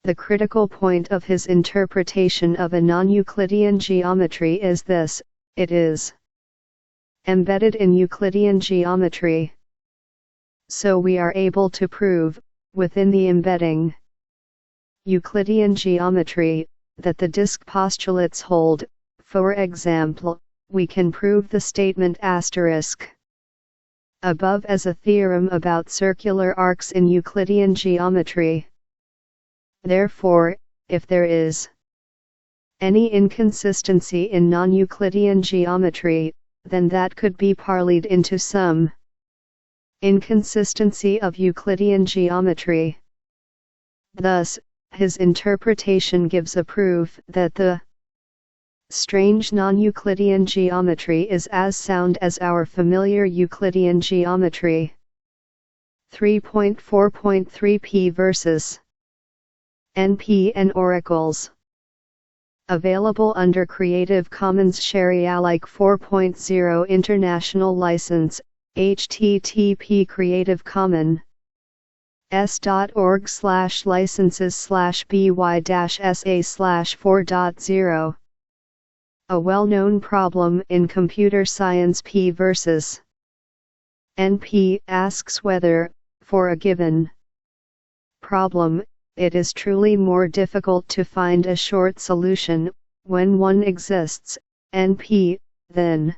The critical point of his interpretation of a non-Euclidean geometry is this: it is embedded in Euclidean geometry. So we are able to prove, within the embedding Euclidean geometry, that the disk postulates hold. For example, we can prove the statement above as a theorem about circular arcs in Euclidean geometry. Therefore, if there is any inconsistency in non-Euclidean geometry, then that could be parlayed into some inconsistency of Euclidean geometry. Thus, his interpretation gives a proof that the strange non-Euclidean geometry is as sound as our familiar Euclidean geometry. 3.4.3 P versus NP and oracles. Available under Creative Commons Share-alike 4.0 International License, http Creative Commons s.org/licenses/by-sa/4.0. A well-known problem in computer science, P versus NP, asks whether, for a given problem, it is truly more difficult to find a short solution, when one exists, NP, than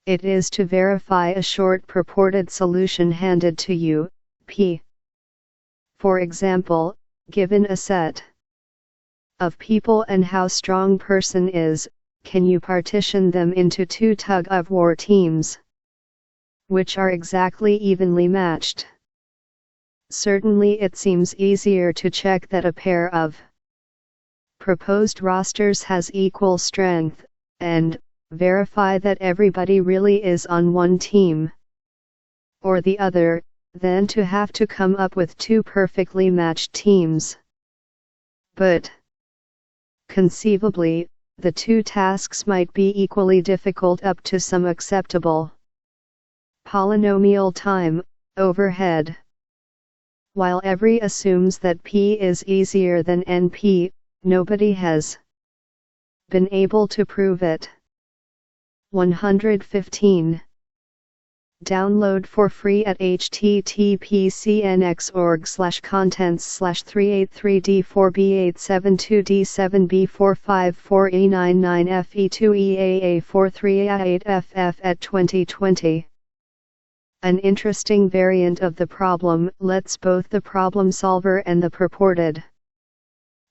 it is to verify a short purported solution handed to you, P. For example, given a set of people and how strong person is, can you partition them into two tug-of-war teams, which are exactly evenly matched? Certainly it seems easier to check that a pair of proposed rosters has equal strength, and verify that everybody really is on one team or the other, than to have to come up with two perfectly matched teams. But conceivably, the two tasks might be equally difficult up to some acceptable polynomial time overhead. While every assumes that P is easier than NP, nobody has been able to prove it. 115. Download for free at https://383D4B872D7B454E99FE2EAA43A8FF at 2020. An interesting variant of the problem lets both the problem solver and the purported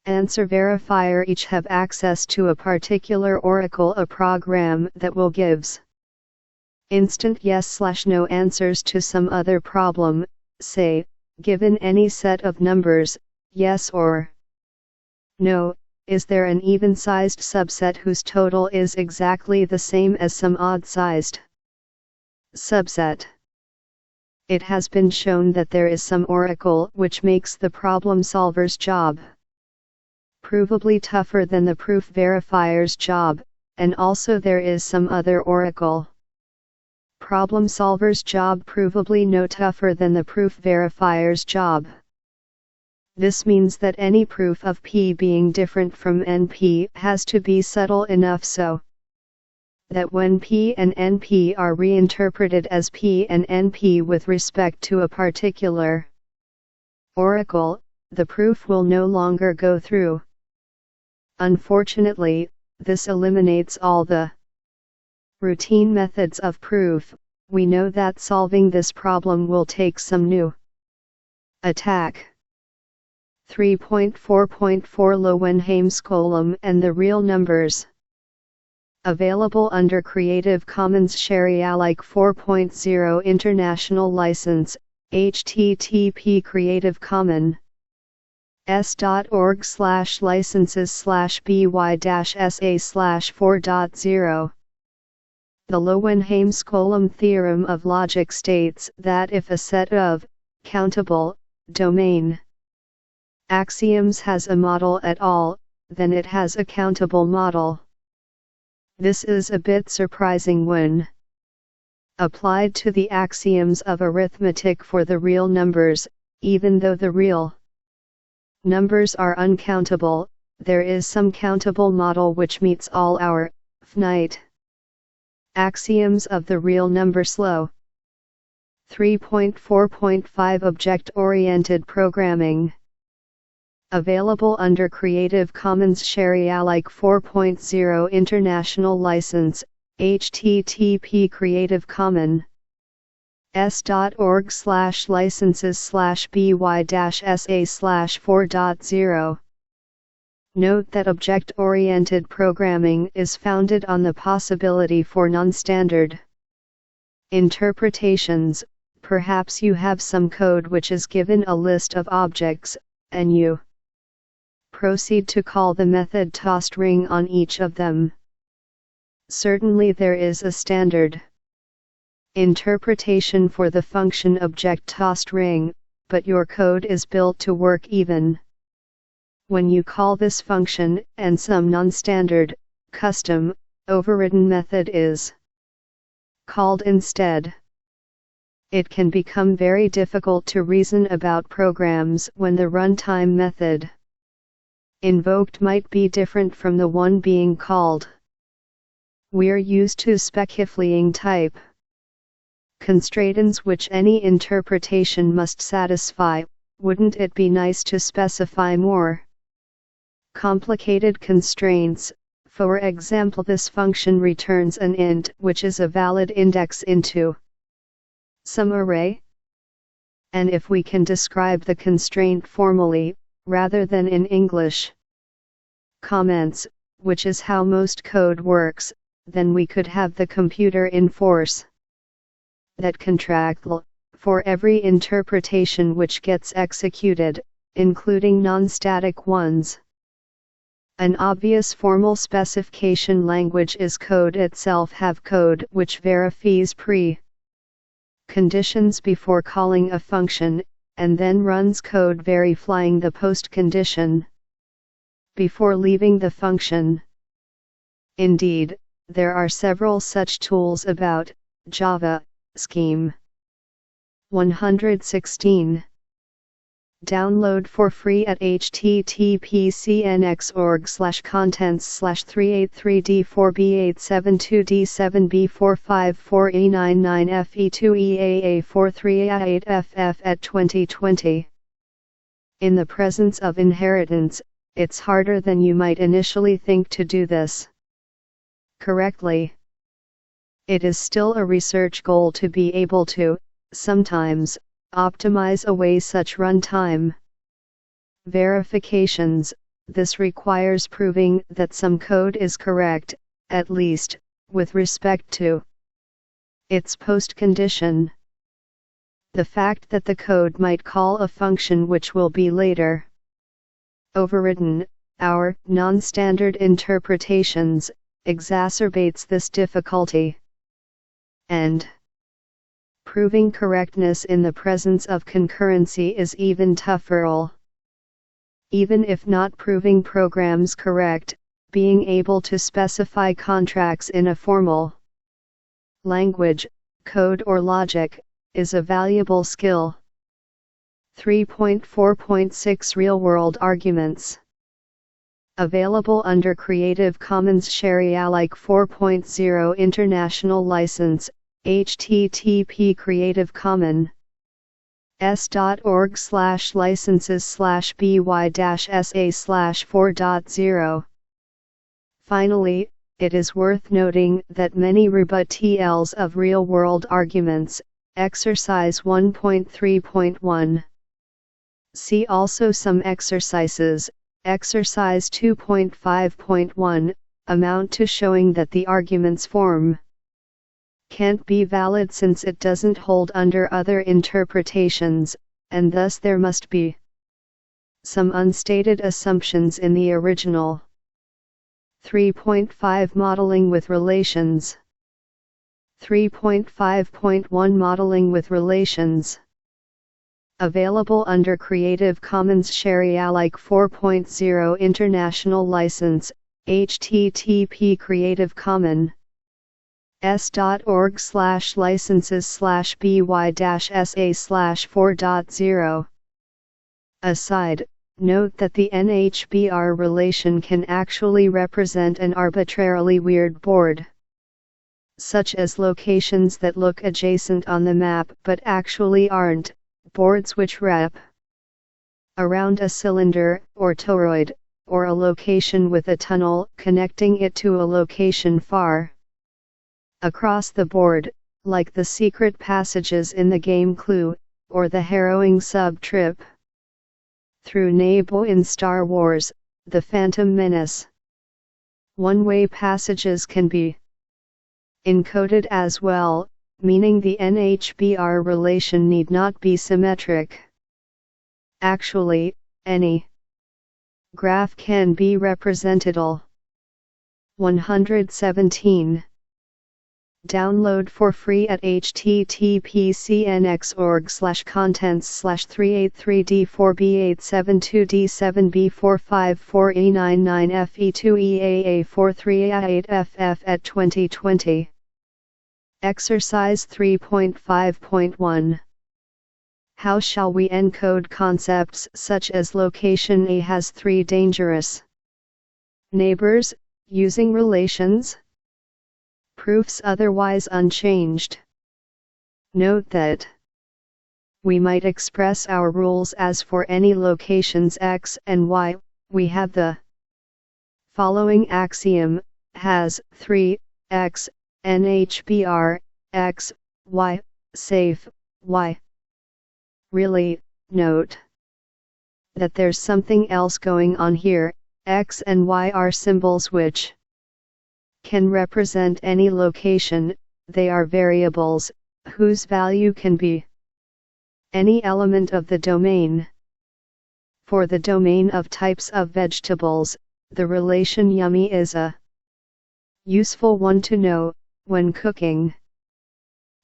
answer verifier each have access to a particular oracle, a program that will gives instant yes/no answers to some other problem, say, given any set of numbers, yes or no, is there an even-sized subset whose total is exactly the same as some odd-sized subset? It has been shown that there is some oracle which makes the problem solver's job provably tougher than the proof verifier's job, and also there is some other oracle problem solver's job provably no tougher than the proof verifier's job. This means that any proof of P being different from NP has to be subtle enough so that when P and NP are reinterpreted as P and NP with respect to a particular oracle, the proof will no longer go through. Unfortunately, this eliminates all the routine methods of proof. We know that solving this problem will take some new attack. 3.4.4 Lowenheimskolum and the real numbers. Available under Creative Commons Share-alike 4.0 International License, http Creative Commons s.org/licenses/by-sa/4.0. The Lowenheimskolum theorem of logic states that if a set of countable domain axioms has a model at all, then it has a countable model. This is a bit surprising when applied to the axioms of arithmetic for the real numbers, even though the real numbers are uncountable, there is some countable model which meets all our finite axioms of the real number slow. 3.4.5 Object-Oriented Programming. Available under Creative Commons Share-alike 4.0 International License, http Creative Commons s.org/licenses/by-sa/4.0. Note that object-oriented programming is founded on the possibility for non-standard interpretations. Perhaps you have some code which is given a list of objects, and you proceed to call the method toString on each of them. Certainly there is a standard interpretation for the function object toString, but your code is built to work even when you call this function, and some non-standard, custom, overridden method is called instead. It can become very difficult to reason about programs when the runtime method invoked might be different from the one being called. We're used to specifying type constraints which any interpretation must satisfy. Wouldn't it be nice to specify more complicated constraints? For example, this function returns an int which is a valid index into some array. And if we can describe the constraint formally, rather than in English comments, which is how most code works, then we could have the computer enforce that contract for every interpretation which gets executed, including non-static ones. An obvious formal specification language is code itself. Have code which verifies conditions before calling a function, and then runs code verifying the post condition before leaving the function. Indeed, there are several such tools about Java. Scheme 116. Download for free at https://383d4b872d7b454e99fe2eaa43a8ff at 2020. In the presence of inheritance, it's harder than you might initially think to do this correctly. It is still a research goal to be able to, sometimes, optimize away such runtime verifications. This requires proving that some code is correct, at least, with respect to its post condition. The fact that the code might call a function which will be later overridden, our non-standard interpretations, exacerbates this difficulty. And proving correctness in the presence of concurrency is even tougher. Even if not proving programs correct, being able to specify contracts in a formal language, code or logic, is a valuable skill. 3.4.6 Real-world arguments. Available under Creative Commons Share-alike 4.0 International License, http Creative Commons s.org/licenses/by-sa/4.0. Finally, it is worth noting that many rebuttals of real-world arguments, exercise 1.3.1. See also some exercises. Exercise 2.5.1, amount to showing that the argument's form can't be valid since it doesn't hold under other interpretations, and thus there must be some unstated assumptions in the original. 3.5 Modeling with relations. 3.5.1 Modeling with relations. Available under Creative Commons Share-alike 4.0 International License, http Creative Commons s.org/licenses/by-sa/4.0. Aside, Note that the NHBR relation can actually represent an arbitrarily weird board, such as locations that look adjacent on the map but actually aren't, boards which wrap around a cylinder, or toroid, or a location with a tunnel connecting it to a location far across the board, like the secret passages in the game Clue, or the harrowing sub-trip through Naboo in Star Wars, The Phantom Menace. One-way passages can be encoded as well, meaning the NHBR relation need not be symmetric. Actually, any graph can be representable. 117. Download for free at https://383D4B872D7B454E99FE2EAA43A8FF at 2020. Exercise 3.5.1. How shall we encode concepts such as location A has 3 dangerous neighbors, using relations? Proofs otherwise unchanged. Note that we might express our rules as for any locations x and y. We have the following axiom: has 3 x, NHBR, x, y, safe, y. Really, note that there's something else going on here. X and y are symbols which can represent any location. They are variables, whose value can be any element of the domain. For the domain of types of vegetables, the relation yummy is a useful one to know when cooking.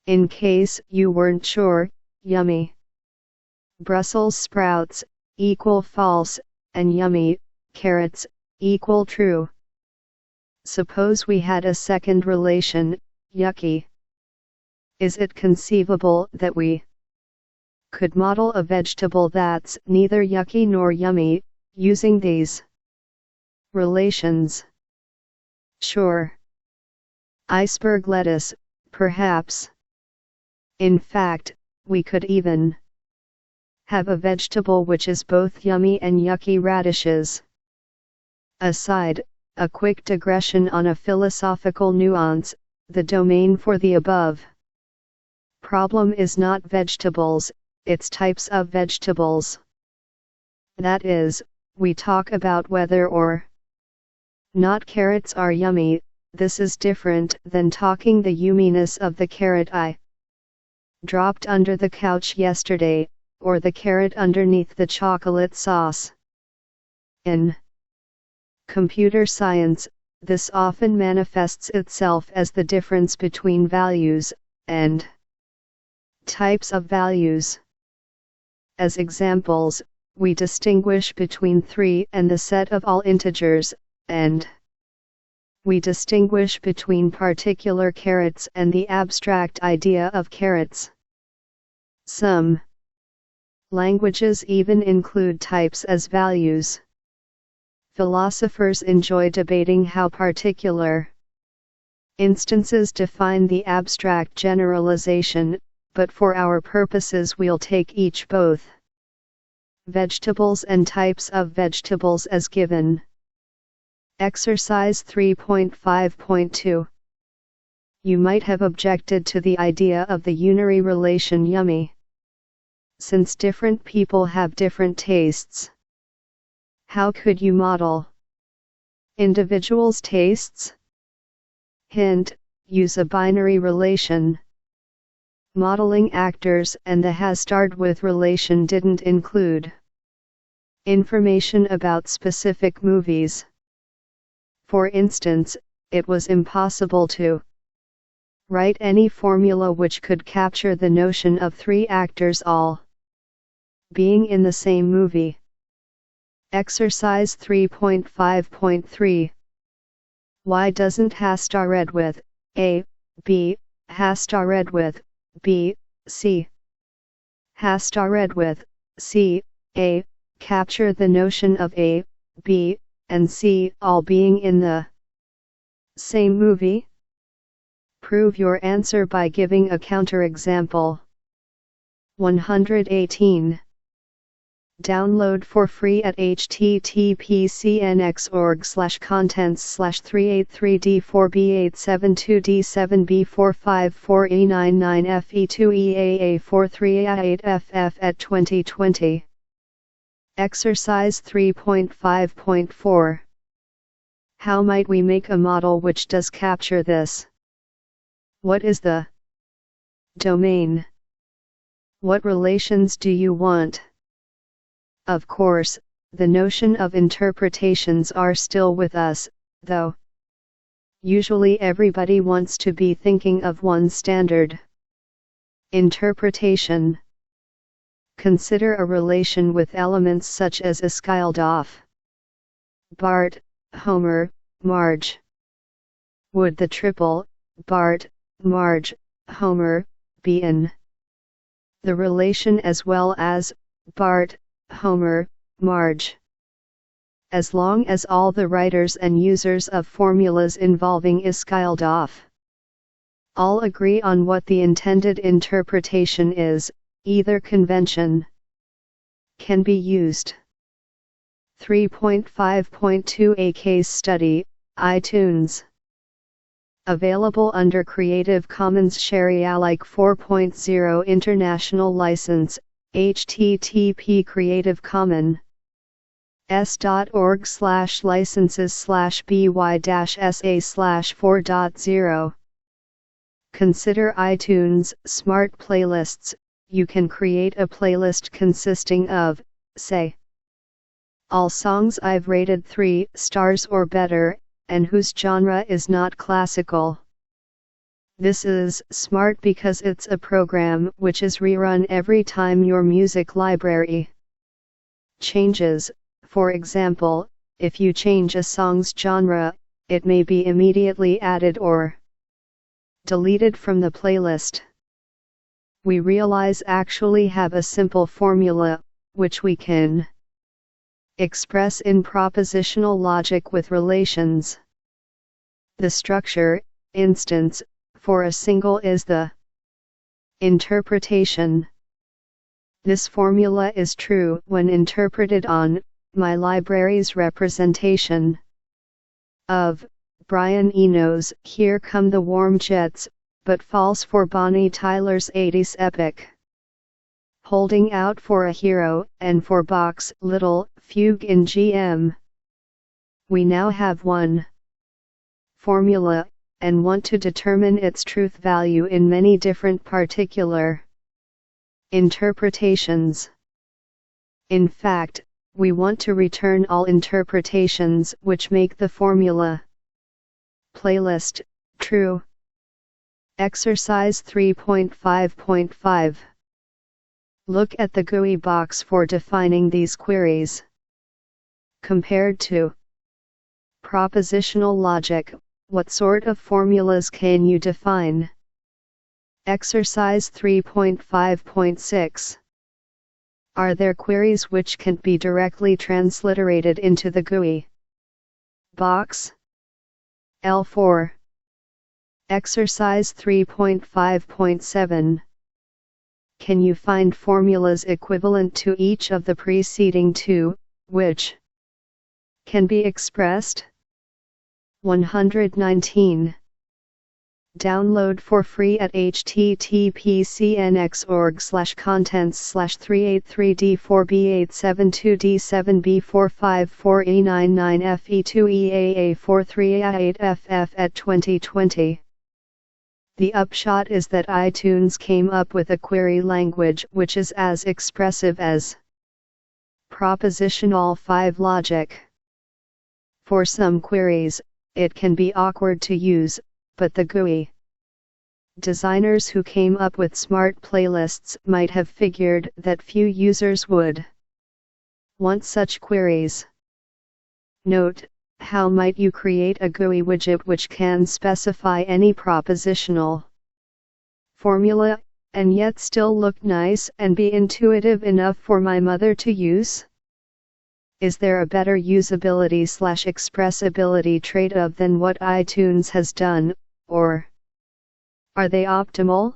In case you weren't sure, yummy Brussels sprouts equal false, and yummy carrots equal true. Suppose we had a second relation, yucky. Is it conceivable that we could model a vegetable that's neither yucky nor yummy, using these relations? Sure. Iceberg lettuce, perhaps. In fact, we could even have a vegetable which is both yummy and yucky: radishes. Aside, a quick digression on a philosophical nuance: the domain for the above problem is not vegetables, it's types of vegetables. That is, we talk about whether or not carrots are yummy. This is different than talking the yumminess of the carrot I dropped under the couch yesterday, or the carrot underneath the chocolate sauce. In computer science, this often manifests itself as the difference between values and types of values. As examples, we distinguish between 3 and the set of all integers, and we distinguish between particular carrots and the abstract idea of carrots. Some languages even include types as values. Philosophers enjoy debating how particular instances define the abstract generalization, but for our purposes we'll take each both vegetables and types of vegetables as given. Exercise 3.5.2. You might have objected to the idea of the unary relation yummy, since different people have different tastes. How could you model individuals' tastes? Hint: use a binary relation. Modeling actors and the has starred with relation didn't include information about specific movies. For instance, it was impossible to write any formula which could capture the notion of 3 actors all being in the same movie. Exercise 3.5.3. Why doesn't has starred with A, B, has starred with B, C, has starred with C, A, Capture the notion of A, B, and C all being in the same movie? Prove your answer by giving a counterexample. 118. Download for free at https://383d4b872d7b454e99fe2eaa43a8ff at 2020. Exercise 3.5.4. How might we make a model which does capture this? What is the domain? What relations do you want? Of course, the notion of interpretations are still with us, though. Usually everybody wants to be thinking of one standard interpretation. Consider a relation with elements such as Iskildov, Bart, Homer, Marge. Would the triple, Bart, Marge, Homer, be in the relation as well as Bart, Homer, Marge? As long as all the writers and users of formulas involving Iskildov all agree on what the intended interpretation is, either convention can be used. 3.5.2 A case study, iTunes. Available under Creative Commons Sharealike 4.0 International License, http Creative Commons s.org/licenses/by-sa/4.0. Consider iTunes Smart Playlists. You can create a playlist consisting of, say, all songs I've rated 3 stars or better, and whose genre is not classical. This is smart because it's a program which is rerun every time your music library changes. For example, if you change a song's genre, it may be immediately added or deleted from the playlist. We realize actually have a simple formula, which we can express in propositional logic with relations. The structure, instance, for a single is the interpretation. This formula is true when interpreted on my library's representation of Brian Eno's Here Come the Warm Jets, but false for Bonnie Tyler's 80s epic Holding Out for a Hero, and for Bach's Little Fugue in GM. We now have one formula, and want to determine its truth value in many different particular interpretations. In fact, we want to return all interpretations which make the formula playlist true. Exercise 3.5.5. Look at the GUI box for defining these queries. Compared to propositional logic, what sort of formulas can you define? Exercise 3.5.6. Are there queries which can't be directly transliterated into the GUI box? L4. Exercise 3.5.7. Can you find formulas equivalent to each of the preceding two, which can be expressed? 119. Download for free at https://383d4b872d7b454e99fe2eaa43a8ff at 2020. The upshot is that iTunes came up with a query language which is as expressive as propositional 5 logic. For some queries, it can be awkward to use, but the GUI designers who came up with smart playlists might have figured that few users would want such queries. Note, how might you create a GUI widget which can specify any propositional formula, and yet still look nice and be intuitive enough for my mother to use? Is there a better usability/expressibility trade-off than what iTunes has done, or are they optimal?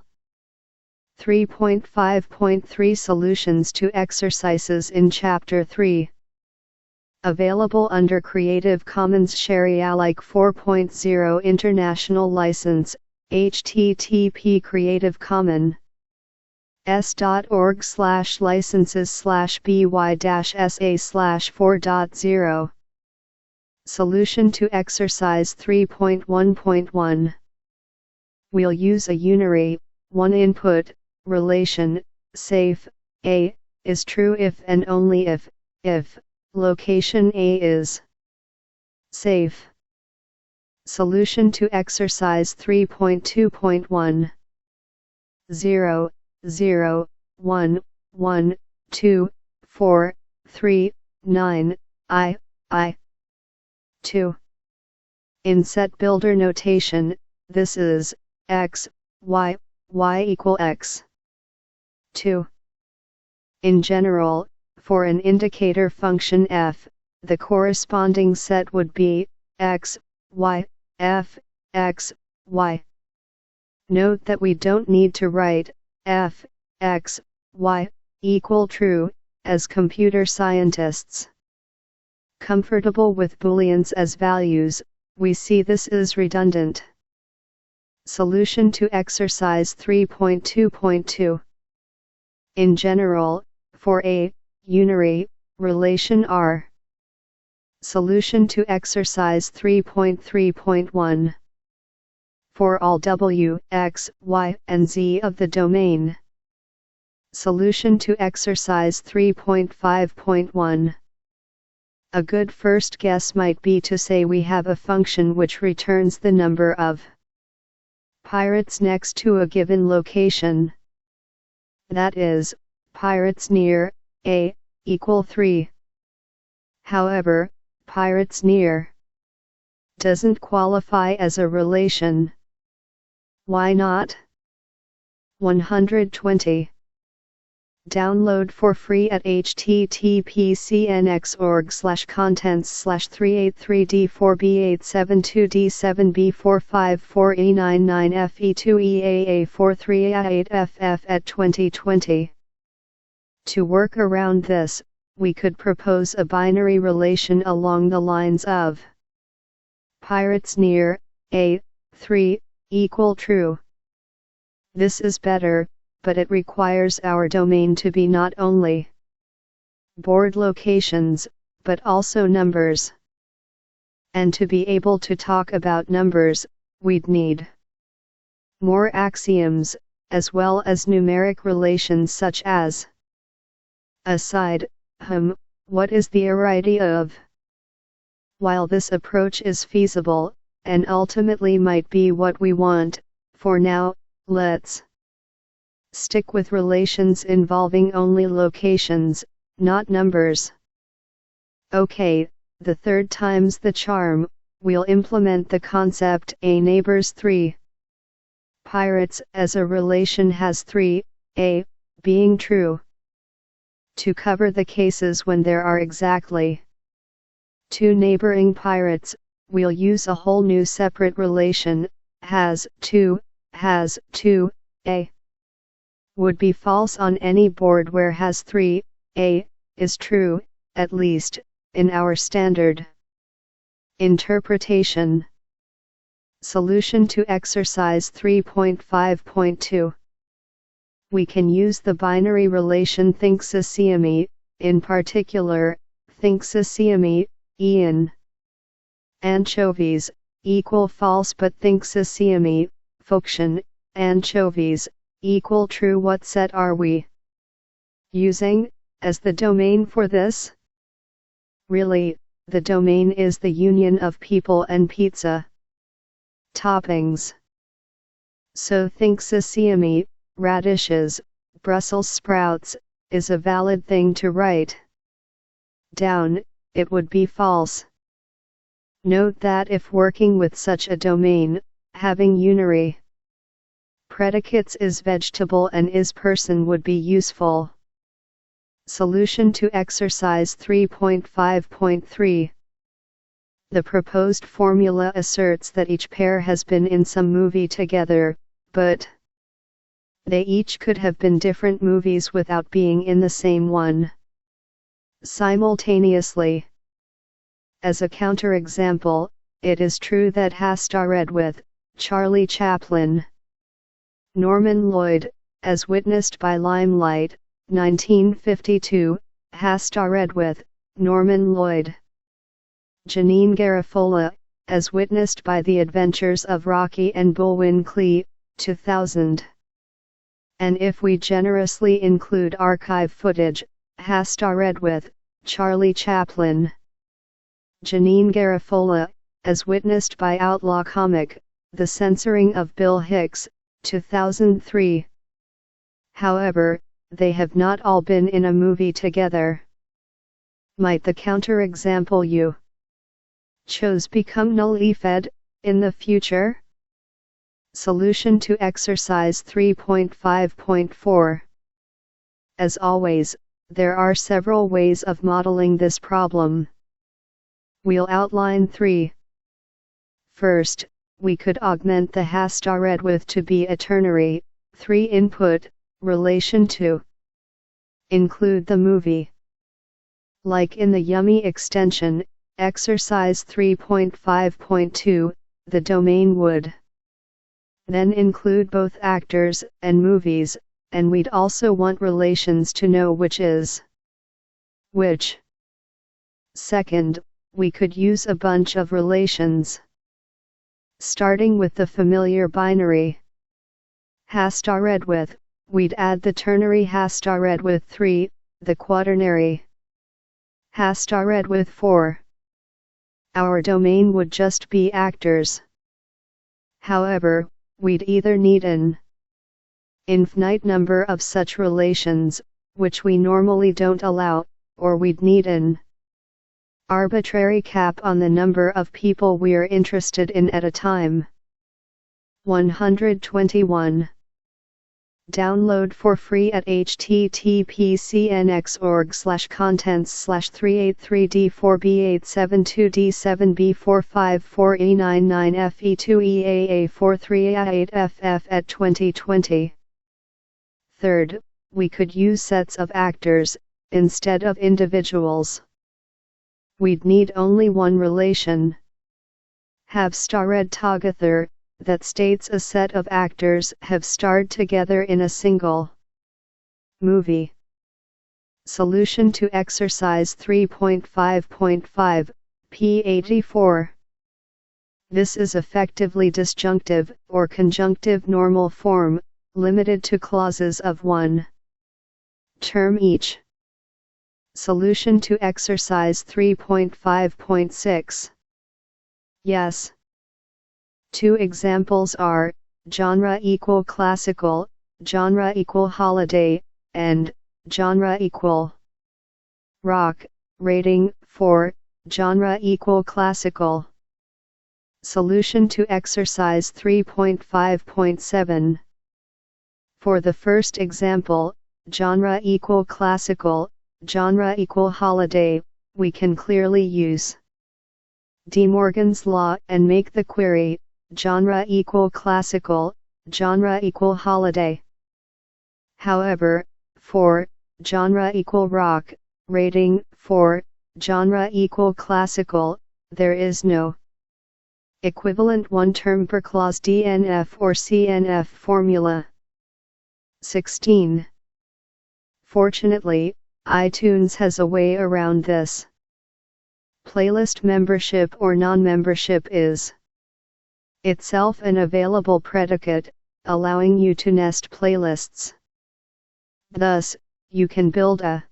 3.5.3 Solutions to exercises in Chapter 3. Available under Creative Commons Sharealike 4.0 International License, http creativecommons.org/licenses/by-sa/4.0. Solution to exercise 3.1.1. We'll use a unary, one input, relation, safe, A, is true if and only if, location A is safe. Solution to exercise 3.2.1. 0, 0, 1, 1, 2, 4, 3, 9, I. 2. In set builder notation, this is x, y equal x. 2. In general, for an indicator function f, the corresponding set would be x, y, f, x, y. Note that we don't need to write f, x, y, equal true, as computer scientists. Comfortable with booleans as values, we see this is redundant. Solution to exercise 3.2.2. In general, for a unary relation R. Solution to exercise 3.3.1. For all w, x, y, and z of the domain. Solution to exercise 3.5.1. A good first guess might be to say we have a function which returns the number of pirates next to a given location. That is, pirates near A equal 3. However, pirates near doesn't qualify as a relation. Why not? 120. Download for free at https://383d4b872d7b454e99fe2eaa43a8ff at 2020. To work around this, we could propose a binary relation along the lines of pirates near A 3 equal true. This is better, but it requires our domain to be not only board locations, but also numbers. And to be able to talk about numbers, we'd need more axioms, as well as numeric relations such as aside, what is the arity of? While this approach is feasible, and ultimately might be what we want, for now, let's stick with relations involving only locations, not numbers. Okay, the third time's the charm, we'll implement the concept A neighbors 3. Pirates as a relation has 3, A, being true. To cover the cases when there are exactly 2 neighboring pirates, we'll use a whole new separate relation, has 2, A. Would be false on any board where has 3, A, is true, at least, in our standard interpretation. Solution to exercise 3.5.2. We can use the binary relation thinksasiami, in particular, thinksasiami, Ian. Anchovies, equal false but thinksasiami, function, anchovies, equal true. What set are we using as the domain for this? Really, the domain is the union of people and pizza toppings. So thinksasiami, radishes, Brussels sprouts, is a valid thing to write down. It would be false. Note that if working with such a domain, having unary predicates is vegetable and is person would be useful. Solution to exercise 3.5.3. The proposed formula asserts that each pair has been in some movie together, but they each could have been different movies without being in the same one simultaneously. As a counterexample, it is true that has starred with Charlie Chaplin, Norman Lloyd, as witnessed by Limelight, 1952, has starred with Norman Lloyd, Janine Garofalo, as witnessed by The Adventures of Rocky and Bullwinkle, 2000. And if we generously include archive footage, has starred with Charlie Chaplin, Janine Garofalo, as witnessed by Outlaw Comic, The Censoring of Bill Hicks, 2003. However, they have not all been in a movie together. Might the counterexample you chose become nullified in the future? Solution to exercise 3.5.4. As always, there are several ways of modeling this problem. We'll outline 3. First, we could augment the has starred with to be a ternary, 3-input, relation to include the movie. Like in the Yummy extension, exercise 3.5.2, the domain would then include both actors and movies, and we'd also want relations to know which is which. Second, we could use a bunch of relations. Starting with the familiar binary has starred with, we'd add the ternary has starred with 3, the quaternary has starred with 4. Our domain would just be actors. However, we'd either need an infinite number of such relations, which we normally don't allow, or we'd need an arbitrary cap on the number of people we're interested in at a time. 121. Download for free at https://383D4B8722D7B454E99FE2EAA43A8FF at 2020. Third, we could use sets of actors, instead of individuals. We'd need only one relation. Have starred together, that states a set of actors have starred together in a single movie. Solution to exercise 3.5.5, p84. This is effectively disjunctive or conjunctive normal form, limited to clauses of one term each. Solution to exercise 3.5.6. Yes. Two examples are, genre equal classical, genre equal holiday, and genre equal rock, rating 4, genre equal classical. Solution to exercise 3.5.7. For the first example, genre equal classical, genre equal holiday, we can clearly use De Morgan's law and make the query, genre equal classical, genre equal holiday. However, for genre equal rock, rating 4, genre equal classical, there is no equivalent one-term per clause DNF or CNF formula. 16. Fortunately, iTunes has a way around this. Playlist membership or non-membership is itself an available predicate, allowing you to nest playlists. Thus, you can build a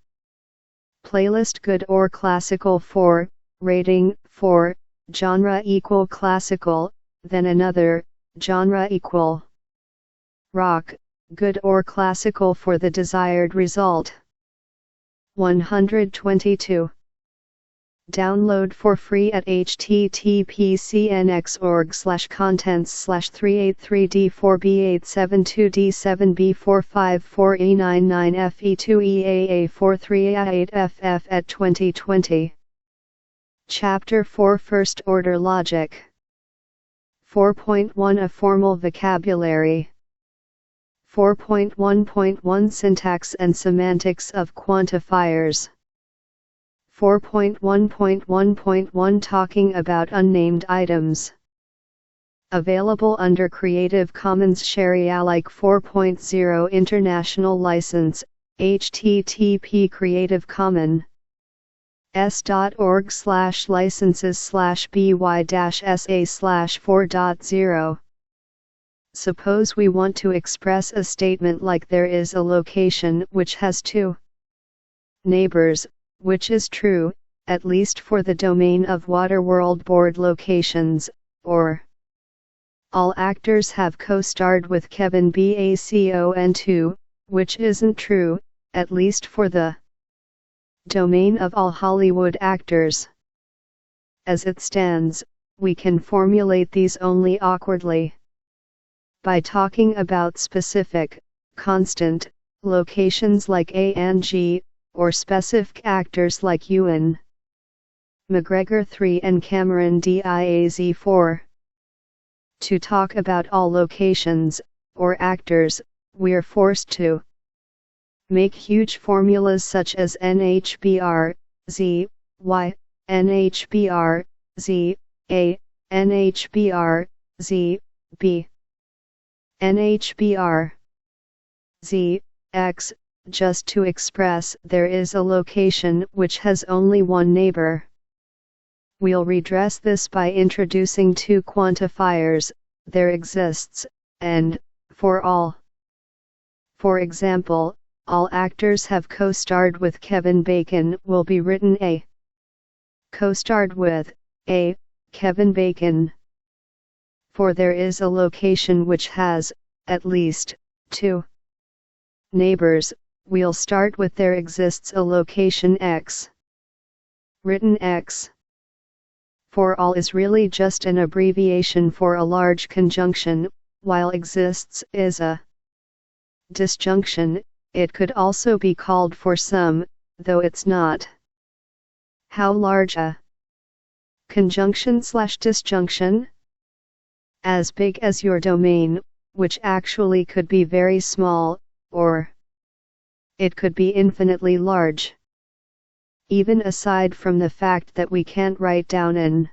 playlist good or classical for, rating 4, genre equal classical, then another, genre equal rock, good or classical for the desired result. 122. Download for free at https://383D4B872D7B454E99FE2EAA43A8FF at 2020. Chapter 4 First Order Logic 4.1 A Formal Vocabulary 4.1.1 Syntax and Semantics of Quantifiers 4.1.1.1 Talking about unnamed items. Available under Creative Commons Sharealike 4.0 International License, http Creative Commons s.org/licenses/by-sa/4.0. Suppose we want to express a statement like there is a location which has two neighbors, which is true, at least for the domain of Waterworld board locations, or all actors have co-starred with Kevin Bacon, which isn't true, at least for the domain of all Hollywood actors. As it stands, we can formulate these only awkwardly by talking about specific, constant, locations like A and G, or specific actors like Ewan McGregor 3 and Cameron Diaz 4. To talk about all locations, or actors, we're forced to make huge formulas such as NHBR, Z, Y, NHBR, Z, A, NHBR, Z, B, NHBR, Z, X, just to express there is a location which has only one neighbor. We'll redress this by introducing two quantifiers, there exists, and, for all. For example, all actors have co-starred with Kevin Bacon will be written A. Co-starred with, A, Kevin Bacon. For there is a location which has, at least, two neighbors, we'll start with there exists a location X. Written X. For all is really just an abbreviation for a large conjunction, while exists is a disjunction. It could also be called for some, though it's not. How large a conjunction/disjunction? As big as your domain, which actually could be very small, or it could be infinitely large. Even aside from the fact that we can't write down an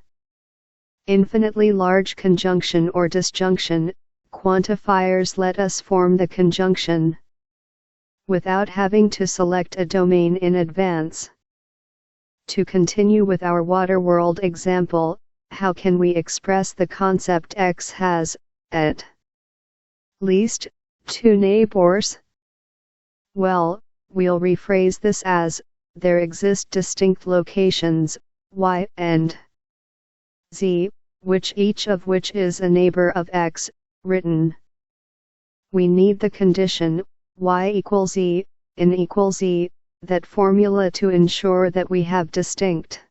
infinitely large conjunction or disjunction, quantifiers let us form the conjunction without having to select a domain in advance. To continue with our Waterworld example, how can we express the concept X has, at least, two neighbors? Well, we'll rephrase this as, there exist distinct locations, Y and Z, each of which is a neighbor of X, written. We need the condition, Y equals Z, in equals Z, that formula to ensure that we have distinct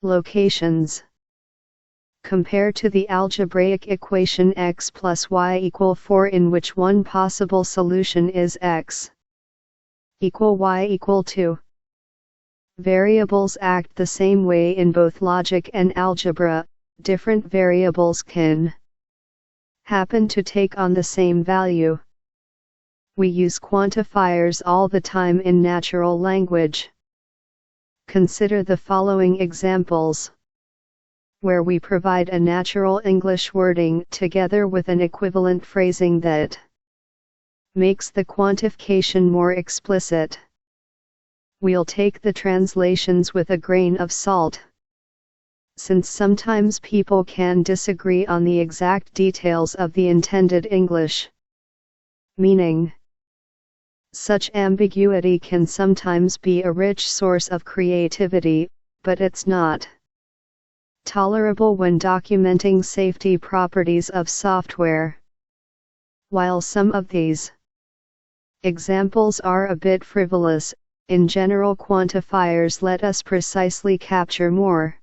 locations. Compare to the algebraic equation x plus y equal 4 in which one possible solution is x equal y equal 2. Variables act the same way in both logic and algebra. Different variables can happen to take on the same value. We use quantifiers all the time in natural language. Consider the following examples, where we provide a natural English wording together with an equivalent phrasing that makes the quantification more explicit. We'll take the translations with a grain of salt, since sometimes people can disagree on the exact details of the intended English meaning. Such ambiguity can sometimes be a rich source of creativity, but it's not tolerable when documenting safety properties of software. While some of these examples are a bit frivolous, in general quantifiers let us precisely capture more.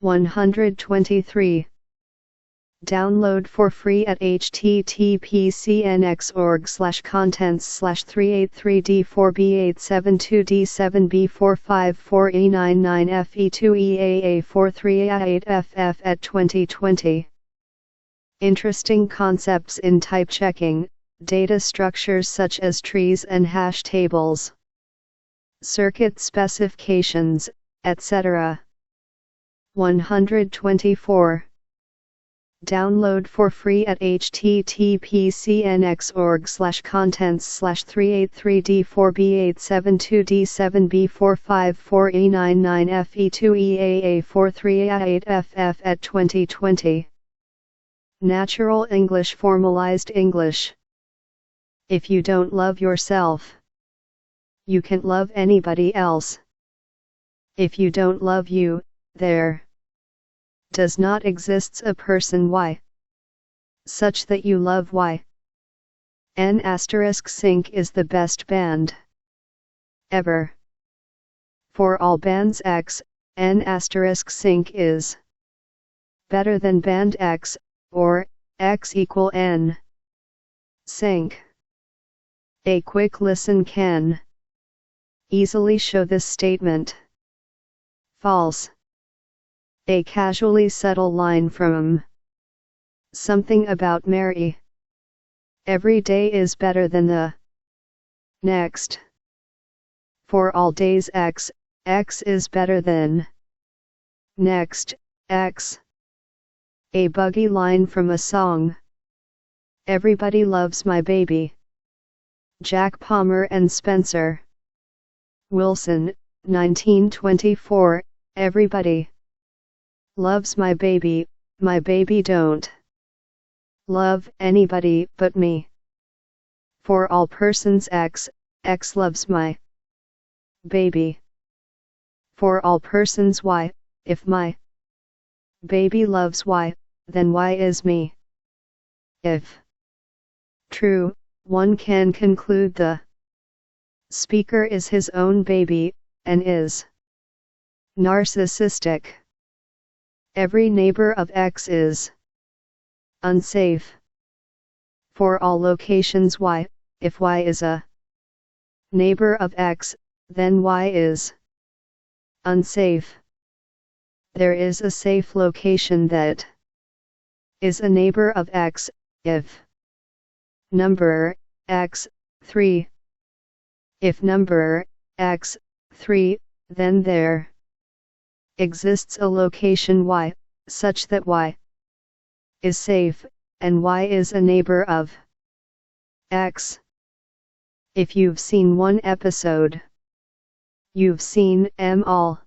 123. Download for free at https://383d4b872d7b454e99fe2eaa43a8ff at 2020. Interesting concepts in type checking, data structures such as trees and hash tables, circuit specifications, etc. 124. Download for free at https://383d4b872d7b454e99fe2eaa43a8ff at 2020. Natural English Formalized English. If you don't love yourself, you can't love anybody else. If you don't love you, there does not exist a person Y such that you love Y. N*sync is the best band ever. For all bands X, N*sync is better than band X, or X equal N sync. A quick listen can easily show this statement false. A casually subtle line from something about Mary. Every day is better than the next. For all days X, X is better than next, X. A buggy line from a song. Everybody loves my baby. Jack Palmer and Spencer Wilson, 1924. Everybody loves my baby don't love anybody but me. For all persons X, X loves my baby. For all persons Y, if my baby loves Y, then Y is me. If true, one can conclude the speaker is his own baby, and is narcissistic. Every neighbor of X is unsafe. For all locations Y, if Y is a neighbor of X, then Y is unsafe. There is a safe location that is a neighbor of X, if number X, 3. If number X, 3, then there exists a location Y, such that Y is safe, and Y is a neighbor of X. If you've seen one episode, you've seen them all.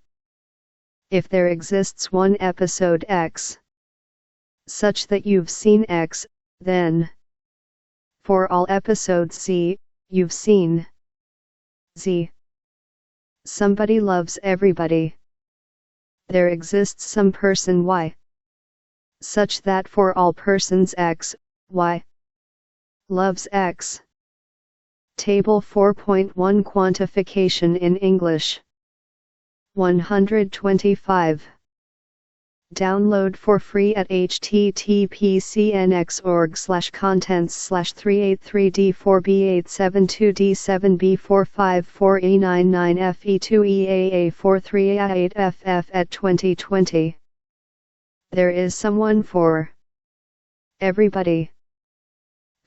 If there exists one episode X, such that you've seen X, then for all episodes Z, you've seen Z. Somebody loves everybody. There exists some person Y, such that for all persons X, Y loves X. Table 4.1 Quantification in English. 125. Download for free at https://383d4b872d7b454e99fe2eaa43a8ff at 2020. There is someone for everybody.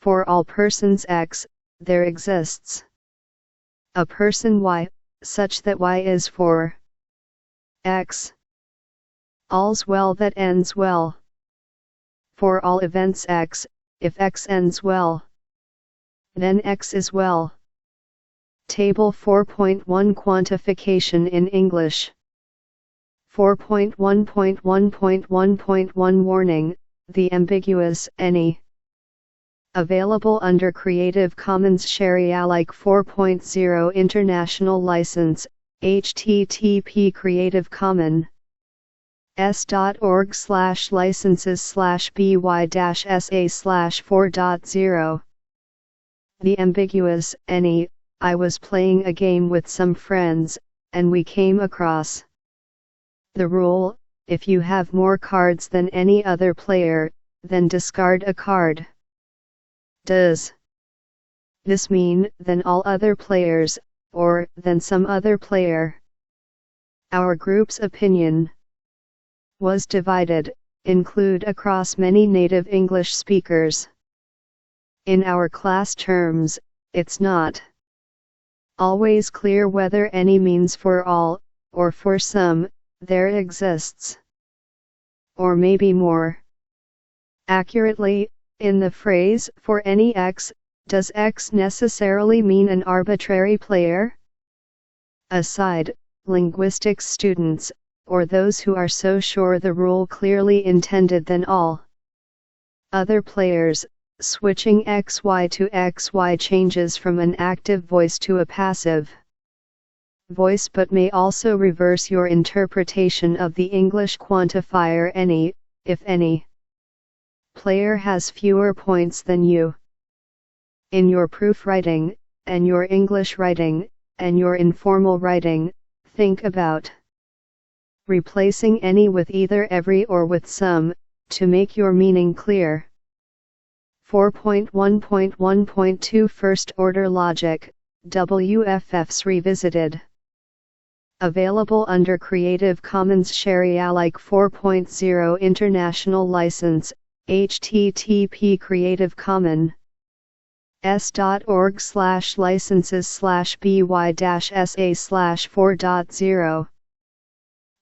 For all persons X, there exists a person Y, such that Y is for X. All's well that ends well. For all events X, if X ends well, then X is well. Table 4.1 Quantification in English. 4.1.1.1.1 Warning, the ambiguous any. Available under Creative Commons Share-alike 4.0 International License, http Creative Commons s.org/licenses/by-sa/4.0. The ambiguous any I was playing a game with some friends, and we came across the rule: if you have more cards than any other player, then discard a card. Does this mean than all other players, or than some other player? Our group's opinion was divided, include across many native English speakers. In our class terms, it's not always clear whether any means for all, or for some. There exists, or maybe more accurately, in the phrase for any X, does X necessarily mean an arbitrary player? Aside, linguistics students, or those who are so sure the rule clearly intended than all other players, switching XY to XY changes from an active voice to a passive voice, but may also reverse your interpretation of the English quantifier any, if any player has fewer points than you. In your proofwriting, and your English writing, and your informal writing, think about replacing any with either every or with some, to make your meaning clear. 4.1.1.2 First Order Logic, WFFs Revisited. Available under Creative Commons Sharealike 4.0 International License, http Creative Commons s.org/licenses/by-sa/4.0.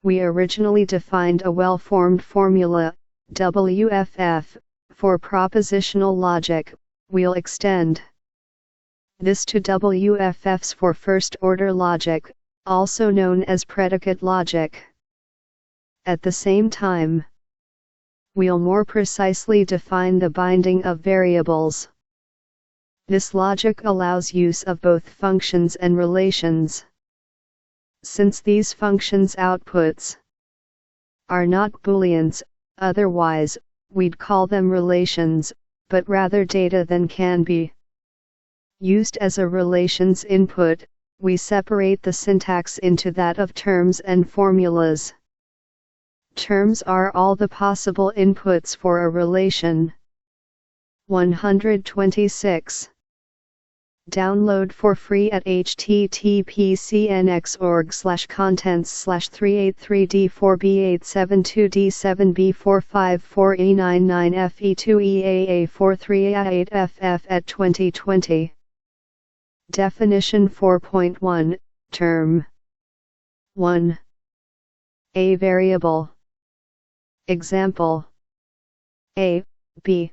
We originally defined a well-formed formula, WFF, for propositional logic. We'll extend this to WFFs for first-order logic, also known as predicate logic. At the same time, we'll more precisely define the binding of variables. This logic allows use of both functions and relations. Since these functions' outputs are not Booleans, otherwise, we'd call them relations, but rather data than can be used as a relations input, we separate the syntax into that of terms and formulas. Terms are all the possible inputs for a relation. 126. Download for free at https://383d4b872d7b454e99fe2eaa43a8ff at 2020. Definition 4.1, Term 1. A variable. Example: A, B.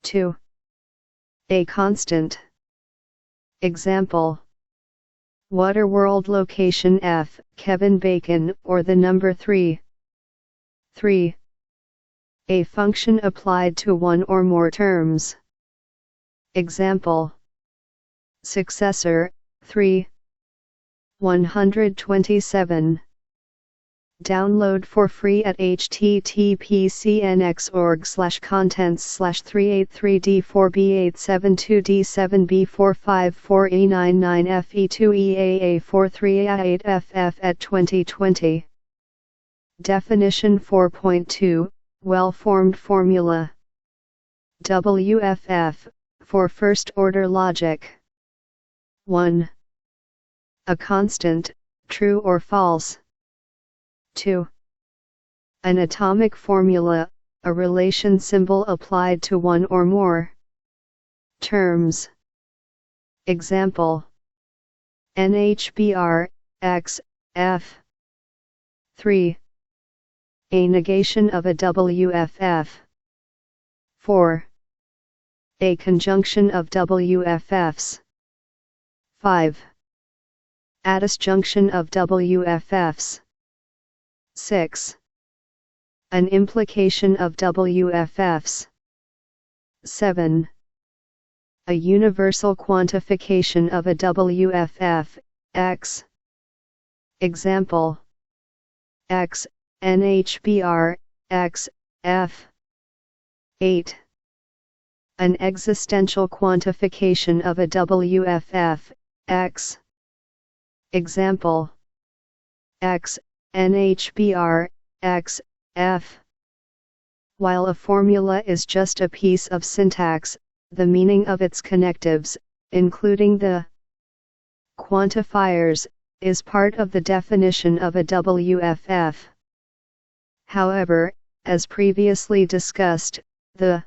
2. A constant. Example: Waterworld location F, Kevin Bacon, or the number 3. 3. A function applied to one or more terms. Example: Successor, 3. 127. Download for free at https://383d4b872d7b454e99fe2eaa43a8ff at 2020. Definition 4.2, Well-formed formula. WFF, for first-order logic. 1. A constant, true or false. 2. An atomic formula, a relation symbol applied to one or more terms. Example: NHBR, X, F. 3. A negation of a WFF. 4. A conjunction of WFFs. 5. A disjunction of WFFs. 6. An implication of WFFs. 7. A universal quantification of a WFF, X. Example: X, NHBR, X, F. 8. An existential quantification of a WFF, x. Example: x, NHBR, x, f. While a formula is just a piece of syntax, the meaning of its connectives, including the quantifiers, is part of the definition of a WFF. However, as previously discussed, the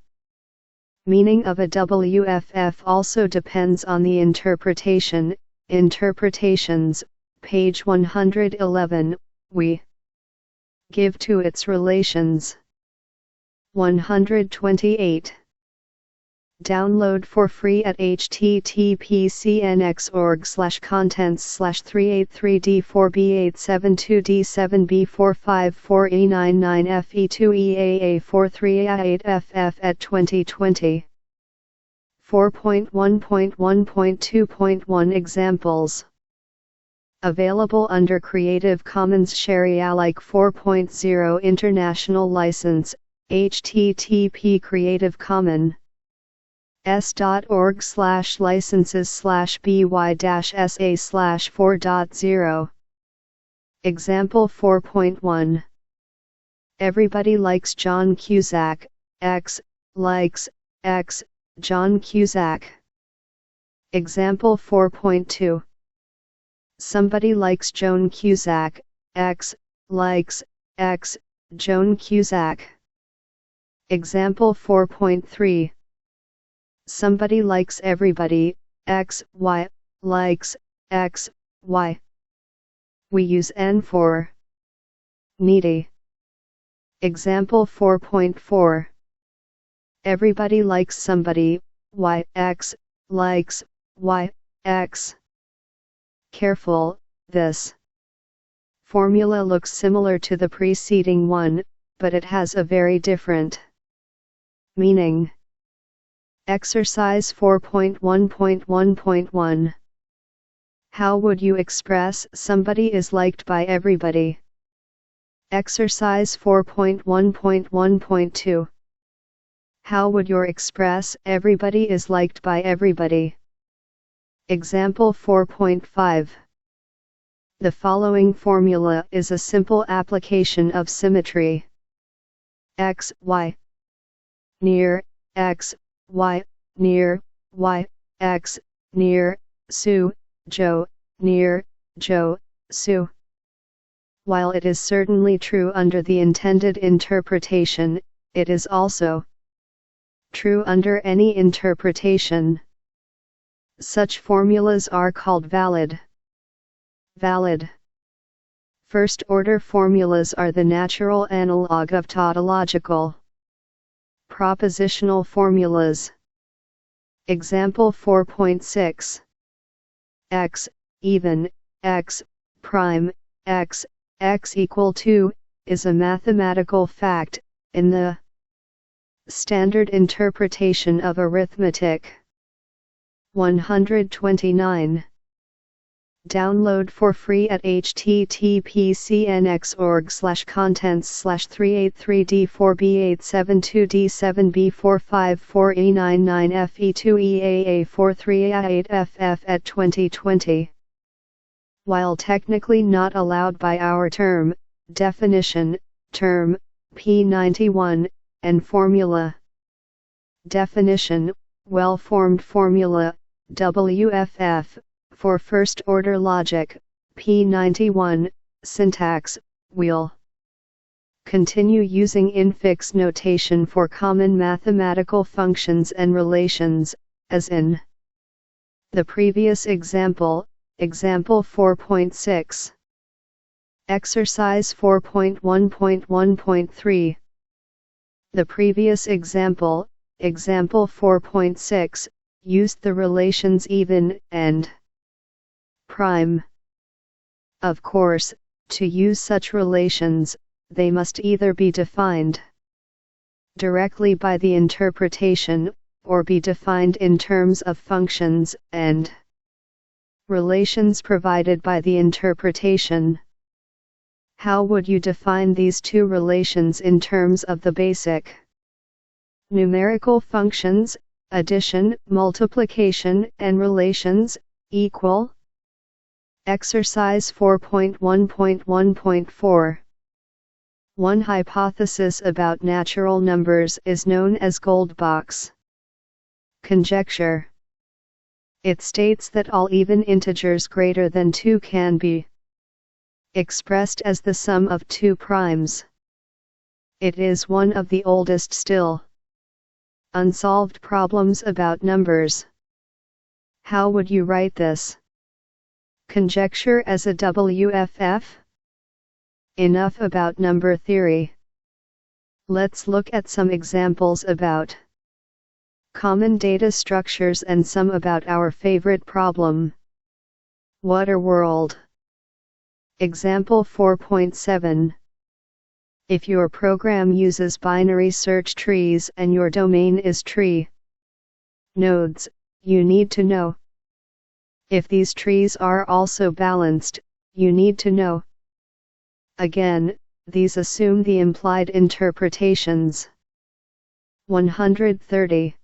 meaning of a WFF also depends on the interpretation. Interpretations, page 111, we give to its relations. 128. Download for free at https://383d4b872d7b454e99fe2eaa43a8ff at 2020. 4.1.1.2.1 Examples. Available under Creative Commons Share-alike 4.0 International License, http Creative Commons s.org/licenses/by-sa/4.0. Example 4.1. Everybody likes John Cusack, X, likes, X, John Cusack. Example 4.2. Somebody likes Joan Cusack, X, likes, X, Joan Cusack. Example 4.3. Somebody likes everybody, X, Y, likes, X, Y. We use N for needy. Example 4.4. Everybody likes somebody, Y, X, likes, Y, X. Careful, this formula looks similar to the preceding one, but it has a very different meaning. Exercise 4.1.1.1. How would you express somebody is liked by everybody? Exercise 4.1.1.2. How would you express everybody is liked by everybody? Example 4.5. The following formula is a simple application of symmetry. X, Y. Near, X, Y, near, Y, X, near, Sue, Joe, near, Joe, Sue. While it is certainly true under the intended interpretation, it is also true under any interpretation. Such formulas are called valid. Valid. First-order formulas are the natural analog of tautological propositional formulas. Example 4.6. X, even, X, prime, X, X equal to, is a mathematical fact, in the standard interpretation of arithmetic. 129. Download for free at https://383d4b872d7b454e99fe2eaa43a8ff at 2020. While technically not allowed by our term, definition, term, P91, and formula. Definition, well-formed formula, WFF, for first-order logic, P91, syntax, we'll continue using infix notation for common mathematical functions and relations, as in the previous example, example 4.6. Exercise 4.1.1.3. The previous example, example 4.6, used the relations even and prime. Of course, to use such relations, they must either be defined directly by the interpretation, or be defined in terms of functions and relations provided by the interpretation. How would you define these two relations in terms of the basic numerical functions, addition, multiplication, and relations, equal. Exercise 4.1.1.4. One hypothesis about natural numbers is known as Goldbach's conjecture. It states that all even integers greater than 2 can be expressed as the sum of 2 primes. It is one of the oldest still unsolved problems about numbers. How would you write this conjecture as a WFF? Enough about number theory. Let's look at some examples about common data structures and some about our favorite problem. Water world. Example 4.7. If your program uses binary search trees and your domain is tree nodes, you need to know if these trees are also balanced. You need to know. Again, these assume the implied interpretations. 130.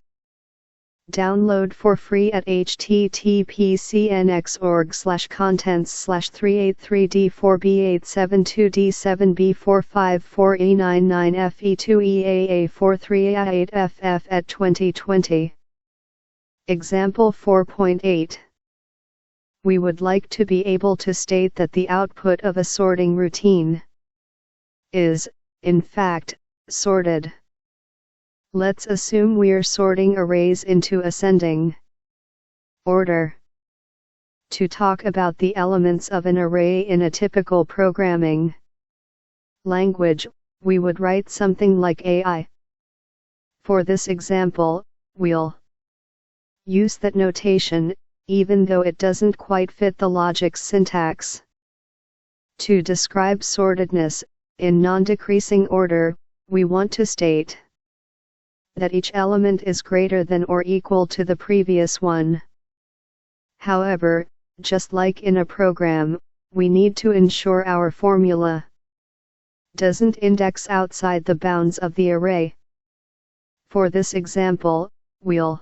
Download for free at https://383d4b8722d7b454e99fe2eaa43a8ff at 2020. Example 4.8. We would like to be able to state that the output of a sorting routine is, in fact, sorted. Let's assume we're sorting arrays into ascending order. To talk about the elements of an array in a typical programming language, we would write something like AI. For this example, we'll use that notation, even though it doesn't quite fit the logic's syntax. To describe sortedness, in non-decreasing order, we want to state that each element is greater than or equal to the previous one. However, just like in a program, we need to ensure our formula doesn't index outside the bounds of the array. For this example, we'll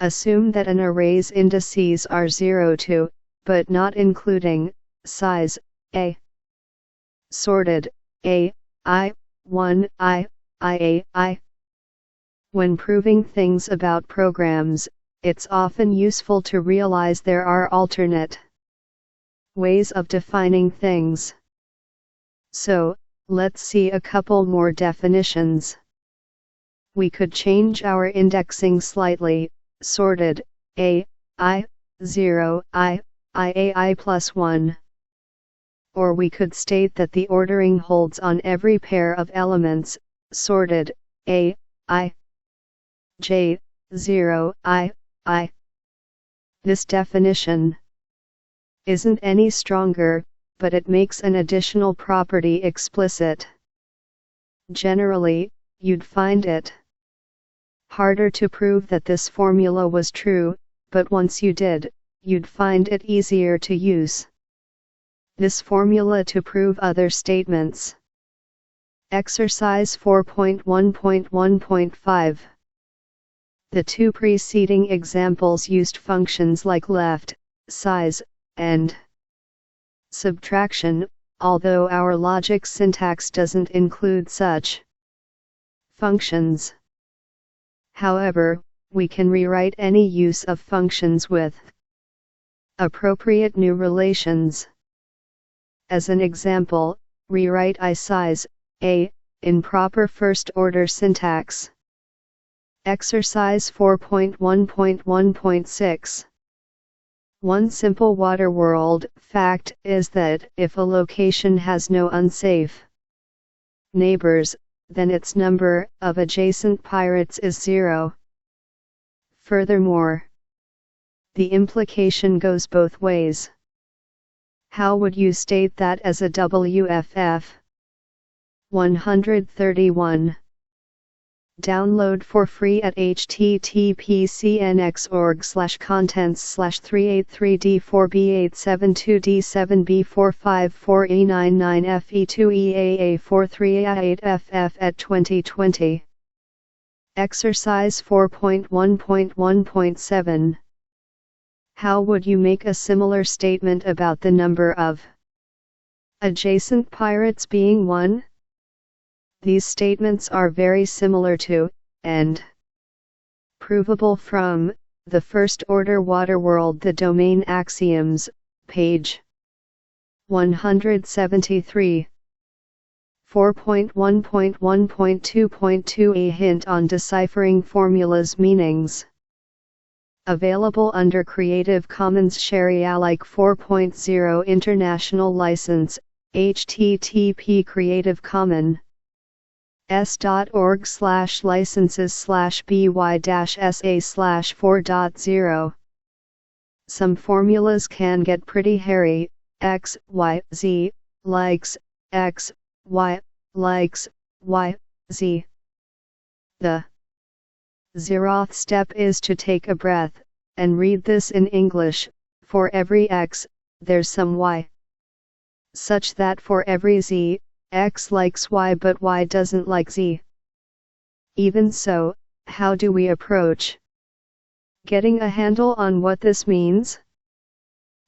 assume that an array's indices are 0 to, but not including, size, a. Sorted, a, I, 1, I, I. When proving things about programs, it's often useful to realize there are alternate ways of defining things. So, let's see a couple more definitions. We could change our indexing slightly. Sorted, a, I, 0, I plus 1. Or we could state that the ordering holds on every pair of elements. Sorted, a, I, j, 0, I. This definition isn't any stronger, but it makes an additional property explicit. Generally, you'd find it harder to prove that this formula was true, but once you did, you'd find it easier to use this formula to prove other statements. Exercise 4.1.1.5. The two preceding examples used functions like left, size, and subtraction, although our logic syntax doesn't include such functions. However, we can rewrite any use of functions with appropriate new relations. As an example, rewrite isize, a, in proper first-order syntax. Exercise 4.1.1.6. One simple water world fact is that if a location has no unsafe neighbors, then its number of adjacent pirates is 0. Furthermore, the implication goes both ways. How would you state that as a WFF? 131. Download for free at https://383d4b8722d7b454e99fe2eaa43a8ff at 2020. Exercise 4.1.1.7. How would you make a similar statement about the number of adjacent pirates being 1? These statements are very similar to, and provable from, the First Order Waterworld. The Domain Axioms, page 173. 4.1.1.2.2 A hint on deciphering formulas' meanings. Available under Creative Commons Share-alike 4.0 International License, http Creative Commons s.org/licenses/by-sa/4.0. Some formulas can get pretty hairy. X, Y, Z, likes, X, Y, likes, Y, Z. The 0th step is to take a breath, and read this in English. For every X, there's some Y. Such that for every Z, X likes Y but Y doesn't like Z. Even so, how do we approach getting a handle on what this means?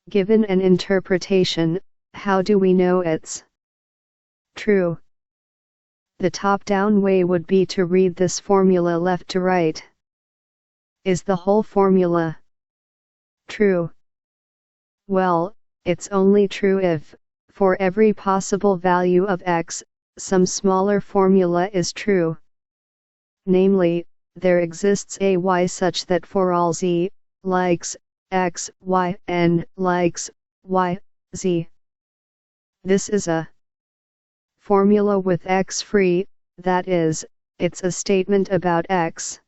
Given an interpretation, how do we know it's true? The top-down way would be to read this formula left to right. Is the whole formula true? Well, it's only true if, for every possible value of X, some smaller formula is true. Namely, there exists a Y such that for all Z, likes, X, Y, N, likes, Y, Z. This is a formula with X free, that is, it's a statement about X.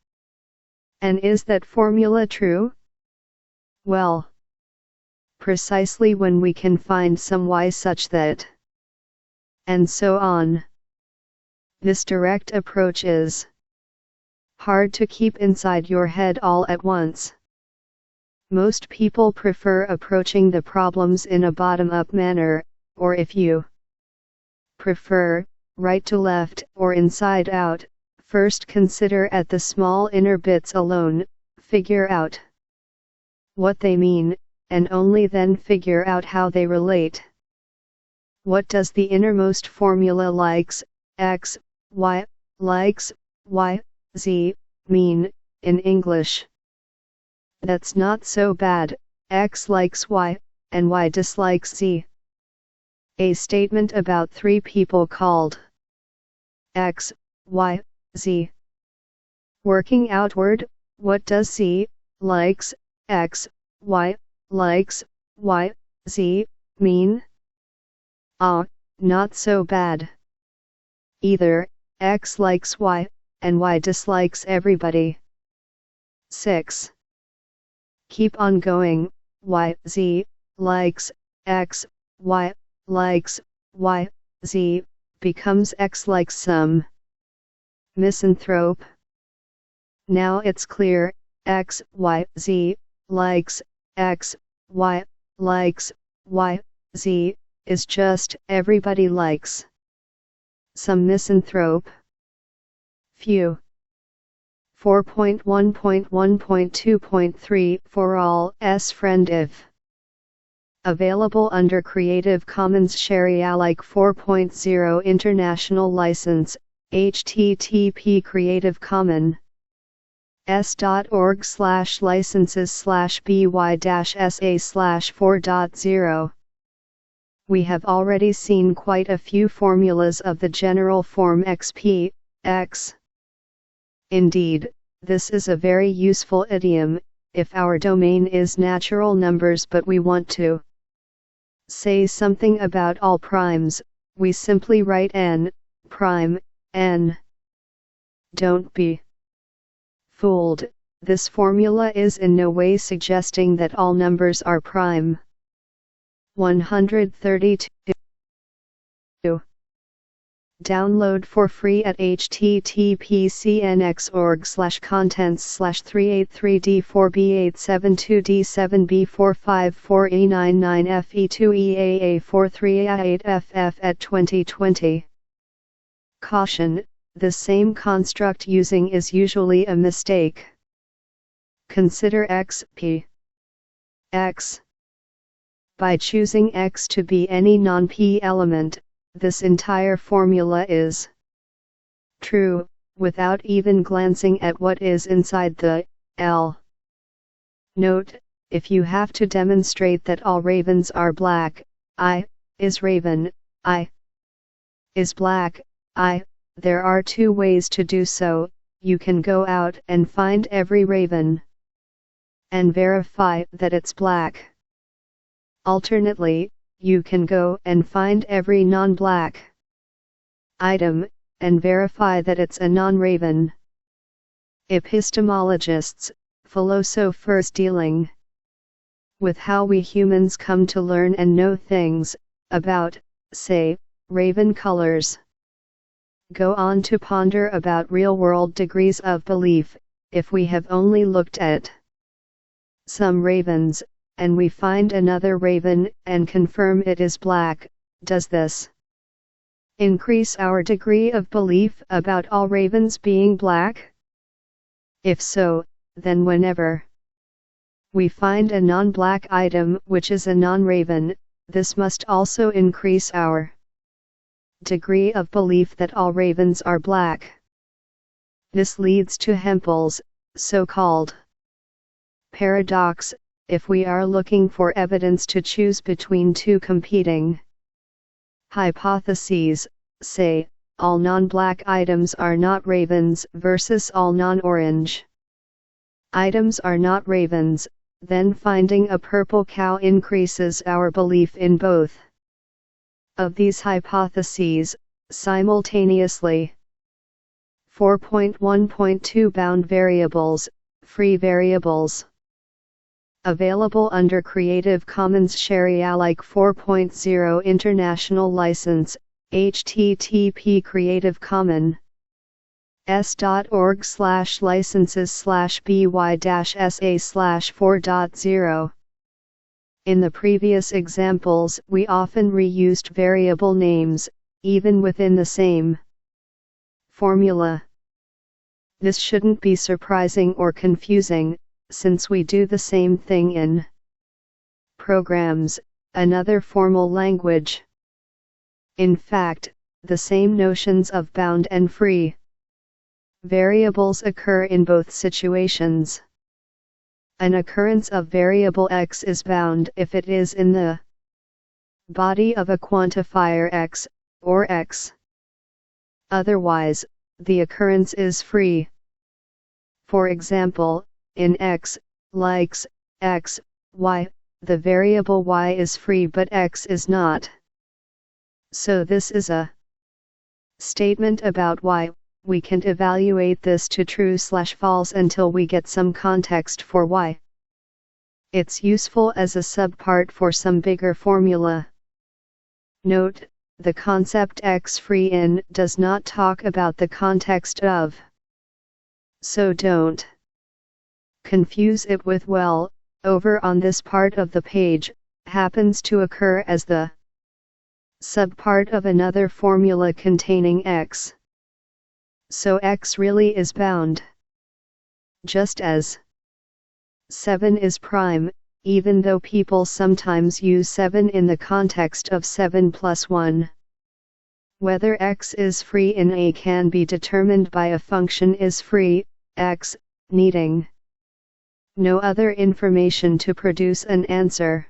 And is that formula true? Well, precisely when we can find some Y such that, and so on. This direct approach is hard to keep inside your head all at once. Most people prefer approaching the problems in a bottom-up manner, or if you prefer, right to left or inside out. First consider at the small inner bits alone, figure out what they mean, and only then figure out how they relate. What does the innermost formula likes, X, Y, likes, Y, Z, mean, in English? That's not so bad. X likes Y, and Y dislikes Z. A statement about three people called X, Y, Z. Working outward, what does Z, likes, X, Y, likes, Y, Z, mean? Ah, not so bad. Either, X likes Y, and Y dislikes everybody. 6. Keep on going. Y, Z, likes, X, Y, likes, Y, Z, becomes X likes some misanthrope. Now it's clear, X, Y, Z, likes, X, Y, likes, Y, Z, is just everybody likes some misanthrope. Few. 4.1.1.2.3 For all, S friend if. Available under Creative Commons Share-alike 4.0 International License, http Creative Commons s.org/licenses/by-sa/4.0. We have already seen quite a few formulas of the general form XP, X. Indeed, this is a very useful idiom, if our domain is natural numbers but we want to say something about all primes, we simply write n, prime, n. Don't be fooled, this formula is in no way suggesting that all numbers are prime. 132. Download for free at https://383D4B872D7B454E99FE2EAA43A8FF at 2020. Caution, the same construct using is usually a mistake. Consider XP x. By choosing x to be any non-p element, this entire formula is true, without even glancing at what is inside the L. Note, if you have to demonstrate that all ravens are black, I is raven, I is black, there are two ways to do so. You can go out and find every raven and verify that it's black. Alternately, you can go and find every non-black item and verify that it's a non-raven. Epistemologists, philosophers dealing with how we humans come to learn and know things about, say, raven colors, go on to ponder about real-world degrees of belief. If we have only looked at some ravens, and we find another raven and confirm it is black, does this increase our degree of belief about all ravens being black? If so, then whenever we find a non-black item which is a non-raven, this must also increase our degree of belief that all ravens are black. This leads to Hempel's so-called paradox. If we are looking for evidence to choose between two competing hypotheses, say, all non-black items are not ravens versus all non-orange items are not ravens, then finding a purple cow increases our belief in both of these hypotheses simultaneously. 4.1.2 Bound variables, free variables. Available under Creative Commons Sharealike 4.0 International License, http creativecommons.org/licenses/by-sa/4.0. In the previous examples, we often reused variable names, even within the same formula. This shouldn't be surprising or confusing, since we do the same thing in programs, another formal language. In fact, the same notions of bound and free variables occur in both situations. An occurrence of variable x is bound if it is in the body of a quantifier x, or x. Otherwise, the occurrence is free. For example, in x, likes, x, y, the variable y is free but x is not. So this is a statement about y. We can't evaluate this to true/false until we get some context for y. It's useful as a subpart for some bigger formula. Note, the concept x free in does not talk about the context of. So don't confuse it with well, over on this part of the page, happens to occur as the subpart of another formula containing x. So x really is bound. Just as 7 is prime, even though people sometimes use 7 in the context of 7 plus 1. Whether x is free in A can be determined by a function is free, x, needing no other information to produce an answer.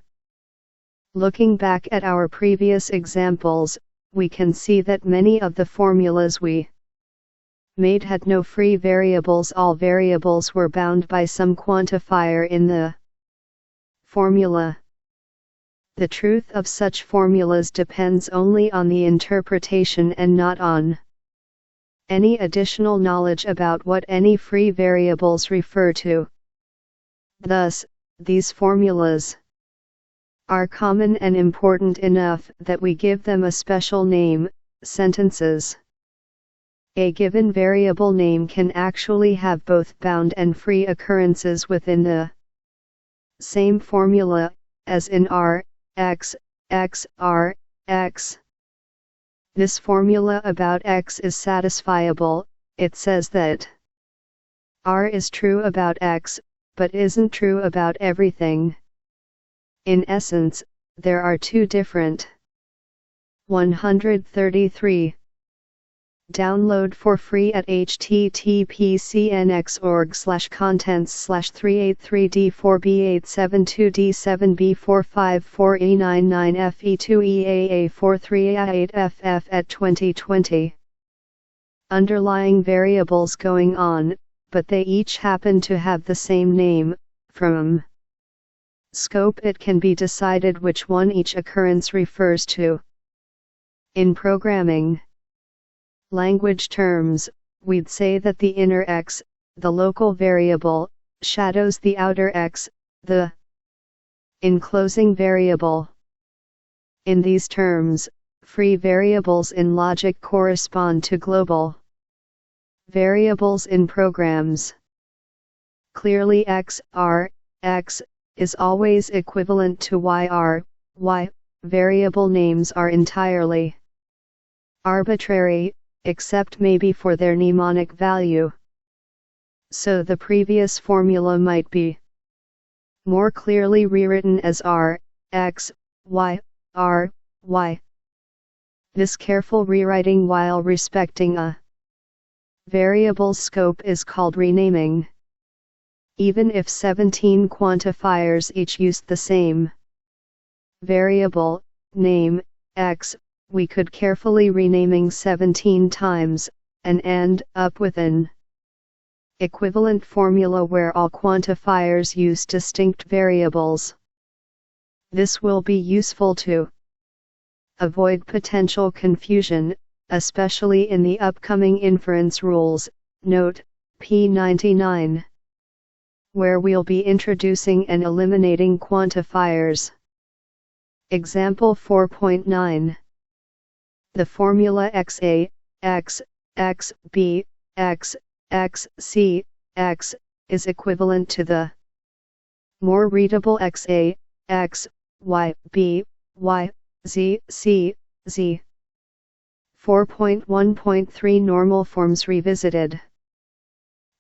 Looking back at our previous examples, we can see that many of the formulas we made had no free variables. All variables were bound by some quantifier in the formula. The truth of such formulas depends only on the interpretation and not on any additional knowledge about what any free variables refer to. Thus, these formulas are common and important enough that we give them a special name, sentences. A given variable name can actually have both bound and free occurrences within the same formula, as in R, X, X, R, X. This formula about X is satisfiable. It says that R is true about X, but isn't true about everything. In essence, there are two different. 133. Download for free at https://383d4b872d7b454e99fe2eaa43a8ff at 2020. Underlying variables going on, but they each happen to have the same name. From scope, it can be decided which one each occurrence refers to. In programming language terms, we'd say that the inner x, the local variable, shadows the outer x, the enclosing variable. In these terms, free variables in logic correspond to global variables in programs. Clearly x is always equivalent to y. Variable names are entirely arbitrary, except maybe for their mnemonic value. So the previous formula might be more clearly rewritten as x, y. This careful rewriting while respecting a variable's scope is called renaming. Even if 17 quantifiers each used the same variable name, x, we could carefully renaming 17 times, and end up with an equivalent formula where all quantifiers use distinct variables. This will be useful to avoid potential confusion, especially in the upcoming inference rules, note P99, where we'll be introducing and eliminating quantifiers. Example 4.9. The formula xa, x, x, b, x, x, c, x, is equivalent to the more readable xa, x, y, b, y, z, c, z. 4.1.3 Normal Forms Revisited.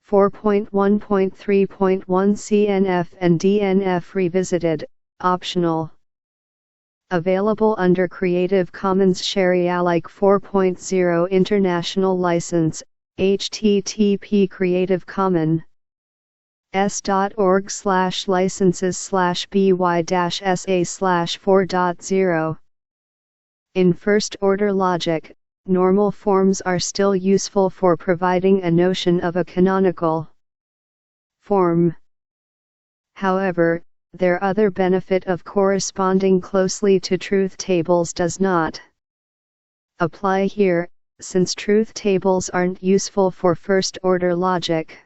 4.1.3.1 CNF and DNF Revisited, optional. Available under Creative Commons Share-alike 4.0 International License, http Creative Commons s.org/licenses/by-sa/4.0. In first-order logic, normal forms are still useful for providing a notion of a canonical form. However, their other benefit of corresponding closely to truth tables does not apply here, since truth tables aren't useful for first-order logic.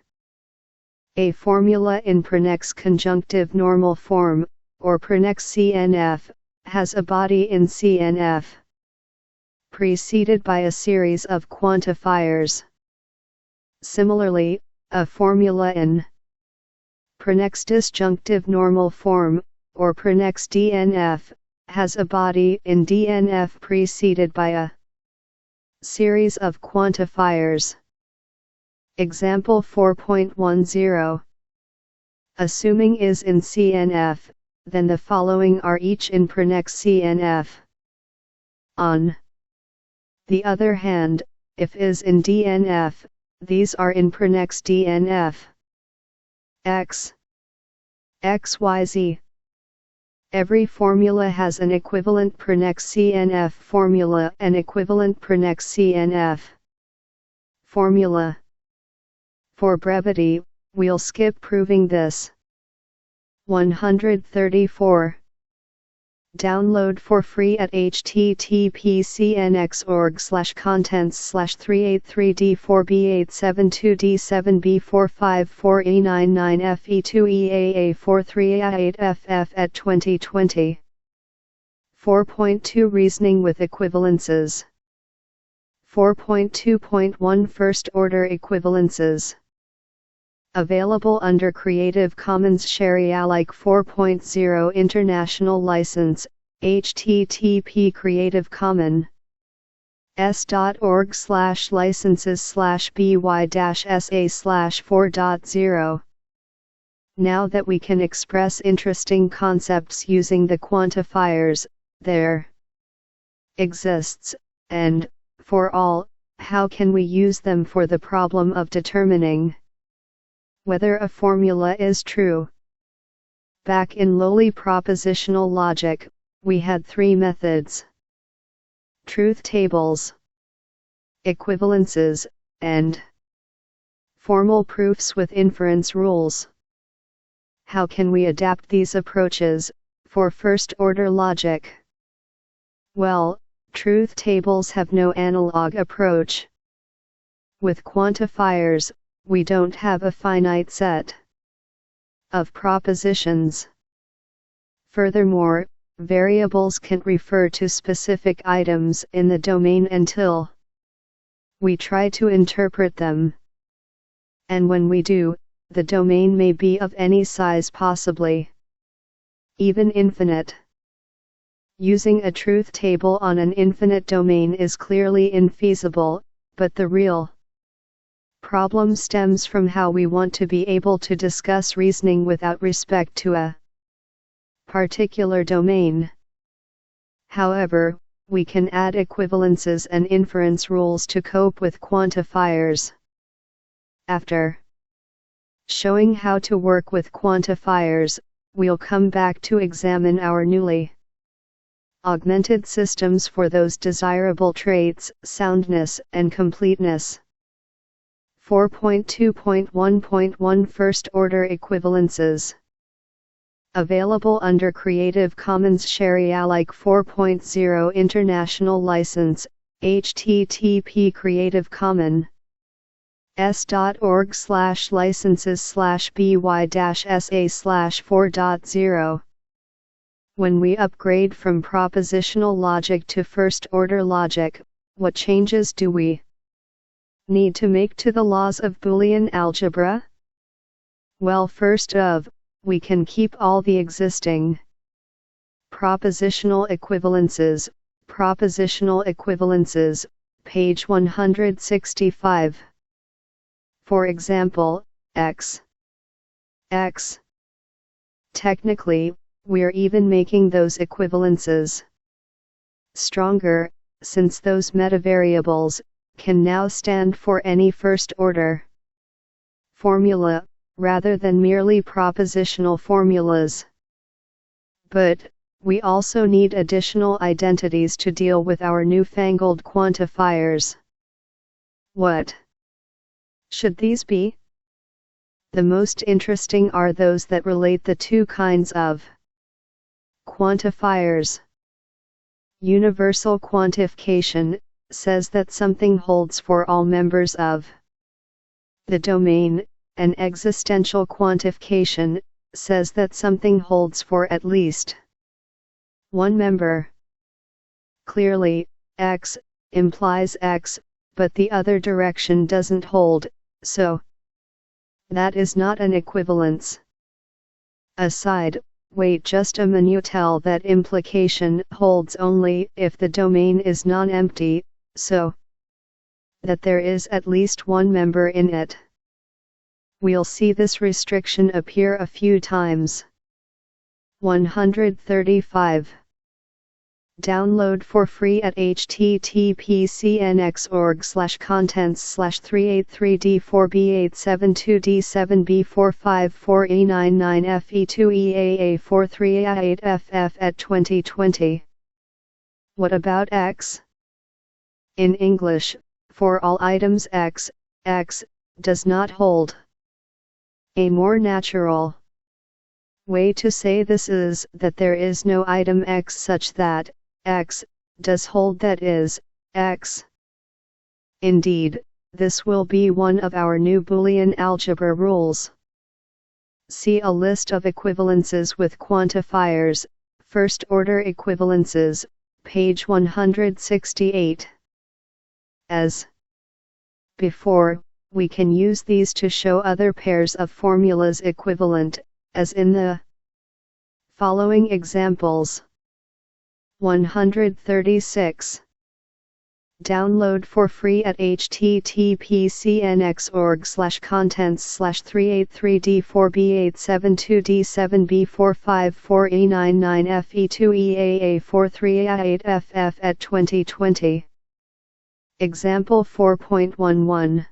A formula in Prenex conjunctive normal form, or Prenex CNF, has a body in CNF, preceded by a series of quantifiers. Similarly, a formula in Prenex disjunctive normal form, or Prenex DNF, has a body in DNF preceded by a series of quantifiers. Example 4.10. Assuming is in CNF, then the following are each in Prenex CNF. On the other hand, if is in DNF, these are in Prenex DNF. X, X, Y, Z. Every formula has an equivalent Prenex CNF formula and equivalent Prenex CNF formula. For brevity, we'll skip proving this. 134. Download for free at https://383d4b872d7b454e99fe2eaa43a8ff at 2020. 4.2 Reasoning with equivalences. 4.2.1 First order equivalences. Available under Creative Commons Share-alike 4.0 International License, http Creative Commons s.org/licenses/by-sa/4.0. Now that we can express interesting concepts using the quantifiers, there exists, and, for all, how can we use them for the problem of determining whether a formula is true? Back in lowly propositional logic, we had three methods: truth tables, equivalences, and formal proofs with inference rules. How can we adapt these approaches for first-order logic? Well, truth tables have no analog approach. With quantifiers, we don't have a finite set of propositions. Furthermore, variables can't refer to specific items in the domain until we try to interpret them. And when we do, the domain may be of any size, possibly even infinite. Using a truth table on an infinite domain is clearly infeasible, but the real problem stems from how we want to be able to discuss reasoning without respect to a particular domain. However, we can add equivalences and inference rules to cope with quantifiers. After showing how to work with quantifiers, we'll come back to examine our newly augmented systems for those desirable traits, soundness and completeness. 4.2.1.1 First Order Equivalences. Available under Creative Commons Share-alike 4.0 International License, http Creative Commons s.org/licenses/by-sa/4.0. When we upgrade from propositional logic to first-order logic, what changes do we need to make to the laws of Boolean algebra? Well, first of, we can keep all the existing propositional equivalences. Propositional equivalences, page 165. For example, x. Technically, we're even making those equivalences stronger, since those metavariables can now stand for any first-order formula, rather than merely propositional formulas. But we also need additional identities to deal with our newfangled quantifiers. What should these be? The most interesting are those that relate the two kinds of quantifiers. Universal quantification says that something holds for all members of the domain, and existential quantification says that something holds for at least one member. Clearly, x implies x, but the other direction doesn't hold, so that is not an equivalence. Aside, wait just a minute, tell that implication holds only if the domain is non-empty, so that there is at least one member in it. We'll see this restriction appear a few times. 135. Download for free at https://383d4b872d7b454e99fe2eaa43a8ff at 2020. What about x? In English, for all items x does not hold. A more natural way to say this is that there is no item x such that x does hold, that is, x. Indeed, this will be one of our new Boolean algebra rules. See a list of equivalences with quantifiers, first-order equivalences, page 168. As before, we can use these to show other pairs of formulas equivalent, as in the following examples. 136. Download for free at https://383D4B8722D7B454E99FE2EAA43A8FF at 2020. Example 4.11.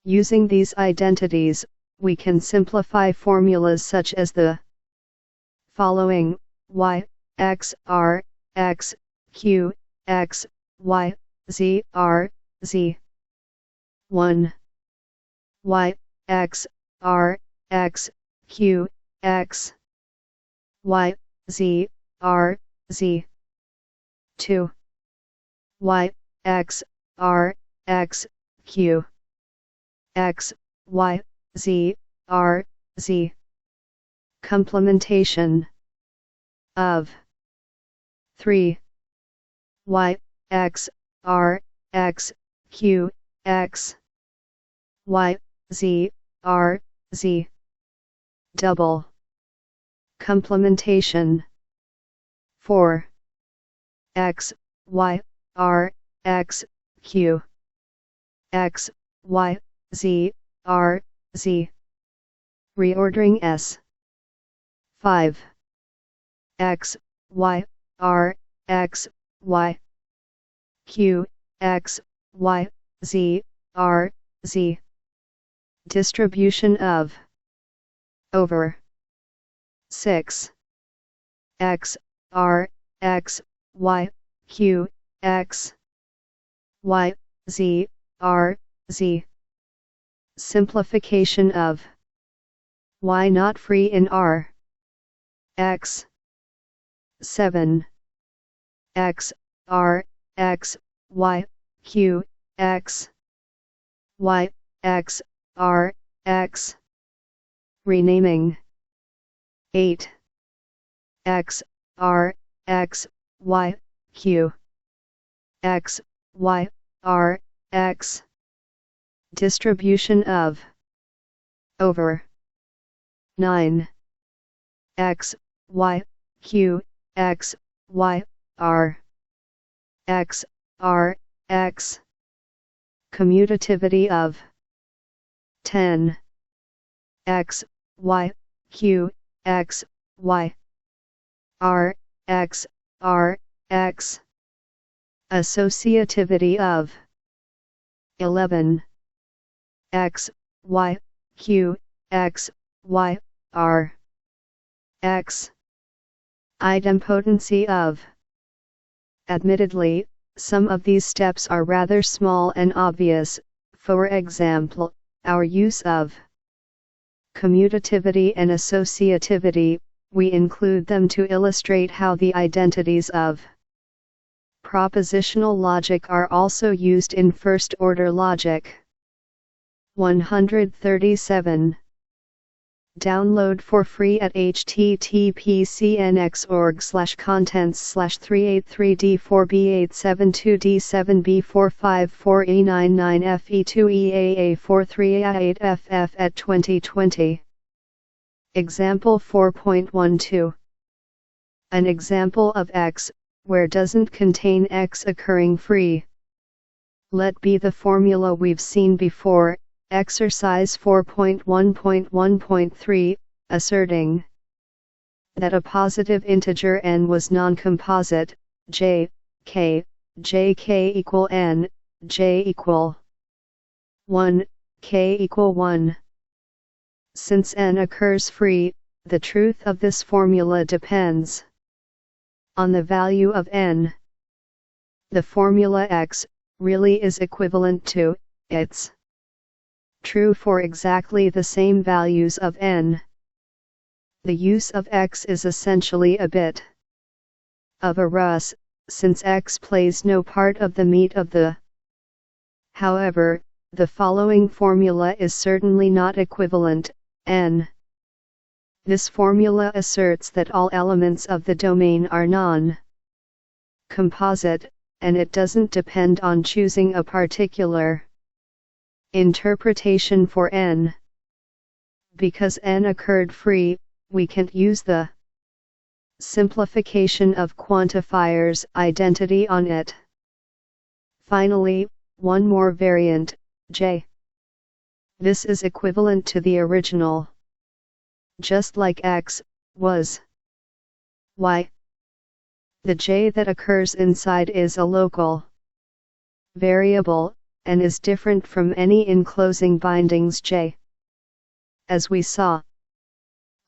Using these identities, we can simplify formulas such as the following: y, x, r, x, q, x, y, z, r, z. 1. Y, x, r, x, q, x, y, z, r, z. 2. Y, x, r, x, q, x, y, z, r, z. Complementation of 3. Y, x, r, x, q, x, y, z, r, z. Double complementation 4. X, y, r, x, q, x, y, z, r, z. Reordering S. 5. X, y, r, x, y, q, x, y, z, r, z. Distribution of over 6. X, r, x, y, q, x, y, z, r, z. Simplification of y not free in R. X. 7. X, r, x, y, q, x, y, x, r, x. Renaming 8. X, r, x, y, q, x, y, r, x. Distribution of over 9. X, y, q, x, y, r, x, r, x. Commutativity of 10. X, y, q, x, y, r, x, r, x. Associativity of 11. X, y, q, x, y, r, x. Idempotency of. Admittedly, some of these steps are rather small and obvious, for example, our use of commutativity and associativity. We include them to illustrate how the identities of propositional logic are also used in first-order logic. 137. Download for free at https://383D4B8722D7B454E99FE2EAA43A8FF at 2020. Example 4.12. An example of X, where doesn't contain X occurring free. Let be the formula we've seen before, exercise 4.1.1.3, asserting that a positive integer n was non-composite, j, k equal n, j equal 1, k equal 1. Since n occurs free, the truth of this formula depends on the value of n. The formula X really is equivalent to it's true for exactly the same values of n. The use of X is essentially a bit of a ruse, since X plays no part of the meat of the. However, the following formula is certainly not equivalent, n. This formula asserts that all elements of the domain are non-composite, and it doesn't depend on choosing a particular interpretation for n. Because n occurred free, we can't use the simplification of quantifier's identity on it. Finally, one more variant, J. This is equivalent to the original. Just like X was Y. The J that occurs inside is a local variable, and is different from any enclosing bindings J. As we saw,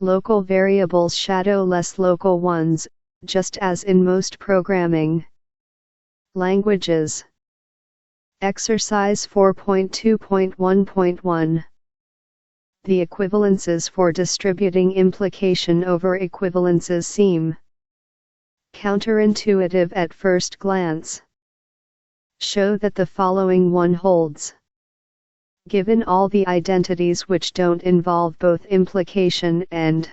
local variables shadow less local ones, just as in most programming languages. Exercise 4.2.1.1. The equivalences for distributing implication over equivalences seem counterintuitive at first glance. Show that the following one holds. Given all the identities which don't involve both implication and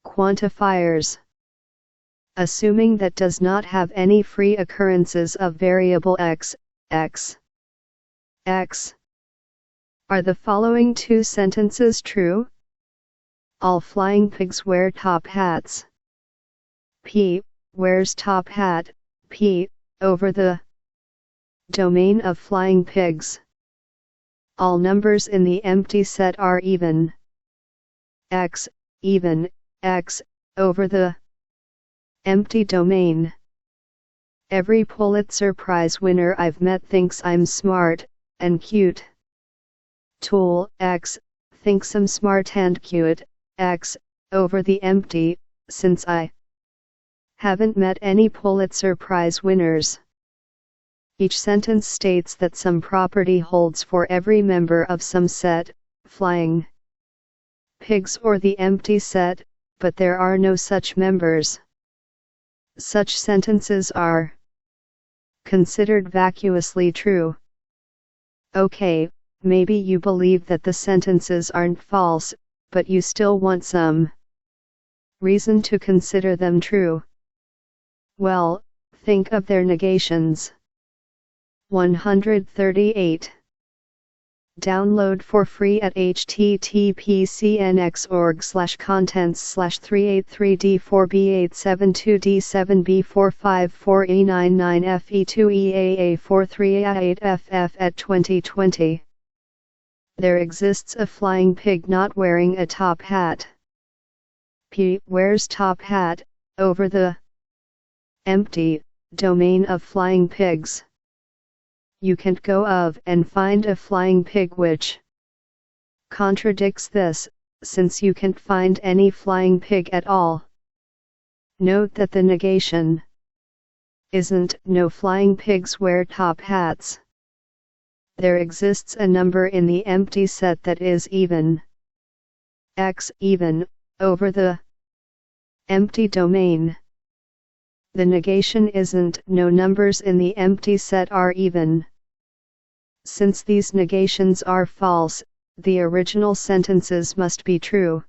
quantifiers, assuming that does not have any free occurrences of variable x, x, x. Are the following two sentences true? All flying pigs wear top hats. P wears top hat, P, over the domain of flying pigs. All numbers in the empty set are even. X, even, X, over the empty domain. Every Pulitzer Prize winner I've met thinks I'm smart and cute. Tool, X, thinks I'm smart and cute, X, over the empty, since I haven't met any Pulitzer Prize winners. Each sentence states that some property holds for every member of some set, flying pigs or the empty set, but there are no such members. Such sentences are considered vacuously true. Okay, maybe you believe that the sentences aren't false, but you still want some reason to consider them true. Well, think of their negations. 138. Download for free at https://383d4b872d7b454e99fe2eaa43a8ff at 2020. There exists a flying pig not wearing a top hat. P wears top hat, over the empty domain of flying pigs. You can't go of and find a flying pig which contradicts this, since you can't find any flying pig at all. Note that the negation isn't no flying pigs wear top hats. There exists a number in the empty set that is even. X even, over the empty domain. The negation isn't no numbers in the empty set are even. Since these negations are false, the original sentences must be true.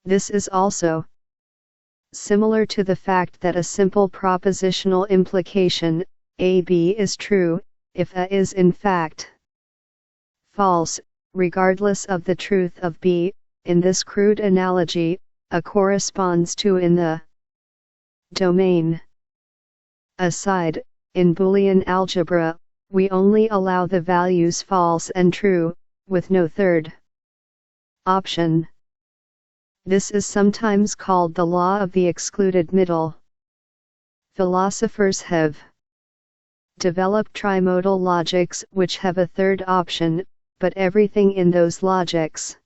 This is also similar to the fact that a simple propositional implication, AB is true, if A is in fact false, regardless of the truth of B. In this crude analogy, A corresponds to in the domain. Aside, in Boolean algebra, we only allow the values false and true, with no third option. This is sometimes called the law of the excluded middle. Philosophers have developed trimodal logics which have a third option, but everything in those logics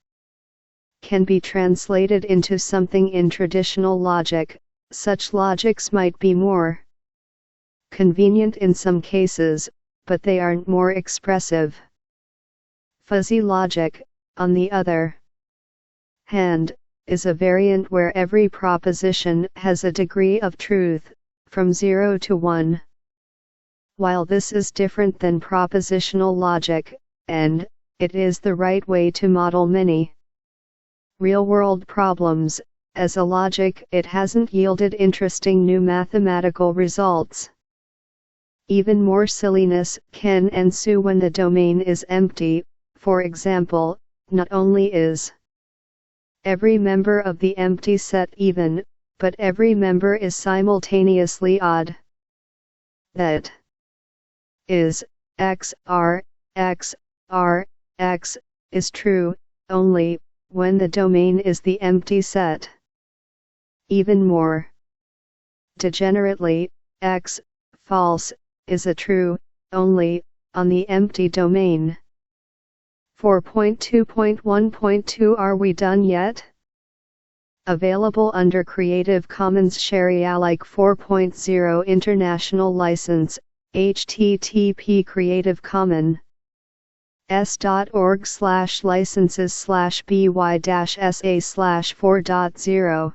can be translated into something in traditional logic. Such logics might be more convenient in some cases, but they aren't more expressive. Fuzzy logic, on the other hand, is a variant where every proposition has a degree of truth, from 0 to 1. While this is different than propositional logic, and it is the right way to model many real-world problems, as a logic it hasn't yielded interesting new mathematical results. Even more silliness can ensue when the domain is empty. For example, not only is every member of the empty set even, but every member is simultaneously odd. That is x r x r x is true only when the domain is the empty set. Even more degenerately, x false is a true only on the empty domain. 4.2.1.2 Are we done yet? Available under Creative Commons Share-alike 4.0 International License, http creativecommons.org/licenses/by-sa/4.0.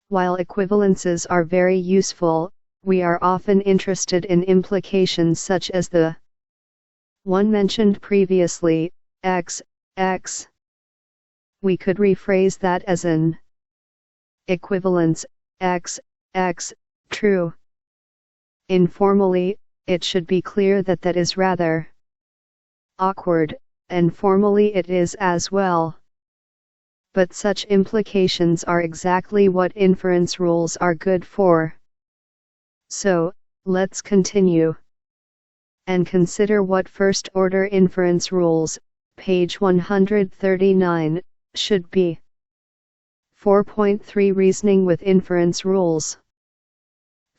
While equivalences are very useful, we are often interested in implications such as the one mentioned previously, x, x. We could rephrase that as an equivalence, x, x, true. Informally, it should be clear that that is rather awkward, and formally it is as well. But such implications are exactly what inference rules are good for. So, let's continue and consider what first-order inference rules, page 139, should be. 4.3 Reasoning with inference rules.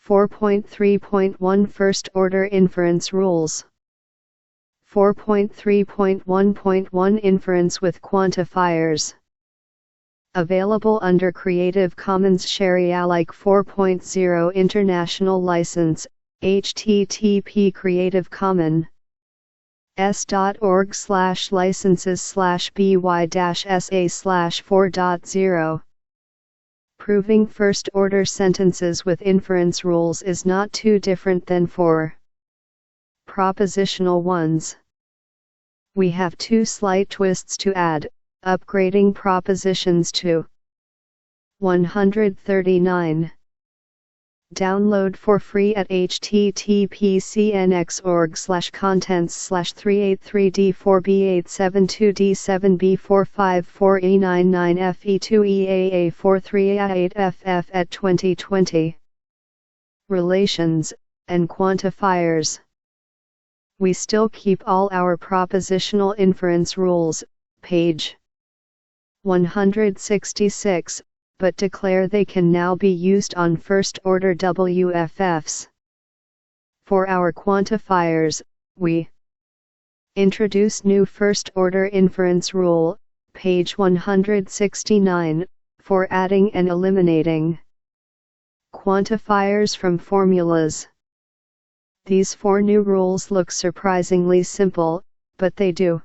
4.3.1 First-order inference rules. 4.3.1.1 Inference with quantifiers. Available under Creative Commons Share-alike 4.0 International License, http creativecommons.org/licenses/by-sa/4.0. Proving first-order sentences with inference rules is not too different than for propositional ones. We have two slight twists to add, upgrading propositions to 139. Download for free at https://383d4b872d7b454e99fe2eaa43a8ff at 2020. Relations and quantifiers. We still keep all our propositional inference rules, page 166, but declare they can now be used on first-order WFFs. For our quantifiers, we introduce new first-order inference rule, page 169, for adding and eliminating quantifiers from formulas. These four new rules look surprisingly simple, but they do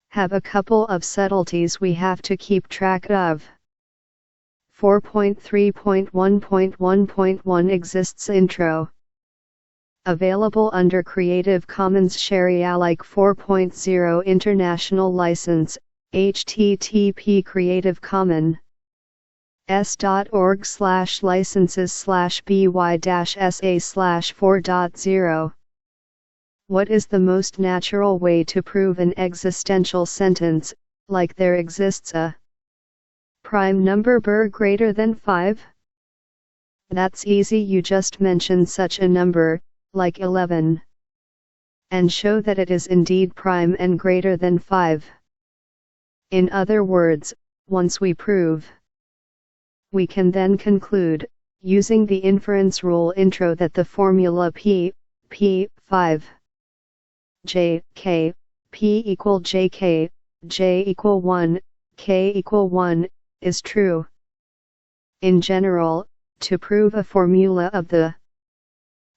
have a couple of subtleties we have to keep track of. 4.3.1.1.1 Exists Intro. Available under Creative Commons Share-alike 4.0 International License, http creativecommons.org/licenses/by-sa/4.0. What is the most natural way to prove an existential sentence, like there exists a prime number greater than 5? That's easy. You just mention such a number, like 11, and show that it is indeed prime and greater than 5. In other words, once we prove, we can then conclude, using the inference rule intro, that the formula P 5 J K P equal J K J equal 1 K equal 1 is true. In general, to prove a formula of the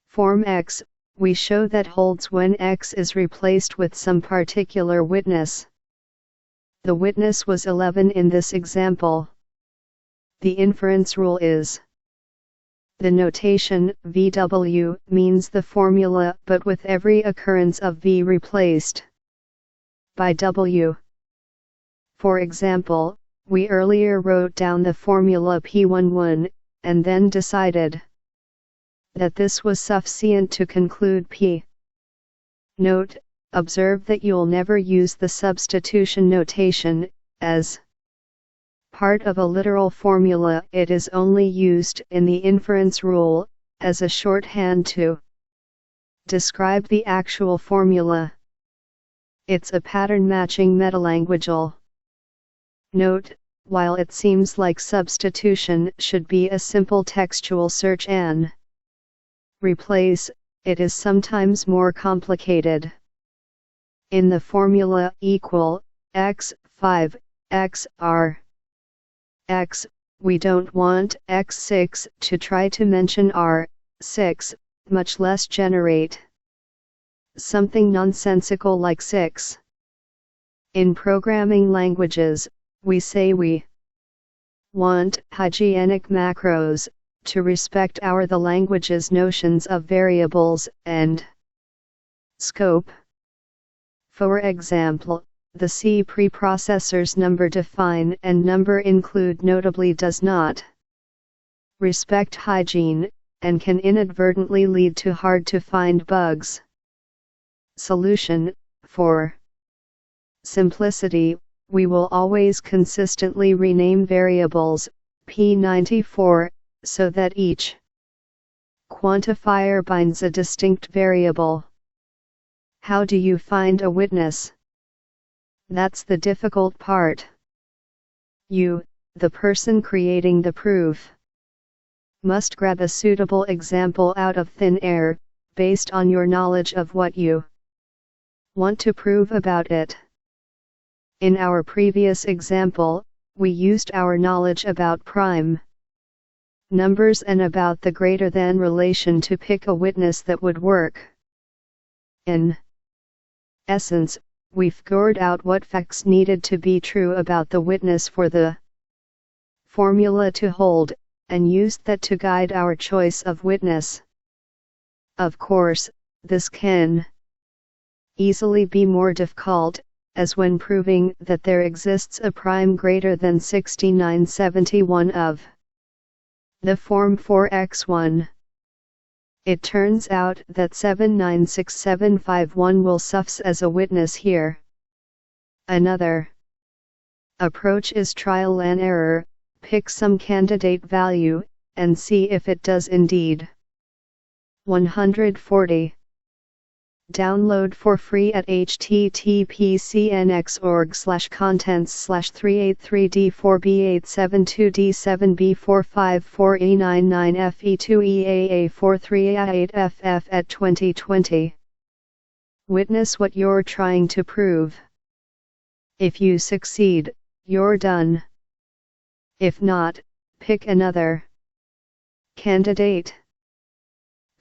form X, we show that holds when X is replaced with some particular witness. The witness was 11 in this example. The inference rule is: the notation VW means the formula but with every occurrence of V replaced by W. For example, we earlier wrote down the formula P11, and then decided that this was sufficient to conclude P. Note: observe that you'll never use the substitution notation as part of a literal formula. It is only used in the inference rule as a shorthand to describe the actual formula. It's a pattern-matching metalanguageal. Note, while it seems like substitution should be a simple textual search and replace, it is sometimes more complicated. In the formula equal x 5 x r x, we don't want x6 to try to mention r6, much less generate something nonsensical like 6. In programming languages, we say we want hygienic macros to respect the language's notions of variables and scope. For example, the C preprocessor's number define and number include notably does not respect hygiene, and can inadvertently lead to hard-to-find bugs. Solution: for simplicity, we will always consistently rename variables P94, so that each quantifier binds a distinct variable. How do you find a witness? That's the difficult part. You, the person creating the proof, must grab a suitable example out of thin air, based on your knowledge of what you want to prove about it. In our previous example, we used our knowledge about prime numbers and about the greater than relation to pick a witness that would work. In essence, we figured out what facts needed to be true about the witness for the formula to hold, and used that to guide our choice of witness. Of course, this can easily be more difficult, as when proving that there exists a prime greater than 6971 of the form 4x1. It turns out that 796751 will suffice as a witness here. Another approach is trial and error. Pick some candidate value, and see if it does indeed. 140. Download for free at https://383d4b872d7b454e99fe2eaa43a8ff at 2020. Witness what you're trying to prove. If you succeed, you're done. If not, pick another candidate.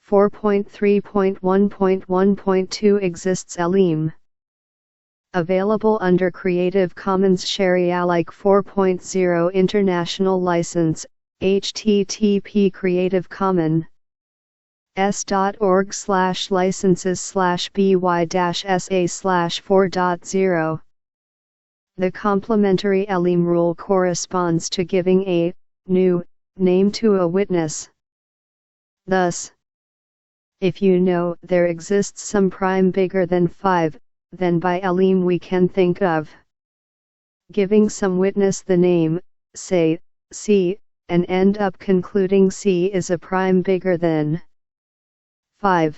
4.3.1.1.2 exists Elim. Available under Creative Commons Share-alike 4.0 International License, http Creative Commons s.org/licenses/by-sa/4.0. The complementary Elim rule corresponds to giving a new name to a witness. Thus, if you know there exists some prime bigger than 5, then by Elim we can think of giving some witness the name, say, C, and end up concluding C is a prime bigger than 5.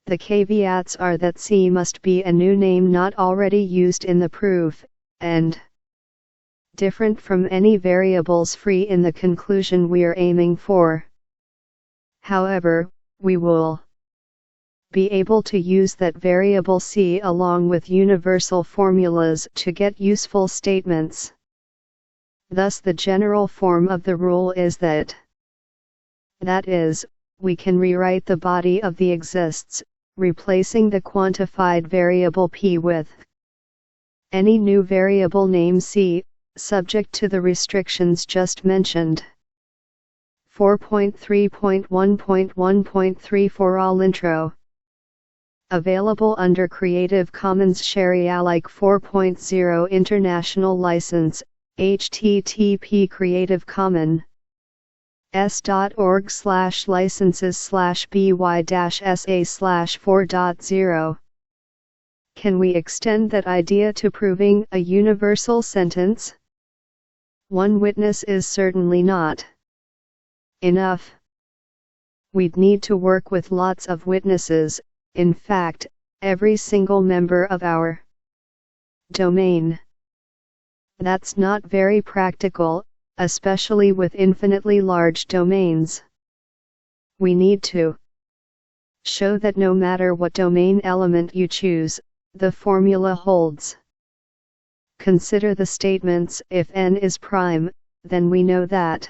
The caveats are that C must be a new name not already used in the proof, and different from any variables free in the conclusion we're aiming for. However, we will be able to use that variable C along with universal formulas to get useful statements. Thus the general form of the rule is that is, we can rewrite the body of the exists, replacing the quantified variable P with any new variable name C, subject to the restrictions just mentioned. 4.3.1.1.3 for all intro. Available under Creative Commons Share-alike 4.0 International License, http Creative Commons s.org/licenses/by-sa/4.0. Can we extend that idea to proving a universal sentence? One witness is certainly not enough. we'd need to work with lots of witnesses, in fact, every single member of our domain. That's not very practical, especially with infinitely large domains. We need to show that no matter what domain element you choose, the formula holds. Consider the statements: if n is prime, then we know that,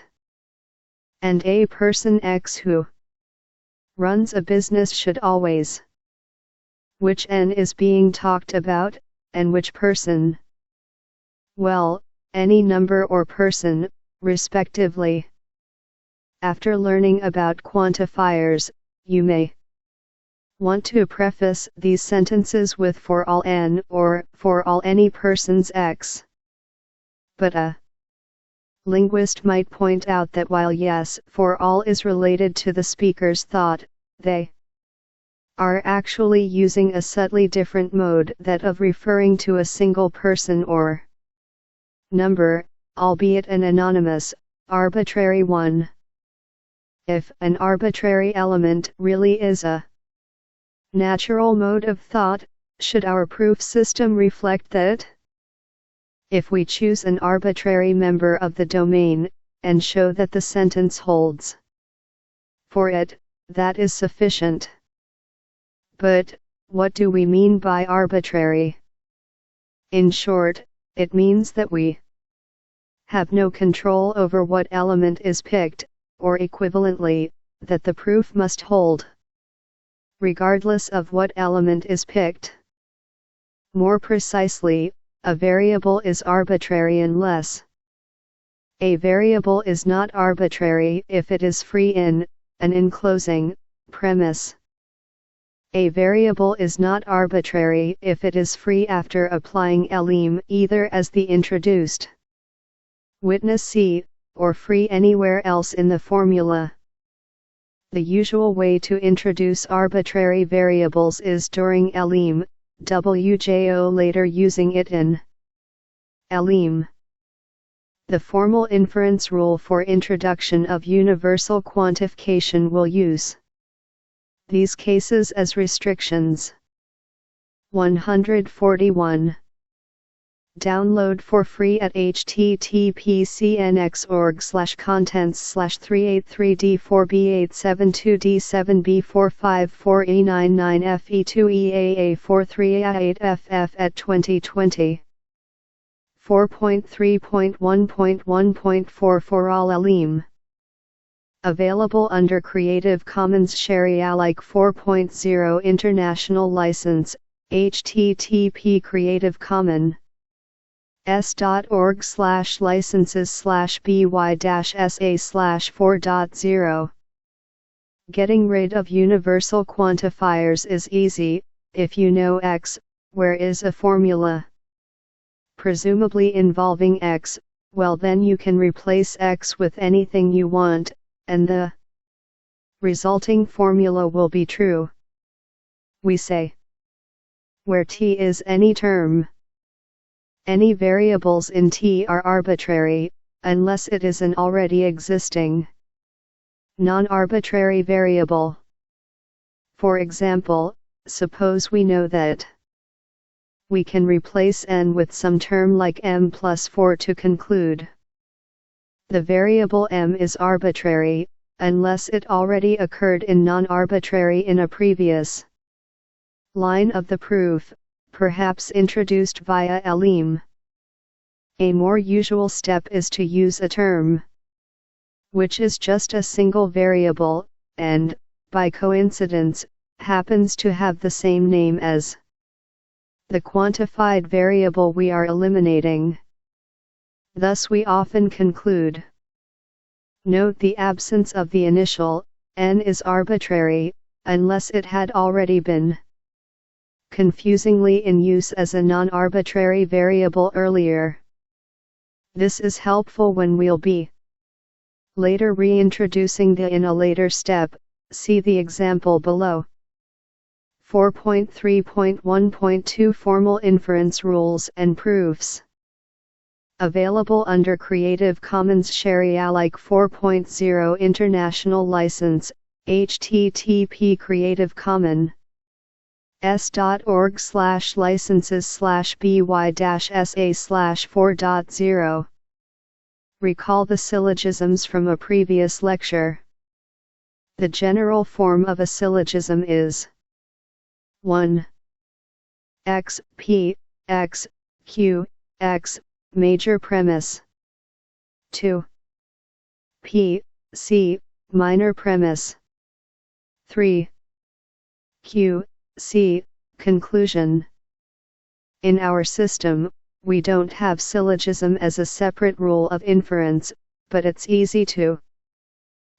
and a person X who runs a business should always. Which n is being talked about, and which person? Well, any number or person, respectively. After learning about quantifiers, you may want to preface these sentences with for all n or for all any persons X. But a linguist might point out that while yes, for all is related to the speaker's thought, they are actually using a subtly different mode, that of referring to a single person or number, albeit an anonymous, arbitrary one. If an arbitrary element really is a natural mode of thought, should our proof system reflect that? If we choose an arbitrary member of the domain, and show that the sentence holds for it, that is sufficient. But, what do we mean by arbitrary? In short, it means that we have no control over what element is picked, or equivalently, that the proof must hold regardless of what element is picked. More precisely, a variable is arbitrary unless a variable is not arbitrary if it is free in an enclosing premise. A variable is not arbitrary if it is free after applying elim either as the introduced witness C, or free anywhere else in the formula. The usual way to introduce arbitrary variables is during elim, wjo later using it in elim. The formal inference rule for introduction of universal quantification will use these cases as restrictions. 141. Download for free at https://383d4b872d7b454e99fe2eaa43a8ff at 2020. 4.3.1.1.4 For all elim. Available under Creative Commons Share-alike 4.0 International License, http Creative Commons s.org/licenses/by-sa/4.0. Getting rid of universal quantifiers is easy, if you know X, where is a formula presumably involving X, well then you can replace X with anything you want, and the resulting formula will be true. We say where T is any term. Any variables in T are arbitrary, unless it is an already existing non-arbitrary variable. For example, suppose we know that we can replace n with some term like m plus 4 to conclude the variable m is arbitrary, unless it already occurred in non-arbitrary in a previous line of the proof, perhaps introduced via elim. A more usual step is to use a term which is just a single variable, and, by coincidence, happens to have the same name as the quantified variable we are eliminating. Thus we often conclude. Note the absence of the initial, n is arbitrary, unless it had already been confusingly in use as a non-arbitrary variable earlier. This is helpful when we'll be later reintroducing the in a later step, see the example below. 4.3.1.2 Formal Inference Rules and Proofs. Available under Creative Commons Share-alike 4.0 International License, http Creative Commons s.org/licenses/by-sa/4.0. Recall the syllogisms from a previous lecture. The general form of a syllogism is 1. X, P, X, Q, X, major premise. 2. P, C, minor premise. 3. Q, C, conclusion. In our system, we don't have syllogism as a separate rule of inference, but it's easy to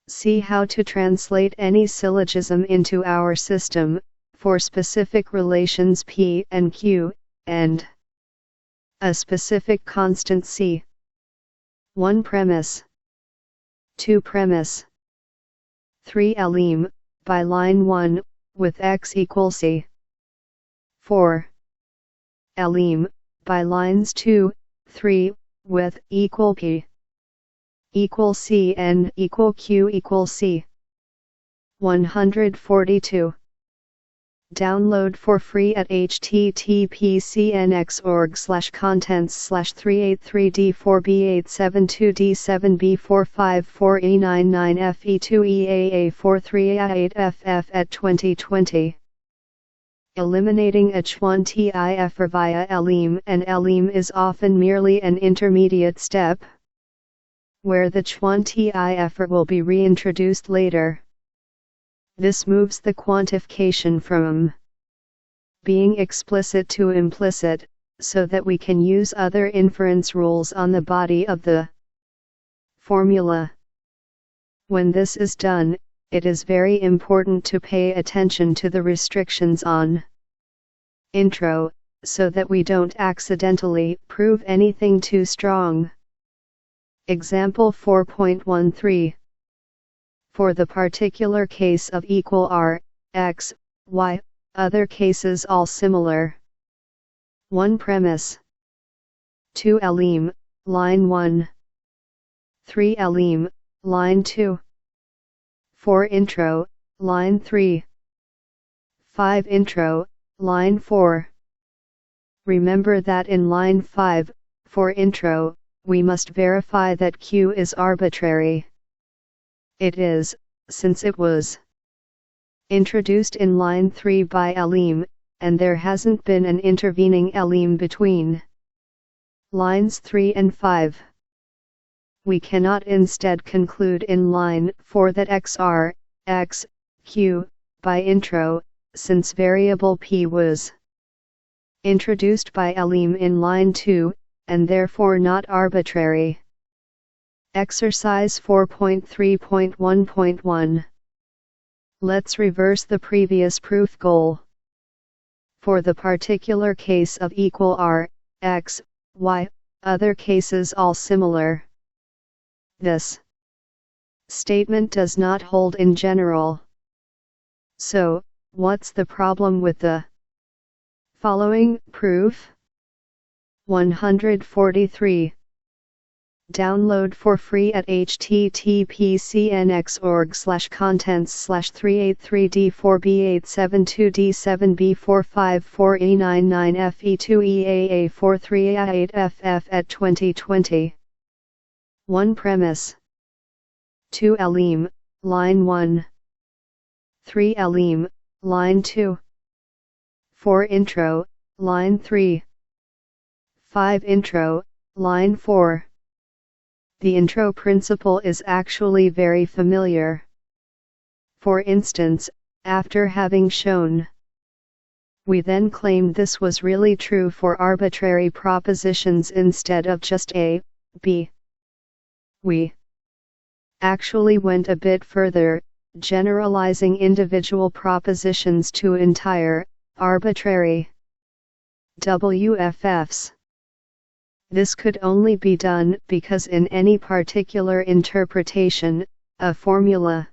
see how to translate any syllogism into our system, for specific relations P and Q, and a specific constant C. 1 premise. 2 premise. 3 elim, by line 1, with X equals C. 4 elim, by lines 2, 3, with equal P equal C and equal Q equal C. 142. Download for free at https://383d4b872d7b454e99fe2eaa43a8ff at 2020. Eliminating h1tifr via elim, and elim is often merely an intermediate step, where the h1tifr will be reintroduced later. This moves the quantification from being explicit to implicit, so that we can use other inference rules on the body of the formula. When this is done, it is very important to pay attention to the restrictions on intro, so that we don't accidentally prove anything too strong. Example 4.13. For the particular case of equal R, X, Y, other cases all similar. 1 premise. 2 elim, line 1. 3 elim, line 2. 4 intro, line 3. 5 intro, line 4. Remember that in line 5, for intro, we must verify that Q is arbitrary. It is, since it was introduced in line 3 by elim, and there hasn't been an intervening elim between lines 3 and 5. We cannot instead conclude in line 4 that XR, X, Q, by intro, since variable P was introduced by elim in line 2, and therefore not arbitrary. Exercise 4.3.1.1. Let's reverse the previous proof goal. For the particular case of equal R, X, Y, other cases all similar. This statement does not hold in general. So, what's the problem with the following proof? 143. Download for free at https://383d4b872d7b454e99fe2eaa43a8ff at 2020. 1 premise. 2 elim, line 1. 3 elim, line 2. 4 intro, line 3. 5 intro, line 4. The intro principle is actually very familiar. For instance, after having shown, we then claimed this was really true for arbitrary propositions instead of just A, B. We actually went a bit further, generalizing individual propositions to entire, arbitrary WFFs. This could only be done because in any particular interpretation, a formula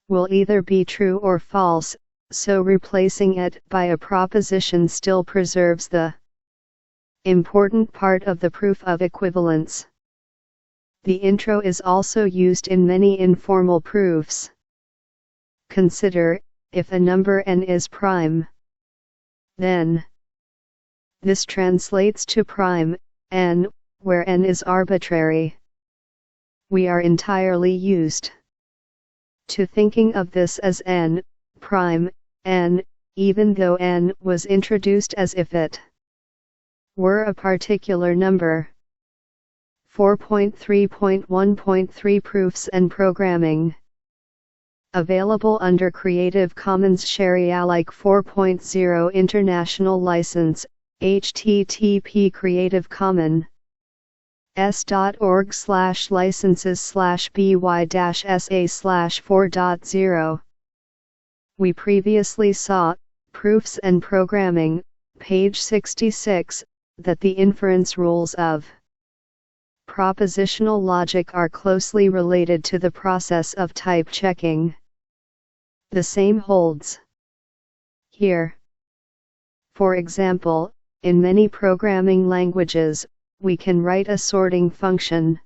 will either be true or false, so replacing it by a proposition still preserves the important part of the proof of equivalence. The intro is also used in many informal proofs. Consider, if a number n is prime, then this translates to prime n, where n is arbitrary. We are entirely used to thinking of this as n, prime, n, even though n was introduced as if it were a particular number. 4.3.1.3 Proofs and Programming. Available under Creative Commons Share-alike 4.0 International License, http Creative Commons s.org/licenses/by-sa/4.0. We previously saw, Proofs and Programming, page 66, that the inference rules of propositional logic are closely related to the process of type checking. The same holds here. For example, in many programming languages, we can write a sorting function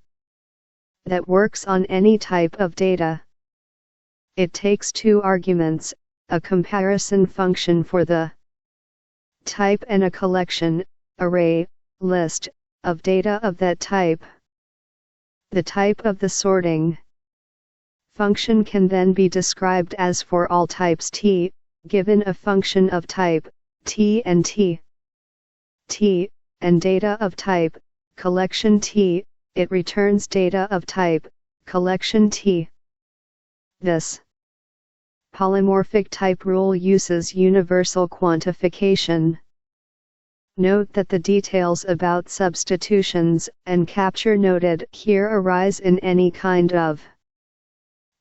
that works on any type of data. It takes two arguments, a comparison function for the type and a collection, array, list, of data of that type. The type of the sorting function can then be described as for all types T, given a function of type, T and T, and data of type, collection T, it returns data of type, collection T. This polymorphic type rule uses universal quantification. Note that the details about substitutions and capture noted here arise in any kind of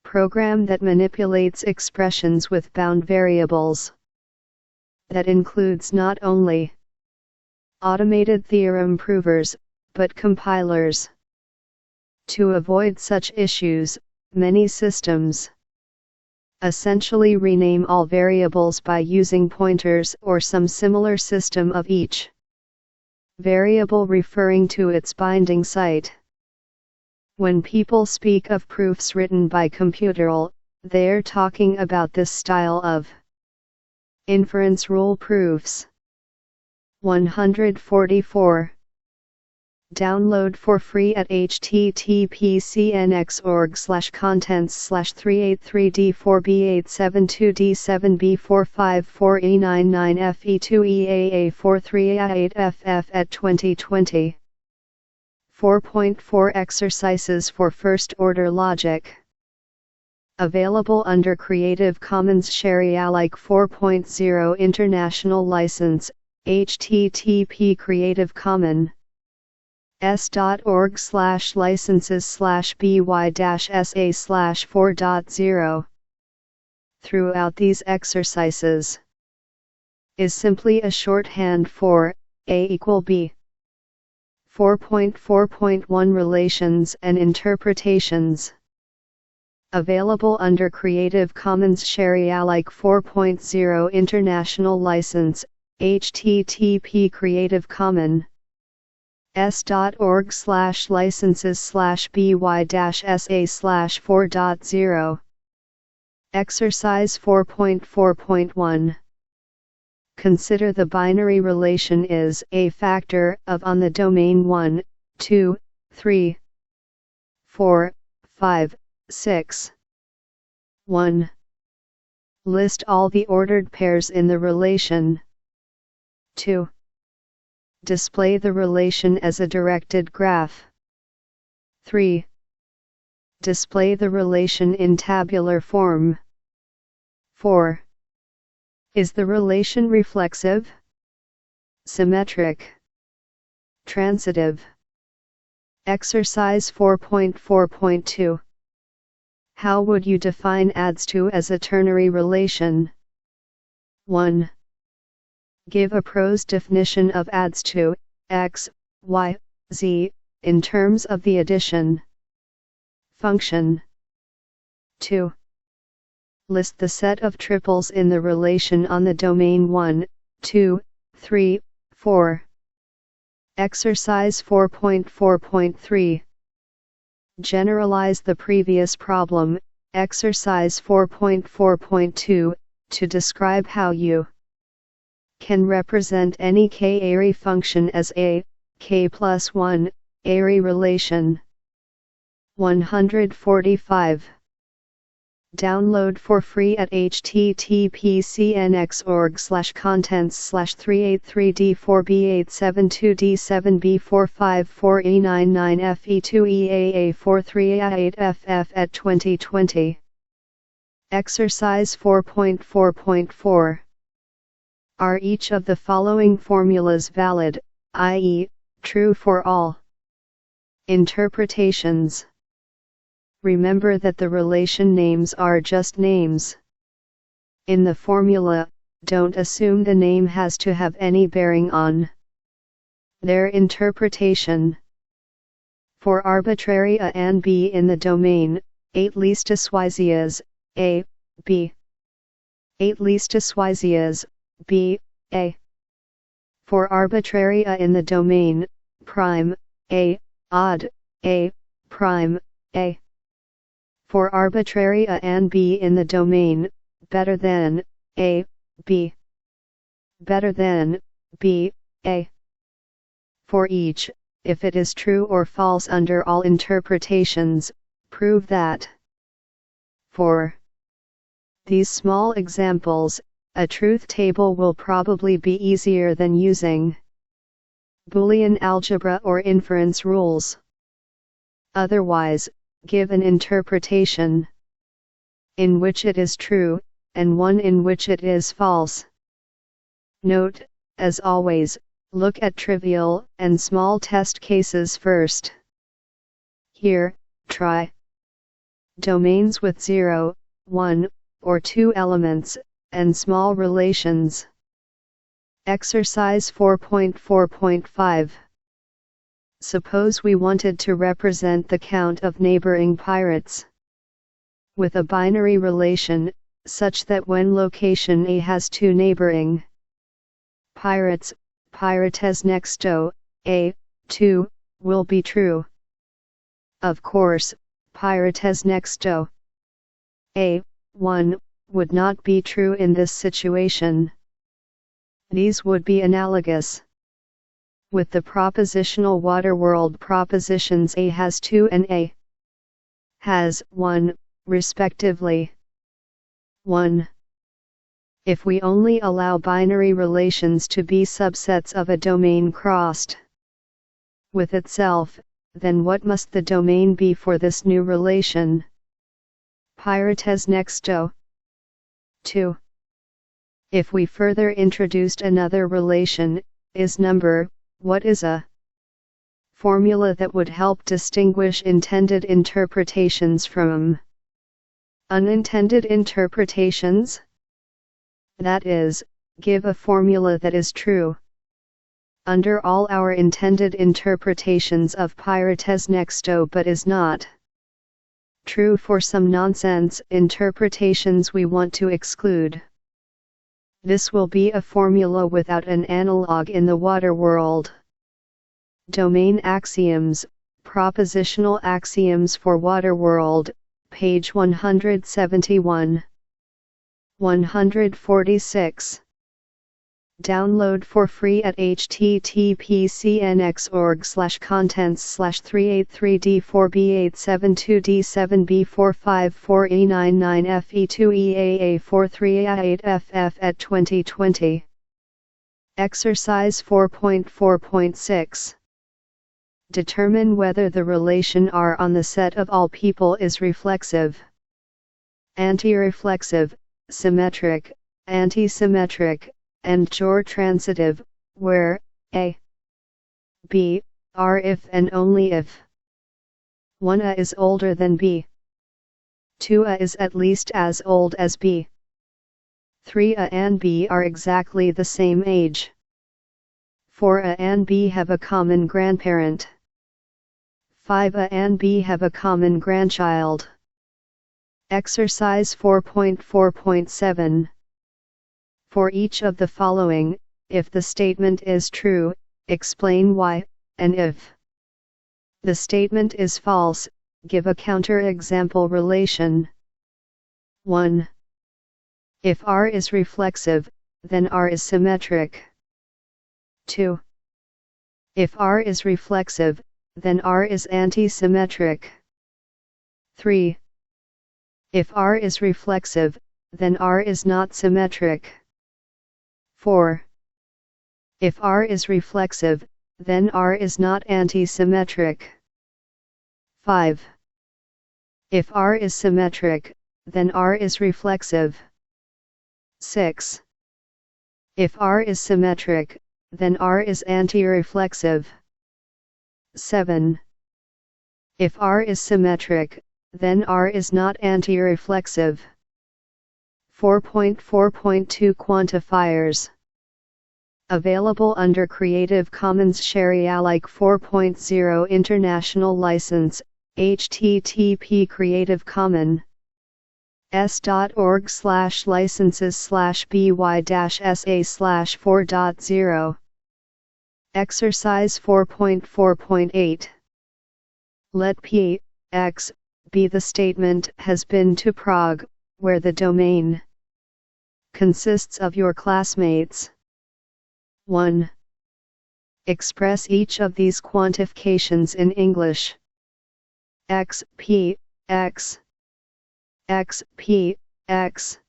program that manipulates expressions with bound variables. That includes not only automated theorem provers, but compilers. To avoid such issues, many systems essentially rename all variables by using pointers or some similar system of each variable referring to its binding site. When people speak of proofs written by computer, they're talking about this style of inference rule proofs. 144. Download for free at https://383D4B8722D7B454E99FE2EAA43A8FF at 2020. 4.4 Exercises for First-Order Logic. Available under Creative Commons Share-alike 4.0 International License, http Creative Commons s.org/licenses/by-sa/4.0. Throughout these exercises is simply a shorthand for A equal B. 4.4.1 Relations and Interpretations. Available under Creative Commons Share-alike 4.0 International License, http Creative Commons s.org/licenses/by-sa/4.0. Exercise 4.4.1. Consider the binary relation is a factor of on the domain 1, 2, 3, 4, 5, 6. 1. List all the ordered pairs in the relation. 2. Display the relation as a directed graph. 3. Display the relation in tabular form. 4. Is the relation reflexive, symmetric, transitive? Exercise 4.4.2. How would you define adds to as a ternary relation? 1. Give a prose definition of adds to, x, y, z, in terms of the addition function. 2. List the set of triples in the relation on the domain 1, 2, 3, 4. Exercise 4.4.3. Generalize the previous problem, Exercise 4.4.2, to describe how you can represent any k-ary function as a k plus 1 ary relation. 145. Download for free at https://383d4b872d7b454e99fe2eaa43a8ff at 2020. Exercise 4.4.4. Are each of the following formulas valid, i.e., true for all interpretations? Remember that the relation names are just names. In the formula, don't assume the name has to have any bearing on their interpretation. For arbitrary a and b in the domain, 8 leastaswisias, a, b. 8 leastaswisias, b, a. For arbitrary a in the domain, prime, a, odd, a, prime, a. For arbitrary a and b in the domain, better than, a, b. Better than, b, a. For each, if it is true or false under all interpretations, prove that. For these small examples, a truth table will probably be easier than using Boolean algebra or inference rules. Otherwise, give an interpretation in which it is true, and one in which it is false. Note, as always, look at trivial and small test cases first. Here, try domains with 0, 1, or 2 elements, and small relations. Exercise 4.4.5. Suppose we wanted to represent the count of neighboring pirates with a binary relation, such that when location A has 2 neighboring pirates, pirates next to A, 2, will be true. Of course, pirates next to A, 1, would not be true in this situation. These would be analogous with the propositional Waterworld propositions A has 2 and A has 1, respectively. 1. If we only allow binary relations to be subsets of a domain crossed with itself, then what must the domain be for this new relation? Pirates next to 2. If we further introduced another relation, is number, what is a formula that would help distinguish intended interpretations from unintended interpretations? That is, give a formula that is true under all our intended interpretations of pirates next to but is not true for some nonsense interpretations we want to exclude. This will be a formula without an analog in the Waterworld. Domain axioms, propositional axioms for Waterworld, page 171. 146. Download for free at https://383d4b872d7b454e99fe2eaa43a8ff at 2020. Exercise 4.4.6. Determine whether the relation R on the set of all people is reflexive, antireflexive, symmetric, antisymmetric, and or transitive, where A, B, are if and only if 1A is older than B, 2A is at least as old as B, 3A and B are exactly the same age, 4A and B have a common grandparent, 5A and B have a common grandchild. Exercise 4.4.7. For each of the following, if the statement is true, explain why, and if the statement is false, give a counterexample relation. 1. If R is reflexive, then R is symmetric. 2. If R is reflexive, then R is anti-symmetric. 3. If R is reflexive, then R is not symmetric. 4. If R is reflexive, then R is not anti-symmetric. 5. If R is symmetric, then R is reflexive. 6. If R is symmetric, then R is anti-reflexive. 7. If R is symmetric, then R is not anti-reflexive. 4.4.2 Quantifiers. Available under Creative Commons Share-alike 4.0 International License, http Creative Commons s.org/licenses/by-sa/4.0. Exercise 4.4.8. Let P, X, be the statement has been to Prague, where the domain consists of your classmates. 1. Express each of these quantifications in English. X, P, X. X, P, X.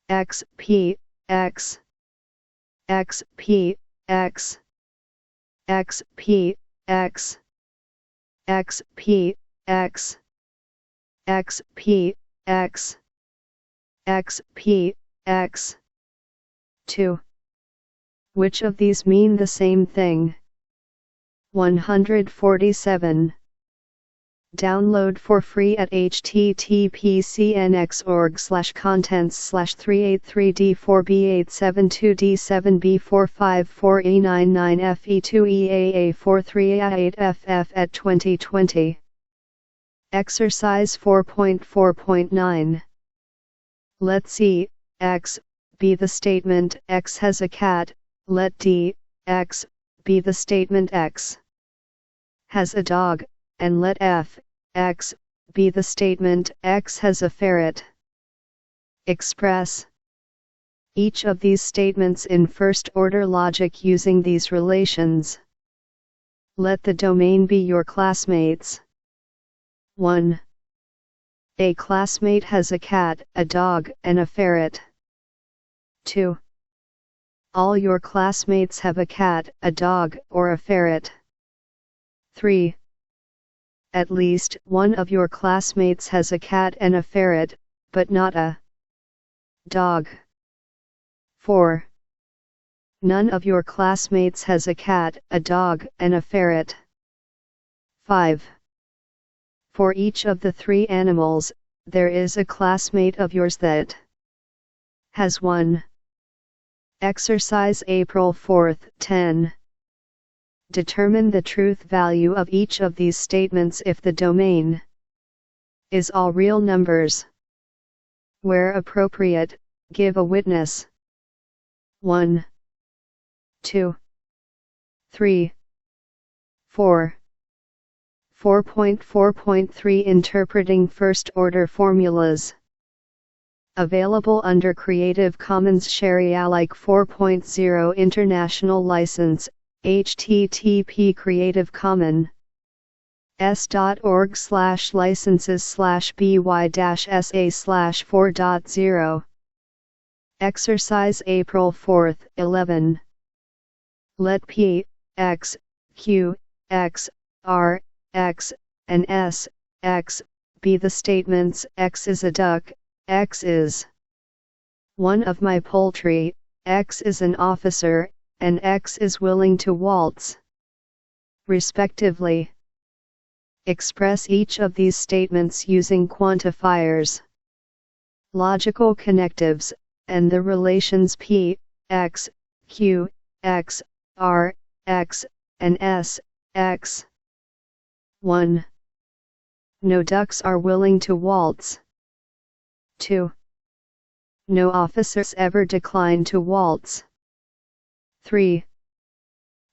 X, P, X. X, P, X. X, P, X. X, P, X. X, P, X. X, P, X. 2. Which of these mean the same thing? 147. Download for free at https://383D4B872D7B454E99FE2EAA43A8FF at 2020. Exercise 4.4.9. Let C, X, be the statement X has a cat. Let D, X, be the statement X has a dog, and let F, X, be the statement X has a ferret. Express each of these statements in first-order logic using these relations. Let the domain be your classmates. 1. A classmate has a cat, a dog, and a ferret. 2. All your classmates have a cat, a dog, or a ferret. 3. At least one of your classmates has a cat and a ferret, but not a dog. 4. None of your classmates has a cat, a dog, and a ferret. 5. For each of the three animals, there is a classmate of yours that has one. Exercise April 4, 10. Determine the truth value of each of these statements if the domain is all real numbers. Where appropriate, give a witness. 1, 2, 3, 4. 4.4.3 Interpreting first-order formulas. Available under Creative Commons Share-alike 4.0 International License, http Creative Commons s.org/licenses/by-sa/4.0. Exercise April 4, 11. Let P, X, Q, X, R, X, and S, X, be the statements X is a duck, X is one of my poultry, X is an officer, and X is willing to waltz, respectively. Express each of these statements using quantifiers, logical connectives, and the relations P, X, Q, X, R, X, and S, X. 1. No ducks are willing to waltz. 2. No officers ever decline to waltz. 3.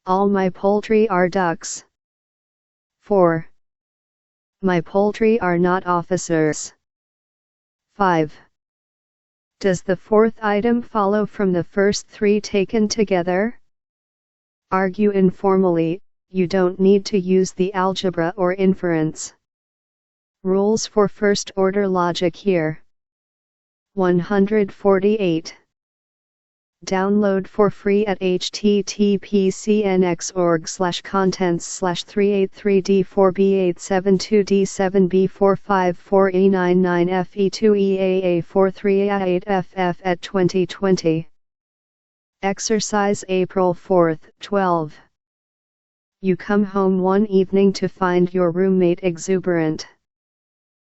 All my poultry are ducks. 4. My poultry are not officers. 5. Does the fourth item follow from the first three taken together? Argue informally, you don't need to use the algebra or inference. Rules for first-order logic here. 148. Download for free at https://383D4B872D7B454899FE2EAA43A8FF at 2020. Exercise April 4, 12. You come home one evening to find your roommate exuberant,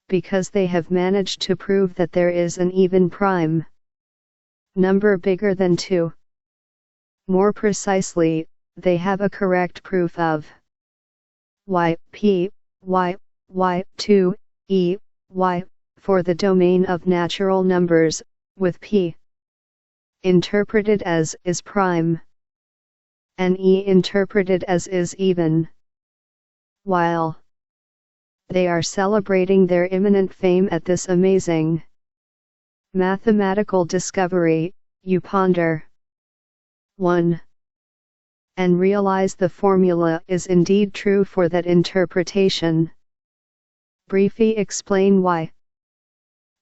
because they have managed to prove that there is an even prime number bigger than 2. More precisely, they have a correct proof of y, p, y, y, 2, e, y, for the domain of natural numbers, with p interpreted as is prime, and e interpreted as is even. While they are celebrating their imminent fame at this amazing mathematical discovery, you ponder 1. And realize the formula is indeed true for that interpretation. Briefly explain why.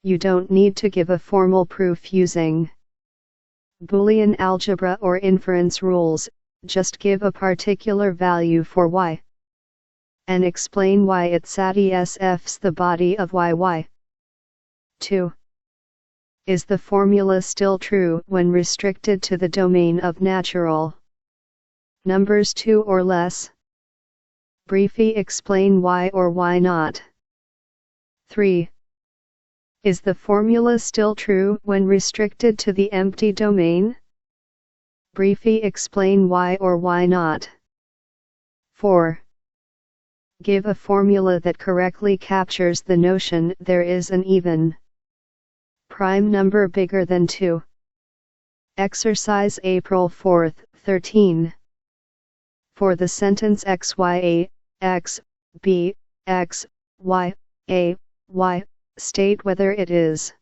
You don't need to give a formal proof using Boolean algebra or inference rules, just give a particular value for y, and explain why it satisfies the body of y. 2. Is the formula still true when restricted to the domain of natural numbers 2 or less? Briefly explain why or why not. 3. Is the formula still true when restricted to the empty domain? Briefly explain why or why not. 4. Give a formula that correctly captures the notion there is an even prime number bigger than 2. Exercise April 4, 13. For the sentence XYA, X, B, X, Y, A, Y, state whether it is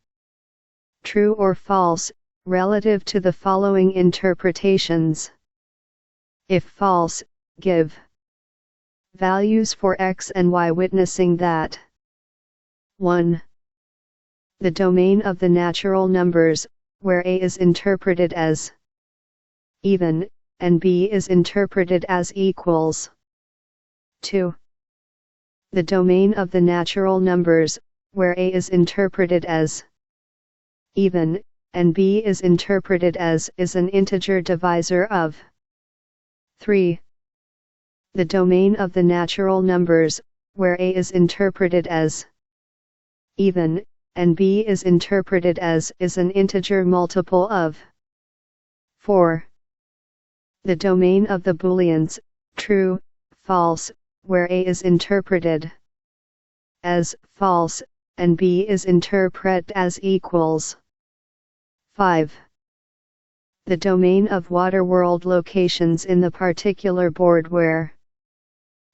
true or false, relative to the following interpretations. If false, give values for X and Y witnessing that 1. The domain of the natural numbers, where A is interpreted as even, and B is interpreted as equals. 2. The domain of the natural numbers, where A is interpreted as even, and B is interpreted as is an integer divisor of 3. The domain of the natural numbers, where A is interpreted as even, and B is interpreted as is an integer multiple of 4. The domain of the booleans, true, false, where A is interpreted as false, and B is interpreted as equals. 5. The domain of Waterworld locations in the particular board where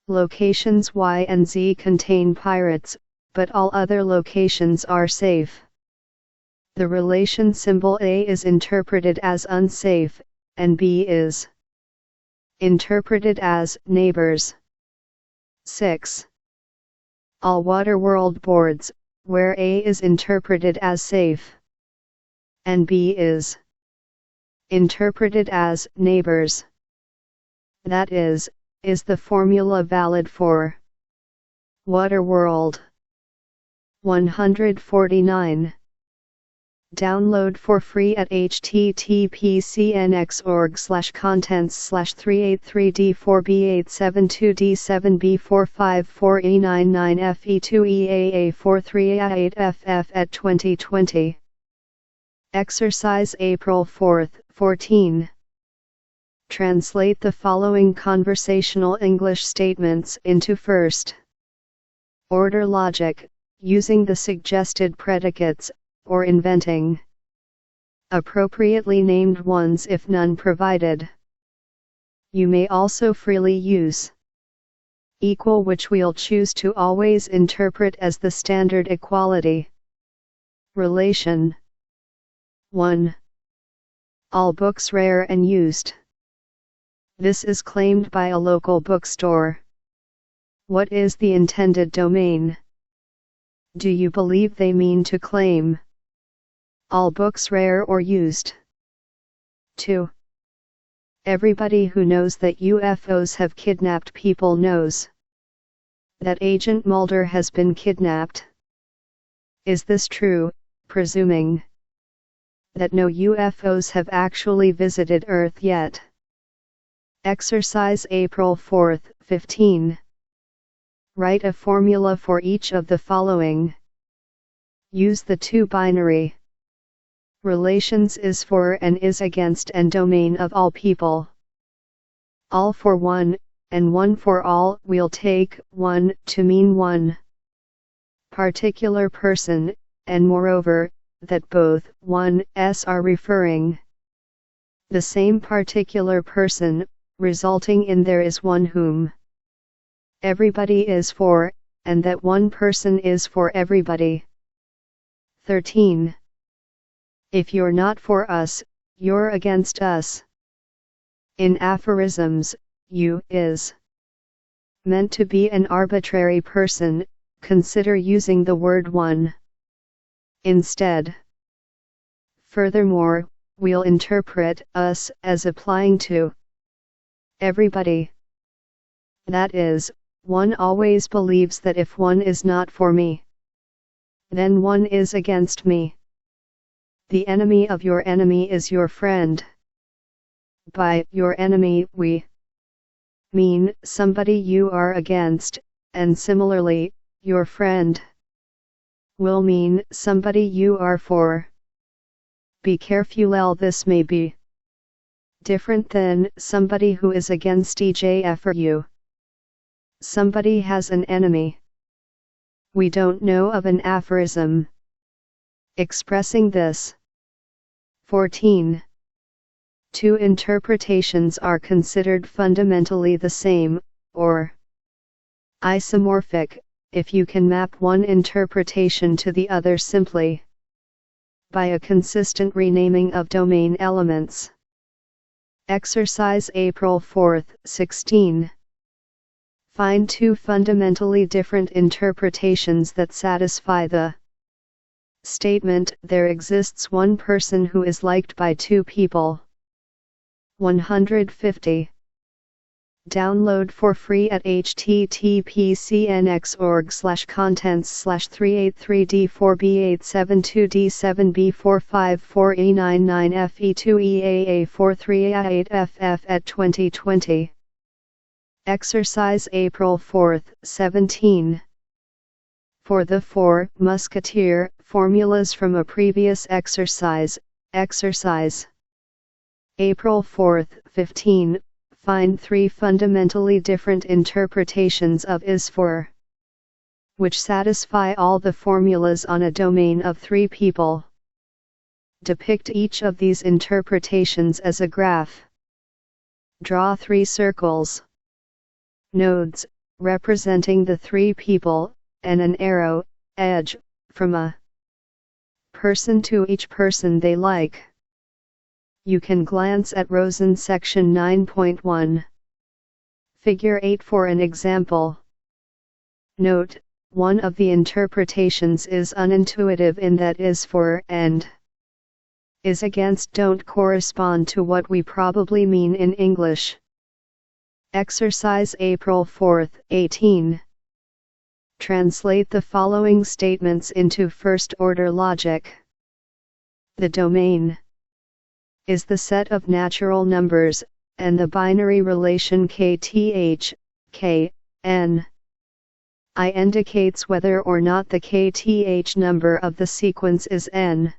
locations Y and Z contain pirates, but all other locations are safe. The relation symbol A is interpreted as unsafe, and B is interpreted as neighbors. 6. All Waterworld boards, where A is interpreted as safe, and B is interpreted as neighbors. That is the formula valid for Waterworld. 149. Download for free at https://383D4B872D7B454E99FE2EAA43A8FF at 2020. Exercise April 4, 14. Translate the following conversational English statements into first-order logic, using the suggested predicates, or inventing appropriately named ones if none provided. You may also freely use equal, which we'll choose to always interpret as the standard equality relation. 1. All books rare and used. This is claimed by a local bookstore. What is the intended domain? Do you believe they mean to claim all books rare or used? 2. Everybody who knows that UFOs have kidnapped people knows that Agent Mulder has been kidnapped. Is this true, presuming that no UFOs have actually visited Earth yet? Exercise April 4, 15. Write a formula for each of the following. Use the two binary relations is for and is against and domain of all people. All for one, and one for all. We'll take one to mean one particular person, and moreover, that both ones are referring the same particular person, resulting in there is one whom everybody is for, and that one person is for everybody. 13. If you're not for us, you're against us. In aphorisms, you is meant to be an arbitrary person. Consider using the word one instead. Furthermore, we'll interpret us as applying to everybody. That is, one always believes that if one is not for me, then one is against me. The enemy of your enemy is your friend. By your enemy we mean somebody you are against, and similarly, your friend will mean somebody you are for. Be careful, this may be different than somebody who is against EJF or you. Somebody has an enemy. We don't know of an aphorism expressing this. 14. Two interpretations are considered fundamentally the same, or isomorphic, if you can map one interpretation to the other simply by a consistent renaming of domain elements. Exercise April 4, 16. Find two fundamentally different interpretations that satisfy the statement, there exists one person who is liked by two people. 150. Download for free at https://383d4b872d7b454e99fe2eaa43a8ff at 2020. Exercise April 4, 17. For the Four Musketeer formulas from a previous exercise, exercise April 4, 15, find three fundamentally different interpretations of is for, which satisfy all the formulas on a domain of three people. Depict each of these interpretations as a graph. Draw three circles, nodes, representing the three people, and an arrow, edge, from a person to each person they like. You can glance at Rosen section 9.1. Figure 8 for an example. Note, one of the interpretations is unintuitive in that is for and is against don't correspond to what we probably mean in English. Exercise April 4, 18. Translate the following statements into first-order logic. The domain is the set of natural numbers, and the binary relation kth, k, n. I indicates whether or not the kth number of the sequence is n.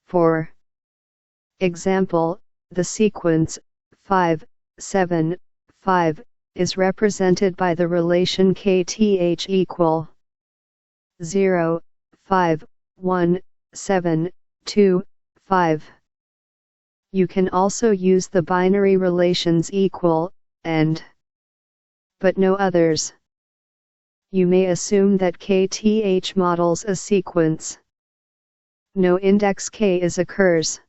For example, the sequence 5, 7, 5 is represented by the relation kth equal 0, 5, 1, 7, 2, 5. You can also use the binary relations equal, and, but no others. You may assume that kth models a sequence no index k occurs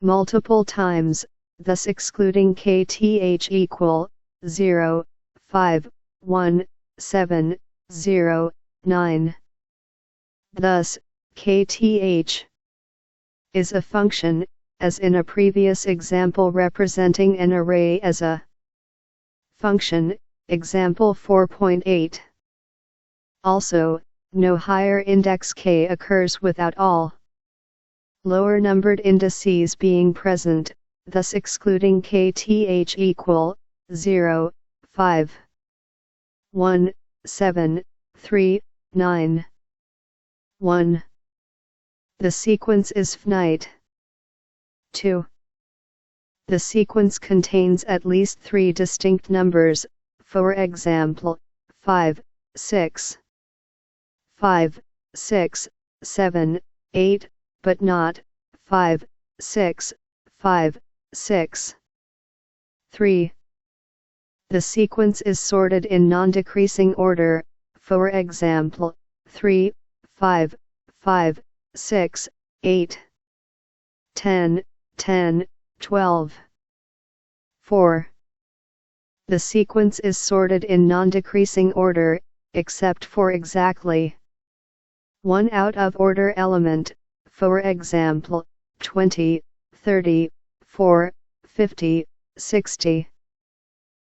multiple times, thus excluding kth equal 0, 5, 1, 7, 0, 9. Thus, kth is a function, as in a previous example representing an array as a function, example 4.8. Also, no higher index k occurs without all lower numbered indices being present, thus excluding kth equal 0, 5, 1, 7, 3, 9, 1. The sequence is finite. 2. The sequence contains at least 3 distinct numbers, for example, 5, 6, 5, 6, 7, 8, but not 5, 6, 5, 6. 3. The sequence is sorted in non-decreasing order, for example, 3, 5, 5, 6, 8, 10, 10, 12. 4. The sequence is sorted in non-decreasing order, except for exactly one out-of-order element, for example, 20, 30, 4, 50, 60.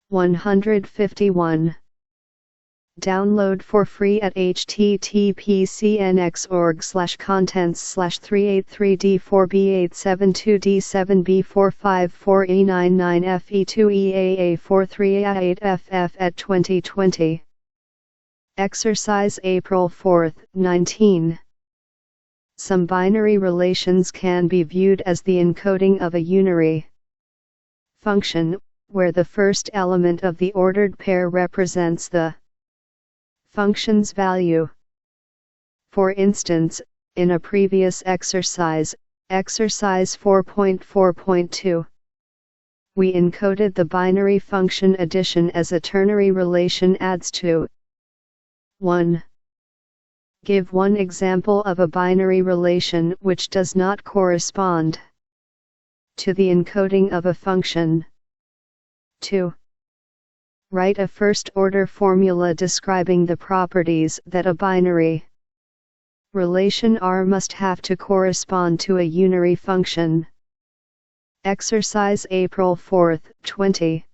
151. Download for free at https://383D4B872D7B454E99FE2EAA43A8FF at 2020. Exercise April 4, 19. Some binary relations can be viewed as the encoding of a unary function, where the first element of the ordered pair represents the function's value. For instance, in a previous exercise, exercise 4.4.2, we encoded the binary function addition as a ternary relation adds to 1. Give one example of a binary relation which does not correspond to the encoding of a function. 2. Write a first-order formula describing the properties that a binary relation R must have to correspond to a unary function. Exercise April 4, 20.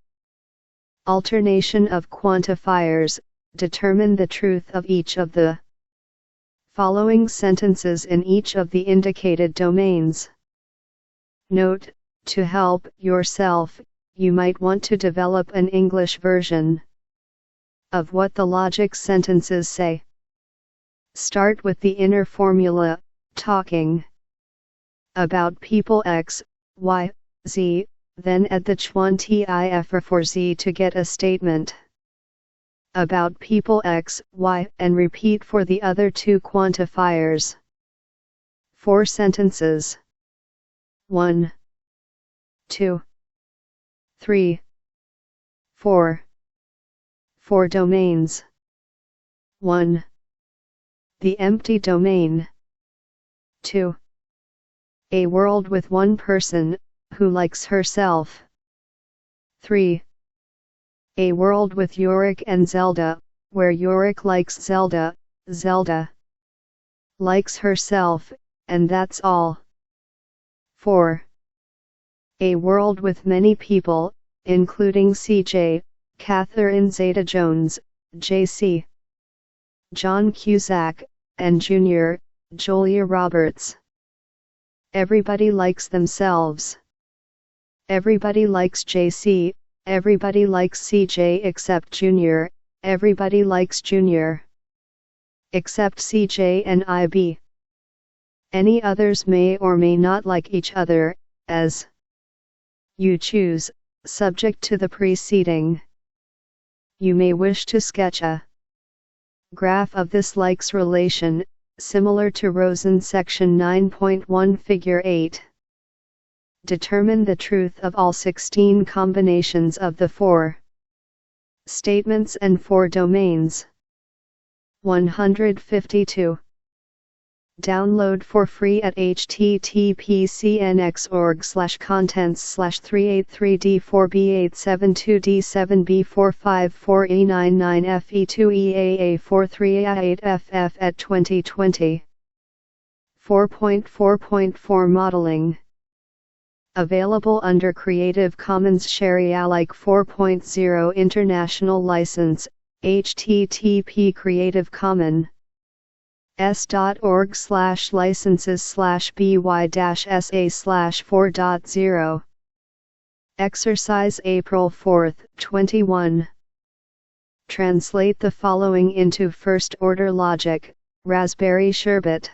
Alternation of quantifiers. Determine the truth of each of the following sentences in each of the indicated domains. Note: to help yourself, you might want to develop an English version of what the logic sentences say. Start with the inner formula, talking about people X, Y, Z, then add the quantifier for Z to get a statement about people X, Y, and repeat for the other two quantifiers. 4 sentences. 1, 2, 3, 4. 4 domains. 1. The empty domain. 2. A world with one person, who likes herself. 3. A world with Yorick and Zelda, where Yorick likes Zelda, Zelda likes herself, and that's all. 4. A world with many people, including CJ, Catherine Zeta-Jones, JC, John Cusack, and Jr., Julia Roberts. Everybody likes themselves. Everybody likes JC, everybody likes CJ except Jr., everybody likes Jr. except CJ and IB. Any others may or may not like each other, as you choose, subject to the preceding. You may wish to sketch a graph of this likes relation, similar to Rosen section 9.1 figure 8. Determine the truth of all 16 combinations of the 4 statements and 4 domains. 152. Download for free at https://383d4b872d7b454e99fe2eaa43a8ff at 2020. 4.4.4 Modeling. Available under Creative Commons Share-alike 4.0 International License, http Creative Commons. s.org/licenses/by-sa/4.0. Exercise April 4, 21. Translate the following into first-order logic: raspberry sherbet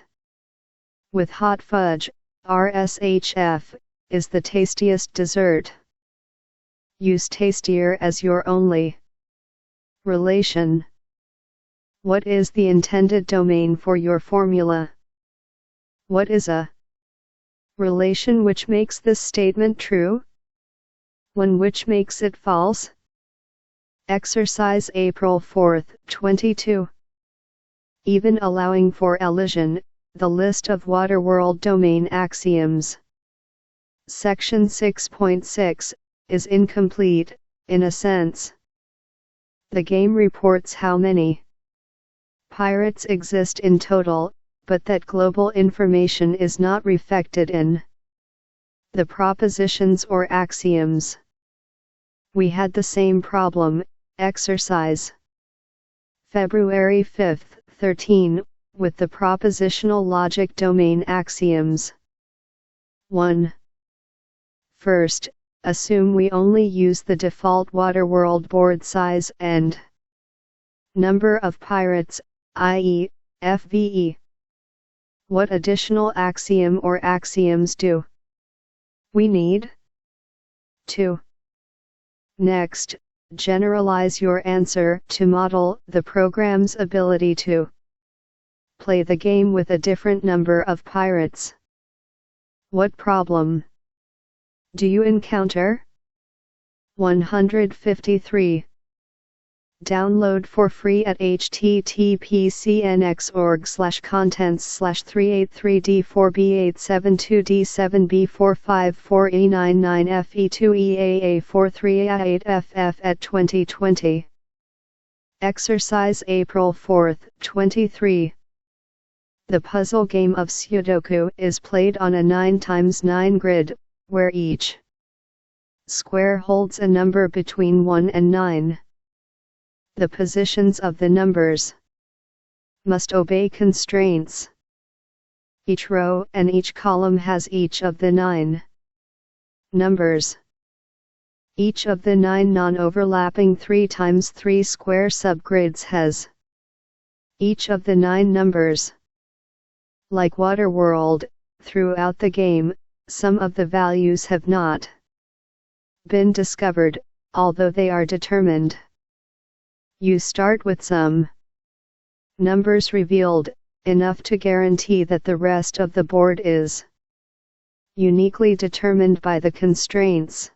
with hot fudge, RSHF, is the tastiest dessert. Use tastier as your only relation. What is the intended domain for your formula? What is a relation which makes this statement true? One which makes it false? Exercise April 4, 22. Even allowing for elision, the list of Waterworld domain axioms. Section 6.6 is incomplete, in a sense. The game reports how many pirates exist in total, but that global information is not reflected in the propositions or axioms. We had the same problem. Exercise February 5, 13, with the propositional logic domain axioms. 1. First, assume we only use the default Waterworld board size and number of pirates, i.e., FVE. What additional axiom or axioms do we need? 2. Next, generalize your answer to model the program's ability to play the game with a different number of pirates. What problem do you encounter? 153. Download for free at https://383d4b872d7b454e99fe2eaa43a8ff at 2020. Exercise April 4, 23. The puzzle game of Sudoku is played on a 9x9 grid, where each square holds a number between 1 and 9. The positions of the numbers must obey constraints. Each row and each column has each of the 9 numbers. Each of the 9 non-overlapping 3x3 square subgrids has each of the 9 numbers. Like Waterworld, throughout the game, some of the values have not been discovered, although they are determined. You start with some numbers revealed, enough to guarantee that the rest of the board is uniquely determined by the constraints.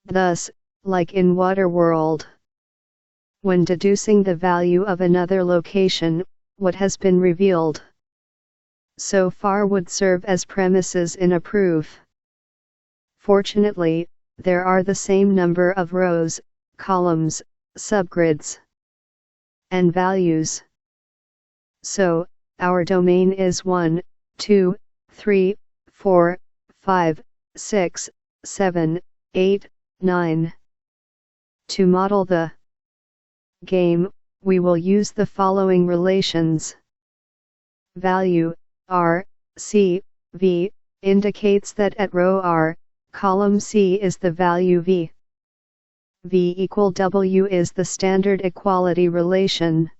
Thus, like in Waterworld, when deducing the value of another location, what has been revealed so far would serve as premises in a proof. Fortunately, there are the same number of rows, columns, subgrids, and values. So, our domain is 1, 2, 3, 4, 5, 6, 7, 8, 9. To model the game, we will use the following relations. Value R, C, V, indicates that at row R, column C is the value V. V equal W is the standard equality relation.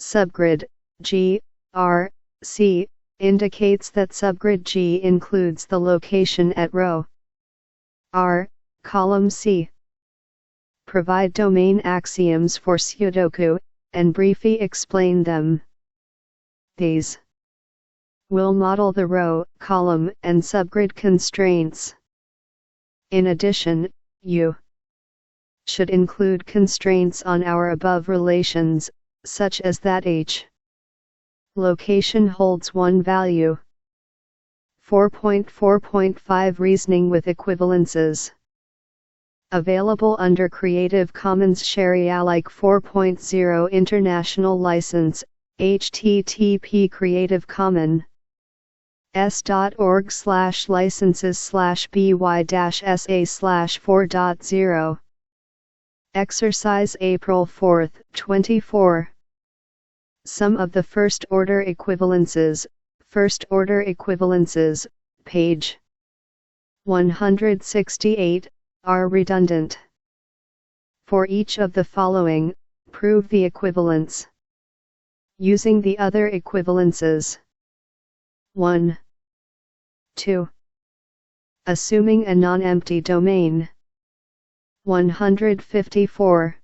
Subgrid G, R, C, indicates that subgrid G includes the location at row R, column C. Provide domain axioms for Sudoku, and briefly explain them. These will model the row, column, and subgrid constraints. In addition, you should include constraints on our above relations, such as that H Location holds one value. 4.4.5 Reasoning with equivalences. Available under Creative Commons Share-alike 4.0 International License, http Creative Commons s.org/licenses/by-sa/4.0. Exercise April 4, 24. Some of the first-order equivalences, page 168, are redundant. For each of the following, prove the equivalence using the other equivalences. 1. 2. Assuming a non-empty domain. 154.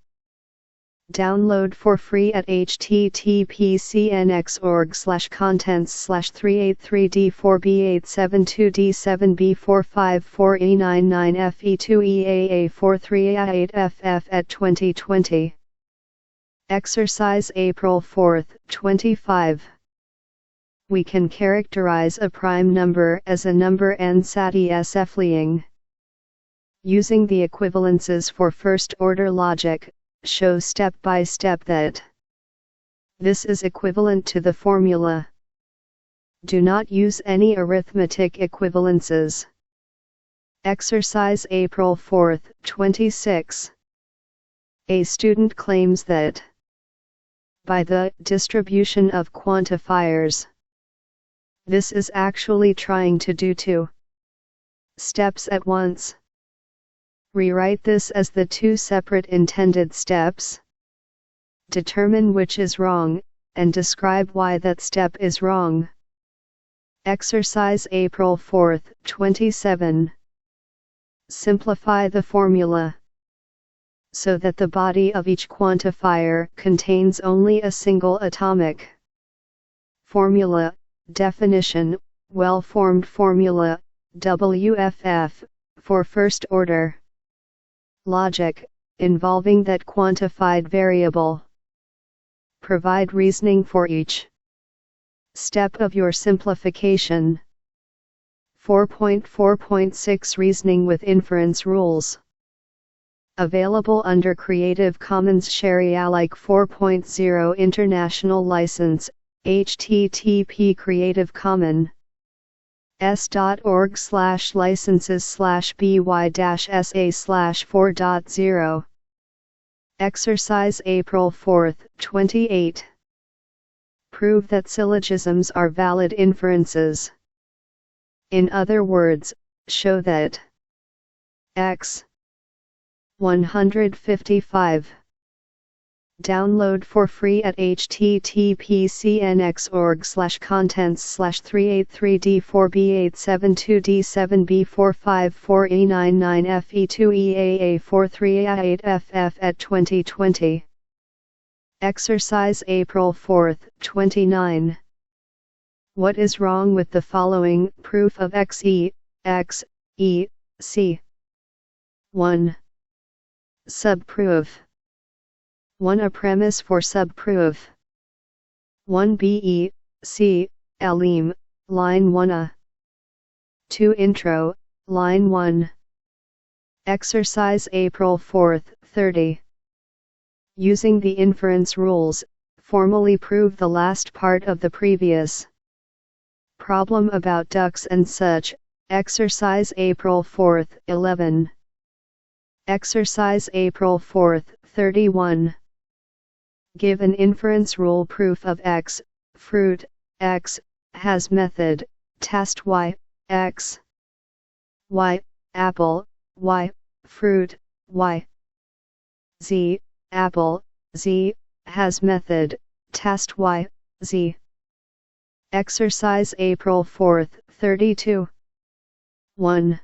Download for free at https://383d4b872d7b454e99fe2eaa43a8ff at 2020. Exercise April 4, 25. We can characterize a prime number as a number n-satisfying. Using the equivalences for first-order logic, show step by step that this is equivalent to the formula. Do not use any arithmetic equivalences. Exercise April 4, 26. A student claims that by the distribution of quantifiers, this is actually trying to do two steps at once. Rewrite this as the two separate intended steps. Determine which is wrong, and describe why that step is wrong. Exercise April 4, 27. Simplify the formula so that the body of each quantifier contains only a single atomic formula. Definition: well-formed formula, WFF, for first order logic, involving that quantified variable. Provide reasoning for each step of your simplification. 4.4.6 Reasoning with inference rules. Available under Creative Commons Share-alike 4.0 International License, http Creative Commons s.org/licenses/by-sa/4.0. Exercise April 4, 28. Prove that syllogisms are valid inferences. In other words, show that x. 155. Download for free at https://383d4b872d7b454e99fe2eaa43a8ff at 2020. Exercise April 4, 29. What is wrong with the following proof of xe, x, e, c? 1. Subproof. 1. A premise for subproof. 1 B-E, C, Elim, line 1a. 2. Intro, line 1. Exercise April 4, 30. Using the inference rules, formally prove the last part of the previous problem about ducks and such. Exercise April 4, 11. Exercise April 4, 31. Give an inference rule proof of x, fruit, x, has method, test y, x, y, apple, y, fruit, y, z, apple, z, has method, test y, z. Exercise April 4, 32. 1.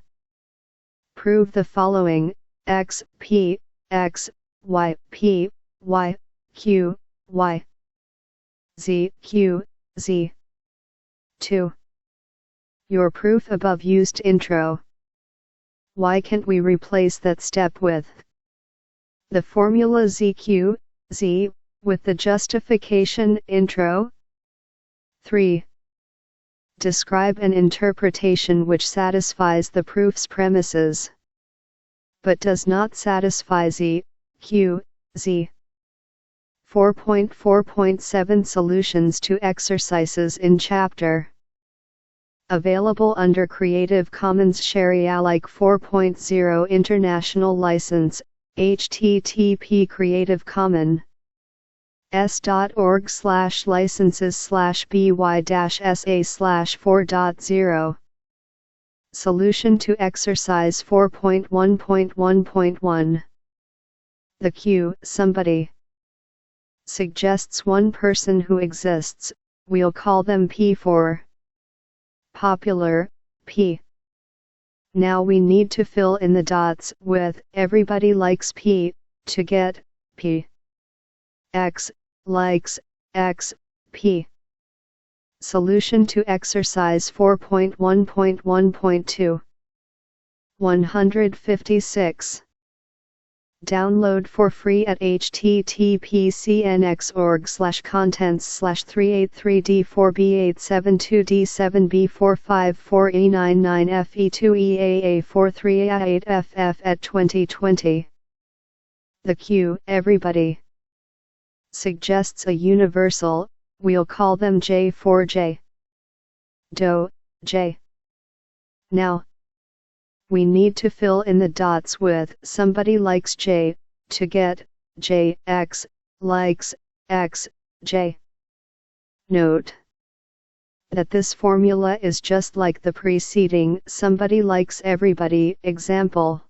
Prove the following, x, p, x, y, p, y, q, y, z, q, z. 2. Your proof above used intro. Why can't we replace that step with the formula zq, z, with the justification intro? 3. Describe an interpretation which satisfies the proof's premises, but does not satisfy Z, Q, Z. 4.4.7 Solutions to exercises in chapter. Available under Creative Commons Sharealike 4.0 International License, http creativecommons.org/licenses/by-sa/4.0. Solution to exercise 4.1.1.1. The Q, somebody, suggests one person who exists, we'll call them P for popular, P. Now we need to fill in the dots with everybody likes P, to get P. X likes X, P. Solution to exercise 4.1.1.2. 156. Download for free at https://383D4B872D7B454E99FE2EAA43A8FF at 2020. The Q, everybody, suggests a universal, we'll call them J for J. Do, J. Now, we need to fill in the dots with somebody likes J, to get J, X, likes X, J. Note that this formula is just like the preceding somebody likes everybody example.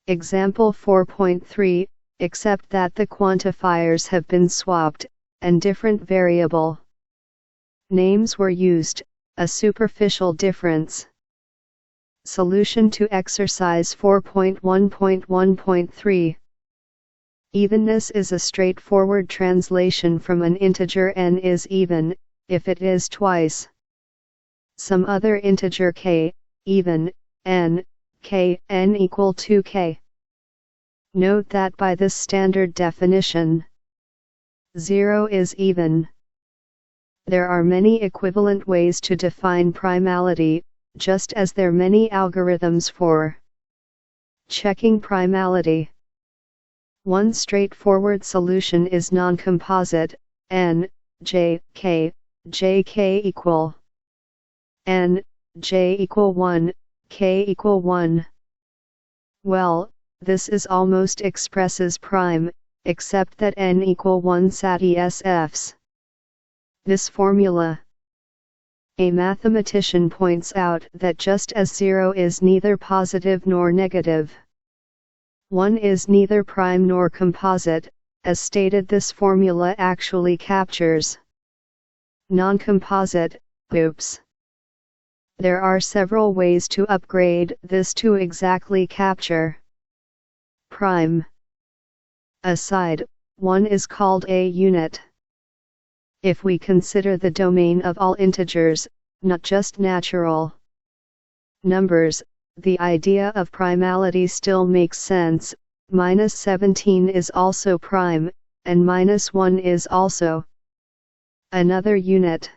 Example 4.3, except that the quantifiers have been swapped, and different variable names were used, a superficial difference. Solution to exercise 4.1.1.3. Evenness is a straightforward translation from an integer n is even, if it is twice some other integer k, even, n, k, n equal to k. Note that by this standard definition, 0 is even. There are many equivalent ways to define primality, just as there are many algorithms for checking primality. One straightforward solution is non-composite, n, j, k, equal n, j equal 1, k equal 1. Well, this is almost expresses prime, except that n equal 1 satisfies this formula. A mathematician points out that just as 0 is neither positive nor negative, 1 is neither prime nor composite, as stated this formula actually captures non-composite. Oops. There are several ways to upgrade this to exactly capture prime. Aside, one is called a unit. If we consider the domain of all integers, not just natural numbers, the idea of primality still makes sense. -17 is also prime, and -1 is also another unit.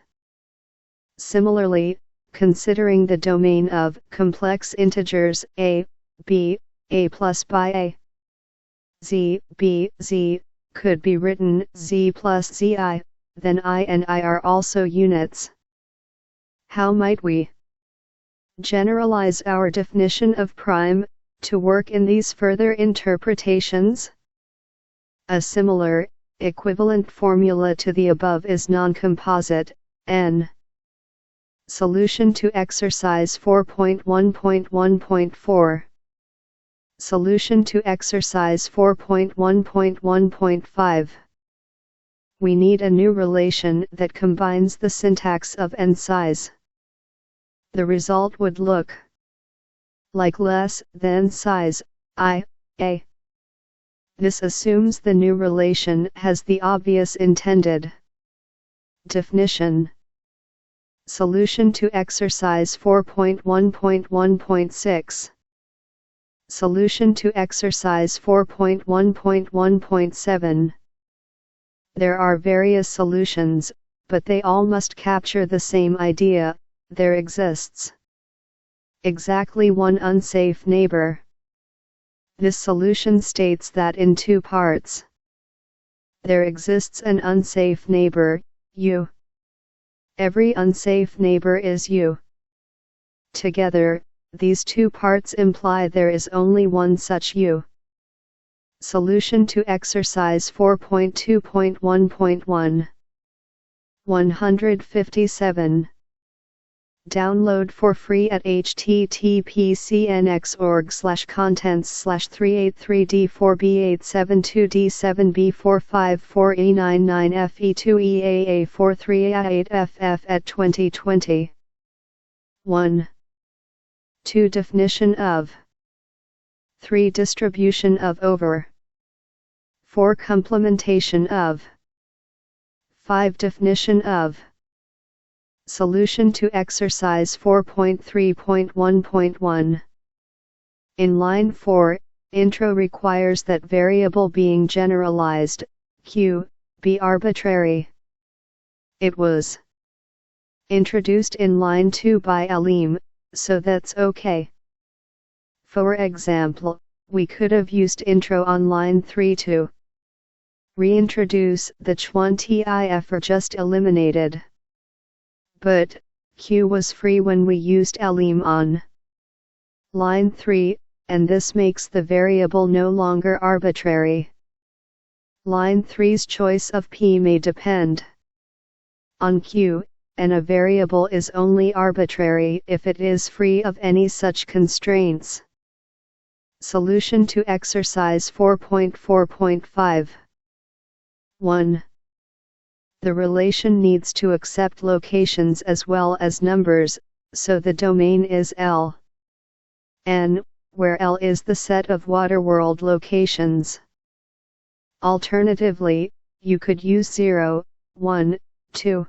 Similarly, considering the domain of complex integers a, b, a plus by a, z, b, z, could be written z plus zi, then I and I are also units. How might we generalize our definition of prime to work in these further interpretations? A similar, equivalent formula to the above is non-composite, n. Solution to exercise 4.1.1.4. Solution to exercise 4.1.1.5. We need a new relation that combines the syntax of n size. The result would look like less than size I, a. This assumes the new relation has the obvious intended definition. Solution to exercise 4.1.1.6. Solution to exercise 4.1.1.7. There are various solutions, but they all must capture the same idea: there exists exactly one unsafe neighbor. This solution states that in two parts. There exists an unsafe neighbor, you. Every unsafe neighbor is you. Together, these two parts imply there is only one such you. Solution to exercise 4.2.1.1. 157. Download for free at https://383D4B872D7B454E99FE2EAA43A8FF at 2020. 2. Definition of. 3. Distribution of over. 4. Complementation of. 5. Definition of. Solution to exercise 4.3.1.1. In line 4, intro requires that variable being generalized, q, be arbitrary. It was introduced in line 2 by Alim, so that's okay. For example, we could have used intro on line 3 to reintroduce the ch1tif or just eliminated. But, q was free when we used Alim on line 3, and this makes the variable no longer arbitrary. Line 3's choice of p may depend on q, and a variable is only arbitrary if it is free of any such constraints. Solution to exercise 4.4.5. 1. The relation needs to accept locations as well as numbers, so the domain is L n, where L is the set of Waterworld locations. Alternatively, you could use 0, 1, 2,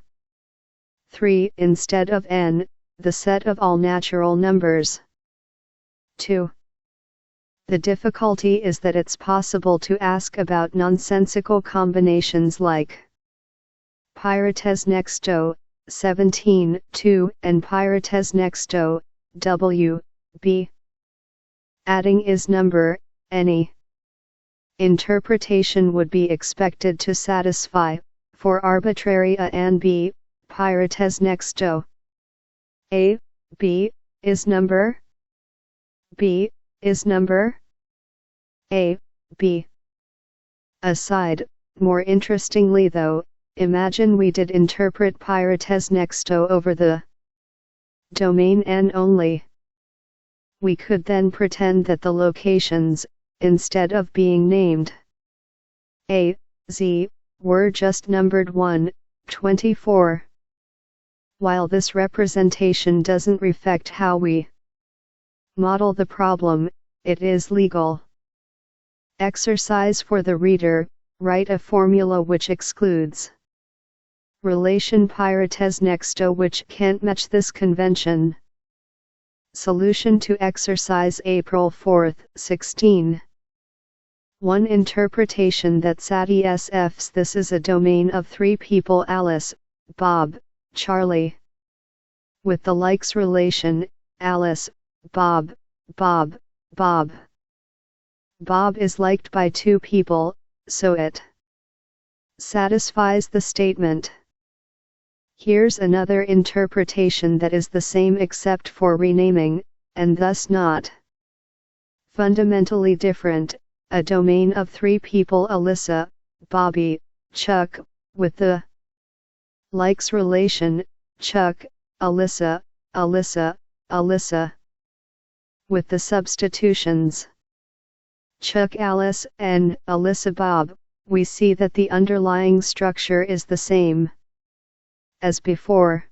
3 instead of n, the set of all natural numbers. 2. The difficulty is that it's possible to ask about nonsensical combinations like Pyrates nexto, 17, 2 and Pyrates nexto, w, b. Adding is number, any. Interpretation would be expected to satisfy, for arbitrary a and b, Pyrates nexto. A, b, is number. B, is number. A, b. Aside, more interestingly though, imagine we did interpret Pyrates nexto over the domain n only. We could then pretend that the locations, instead of being named A, Z, were just numbered 1, 24. While this representation doesn't reflect how we model the problem, it is legal. Exercise for the reader: write a formula which excludes relation Pyrates nexto which can't match this convention. Solution to exercise April 4, 16. 1. Interpretation that satisfies this is a domain of three people: Alice, Bob, Charlie. With the likes relation, Alice, Bob, Bob, Bob. Bob is liked by two people, so it satisfies the statement. Here's another interpretation that is the same except for renaming, and thus not fundamentally different: a domain of three people: Alyssa, Bobby, Chuck, with the likes relation, Chuck, Alyssa, Alyssa, Alyssa. With the substitutions Chuck Alice and Alyssa Bob, we see that the underlying structure is the same as before.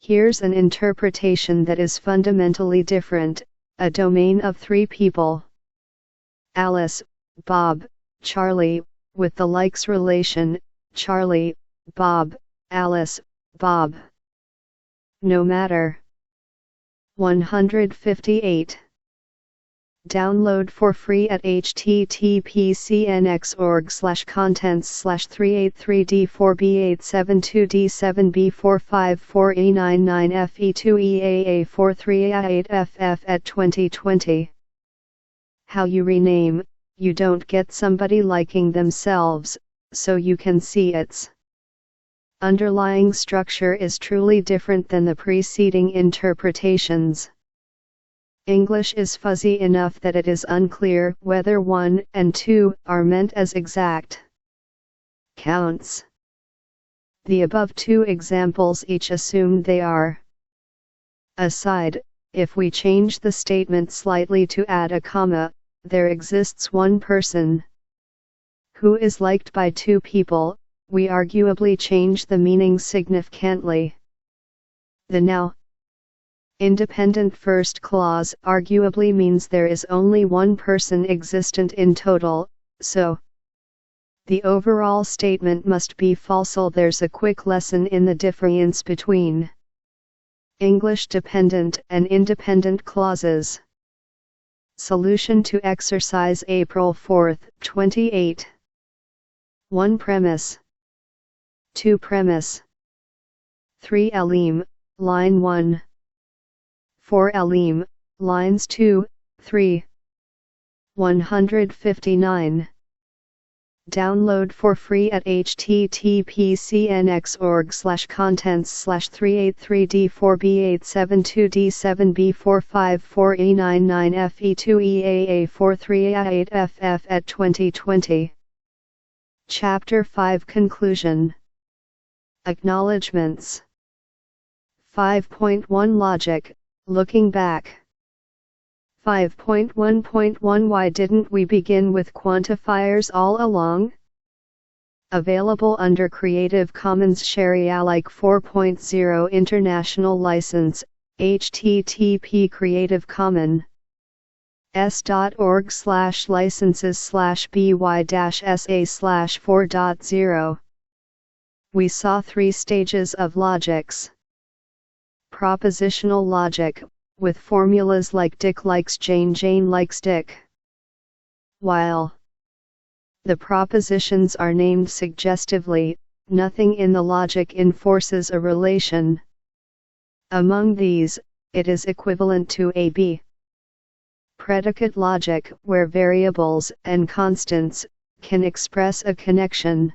Here's an interpretation that is fundamentally different: a domain of three people: Alice, Bob, Charlie, with the likes relation, Charlie, Bob, Alice, Bob. No matter. 158. Download for free at https://383d4b872d7b454e99fe2eaa43a8ff at 2020. How you rename, you don't get somebody liking themselves, so you can see its underlying structure is truly different than the preceding interpretations. English is fuzzy enough that it is unclear whether 1 and 2 are meant as exact counts. The above two examples each assume they are. Aside, if we change the statement slightly to add a comma, there exists one person who is liked by two people, we arguably change the meaning significantly. The now independent first clause arguably means there is only one person existent in total, so the overall statement must be false. There's a quick lesson in the difference between English dependent and independent clauses. Solution to exercise April 4, 28. 1 premise. 2 premise. 3 Elim, line 1. 4 Elim, lines 2, 3. 159. Download for free at https://383d4b872d7b454e99fe2eaa43a8ff at 2020. Chapter 5 Conclusion. Acknowledgements. 5.1 Logic. Looking back. 5.1.1 Why didn't we begin with quantifiers all along? Available under Creative Commons Share-alike 4.0 International License, http creativecommons.org/licenses/by-sa/4.0. We saw 3 stages of logics. Propositional logic, with formulas like Dick likes Jane, Jane likes Dick. While the propositions are named suggestively, nothing in the logic enforces a relation. Among these, it is equivalent to A-B. Predicate logic, where variables and constants can express a connection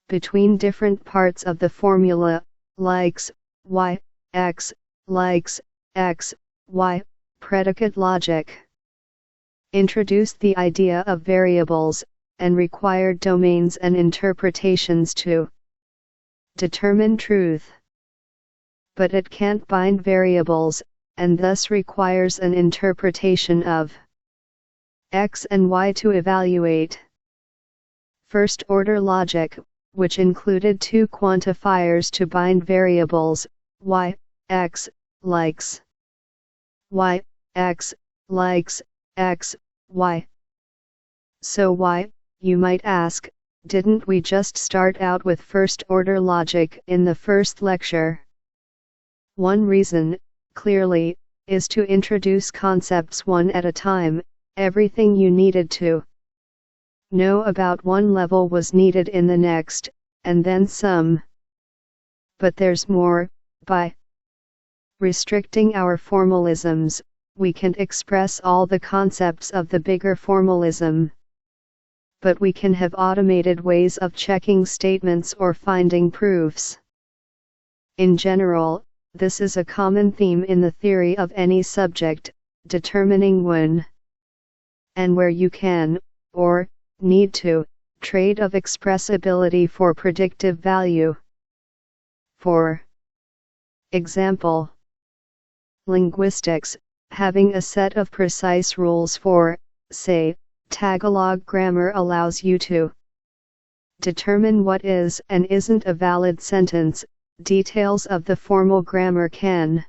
between different parts of the formula, likes, y, x, likes, x, y. Predicate logic introduced the idea of variables, and required domains and interpretations to determine truth. But it can't bind variables, and thus requires an interpretation of x and y to evaluate. First-order logic, which included 2 quantifiers to bind variables, y, x, likes y, x, likes x, y. So why, you might ask, didn't we just start out with first-order logic in the first lecture? One reason, clearly, is to introduce concepts one at a time. Everything you needed to know about one level was needed in the next, and then some. But there's more. By restricting our formalisms, we can't express all the concepts of the bigger formalism. But we can have automated ways of checking statements or finding proofs. In general, this is a common theme in the theory of any subject, determining when and where you can, or need to, trade of expressibility for predictive value. For example, linguistics, having a set of precise rules for, say, Tagalog grammar allows you to determine what is and isn't a valid sentence. Details of the formal grammar can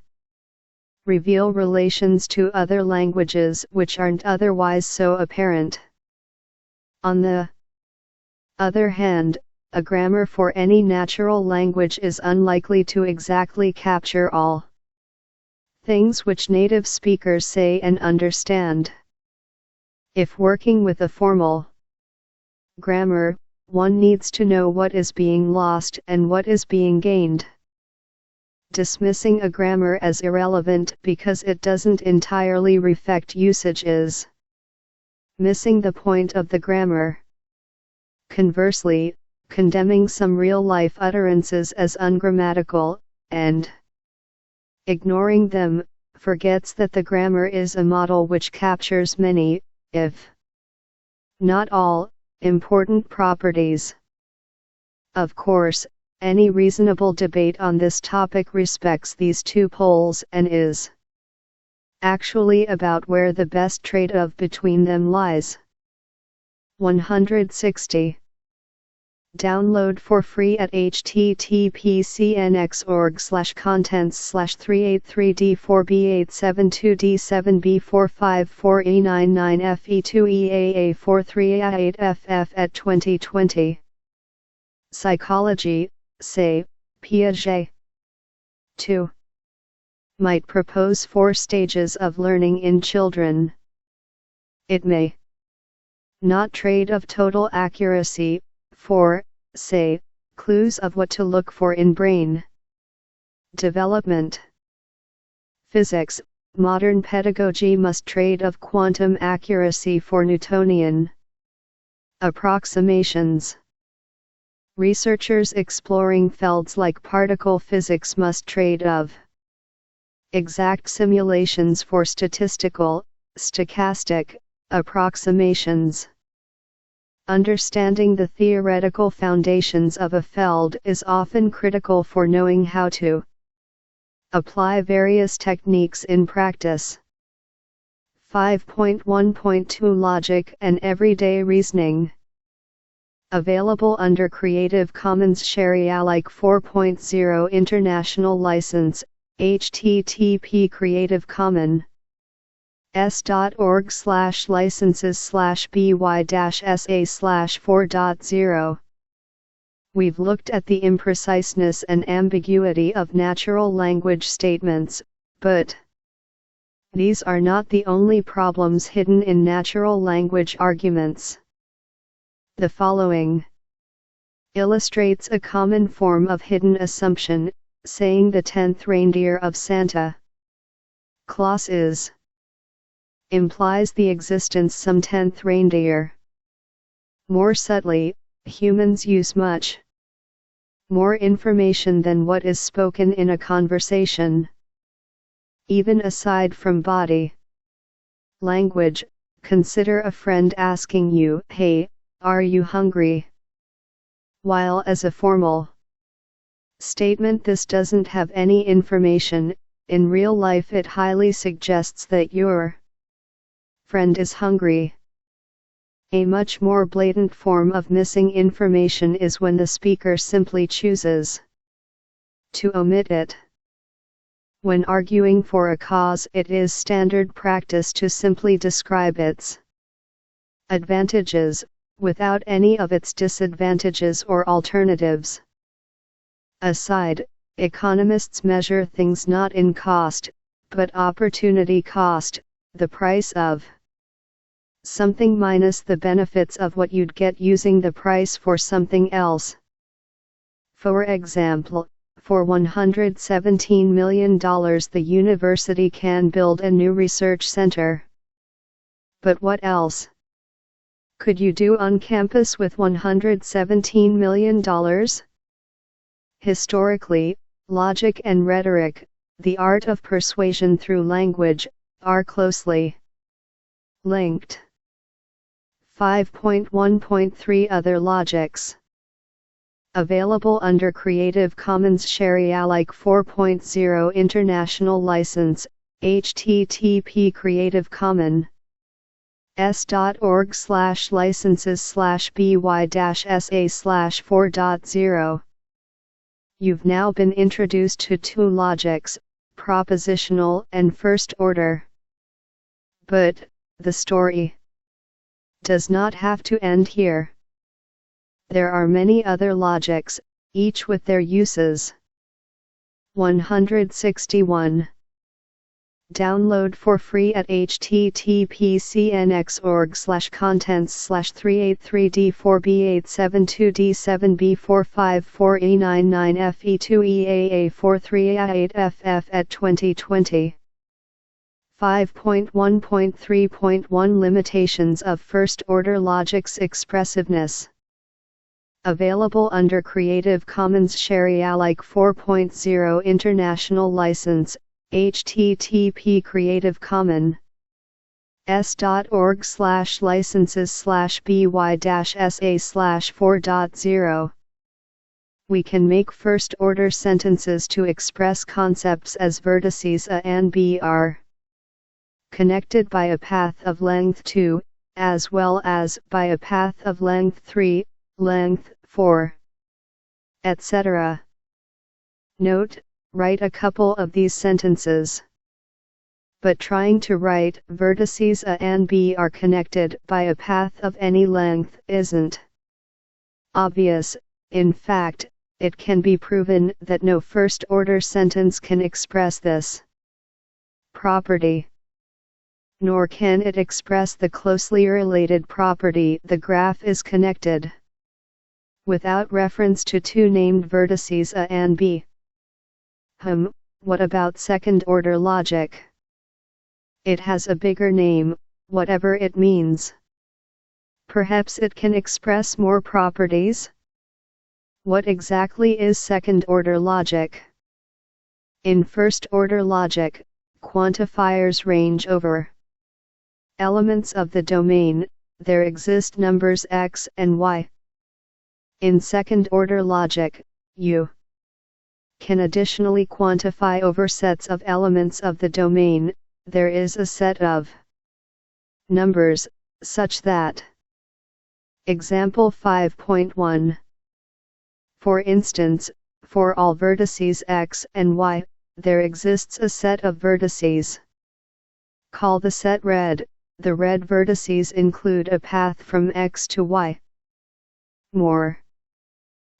reveal relations to other languages which aren't otherwise so apparent. On the other hand, a grammar for any natural language is unlikely to exactly capture all things which native speakers say and understand. If working with a formal grammar, one needs to know what is being lost and what is being gained. Dismissing a grammar as irrelevant because it doesn't entirely reflect usage is missing the point of the grammar. Conversely, condemning some real-life utterances as ungrammatical, and ignoring them, forgets that the grammar is a model which captures many, if not all, important properties. Of course, any reasonable debate on this topic respects these two poles and is actually about where the best trade-off between them lies. 160. Download for free at https://383d4b872d7b454e99fe2eaa43a8ff at 2020. Psychology, say, Piaget. 2. Might propose 4 stages of learning in children. It may not trade of total accuracy, for, say, clues of what to look for in brain development. Physics, modern pedagogy must trade of quantum accuracy for Newtonian approximations. Researchers exploring fields like particle physics must trade of exact simulations for statistical, stochastic, approximations. Understanding the theoretical foundations of a field is often critical for knowing how to apply various techniques in practice. 5.1.2 Logic and Everyday Reasoning. Available under Creative Commons Share-alike 4.0 International License, http Creative Commons s.org/licenses/by-sa/4.0. We've looked at the impreciseness and ambiguity of natural language statements, but these are not the only problems hidden in natural language arguments. The following illustrates a common form of hidden assumption, saying the 10th reindeer of Santa Claus is implies the existence some 10th reindeer. More subtly, humans use much more information than what is spoken in a conversation. Even aside from body language, consider a friend asking you, "Hey, are you hungry?" While as a formal statement this doesn't have any information, in real life it highly suggests that your friend is hungry. A much more blatant form of missing information is when the speaker simply chooses to omit it. When arguing for a cause, it is standard practice to simply describe its advantages, without any of its disadvantages or alternatives. Aside, economists measure things not in cost, but opportunity cost, the price of something minus the benefits of what you'd get using the price for something else. For example, for $117 million the university can build a new research center. But what else could you do on campus with $117 million? Historically, logic and rhetoric, the art of persuasion through language, are closely linked. 5.1.3 Other logics. Available under Creative Commons Share-alike 4.0 International License, http Creative Commons s.org/licenses/by-sa/4.0. You've now been introduced to 2 logics, propositional and first order. But the story does not have to end here. There are many other logics, each with their uses. 161. Download for free at https://383D4B872D7B454E99FE2EAA43A8FF at 2020. 5.1.3.1 Limitations of First-Order Logic's Expressiveness. Available under Creative Commons Share-alike 4.0 International License, http creativecommons.org/licenses/by-sa/4.0. We can make first-order sentences to express concepts as vertices A and B are connected by a path of length 2, as well as by a path of length 3, length 4, etc. Note: write a couple of these sentences. But trying to write vertices A and B are connected by a path of any length isn't obvious. In fact, it can be proven that no first-order sentence can express this property. Nor can it express the closely related property the graph is connected without reference to two named vertices A and B. What about second-order logic? It has a bigger name, whatever it means. Perhaps it can express more properties? What exactly is second-order logic? In first-order logic, quantifiers range over elements of the domain. There exist numbers x and y. In second-order logic, you can additionally quantify over sets of elements of the domain. There is a set of numbers, such that. Example 5.1. For instance, for all vertices x and y, there exists a set of vertices. Call the set red. The red vertices include a path from x to y. More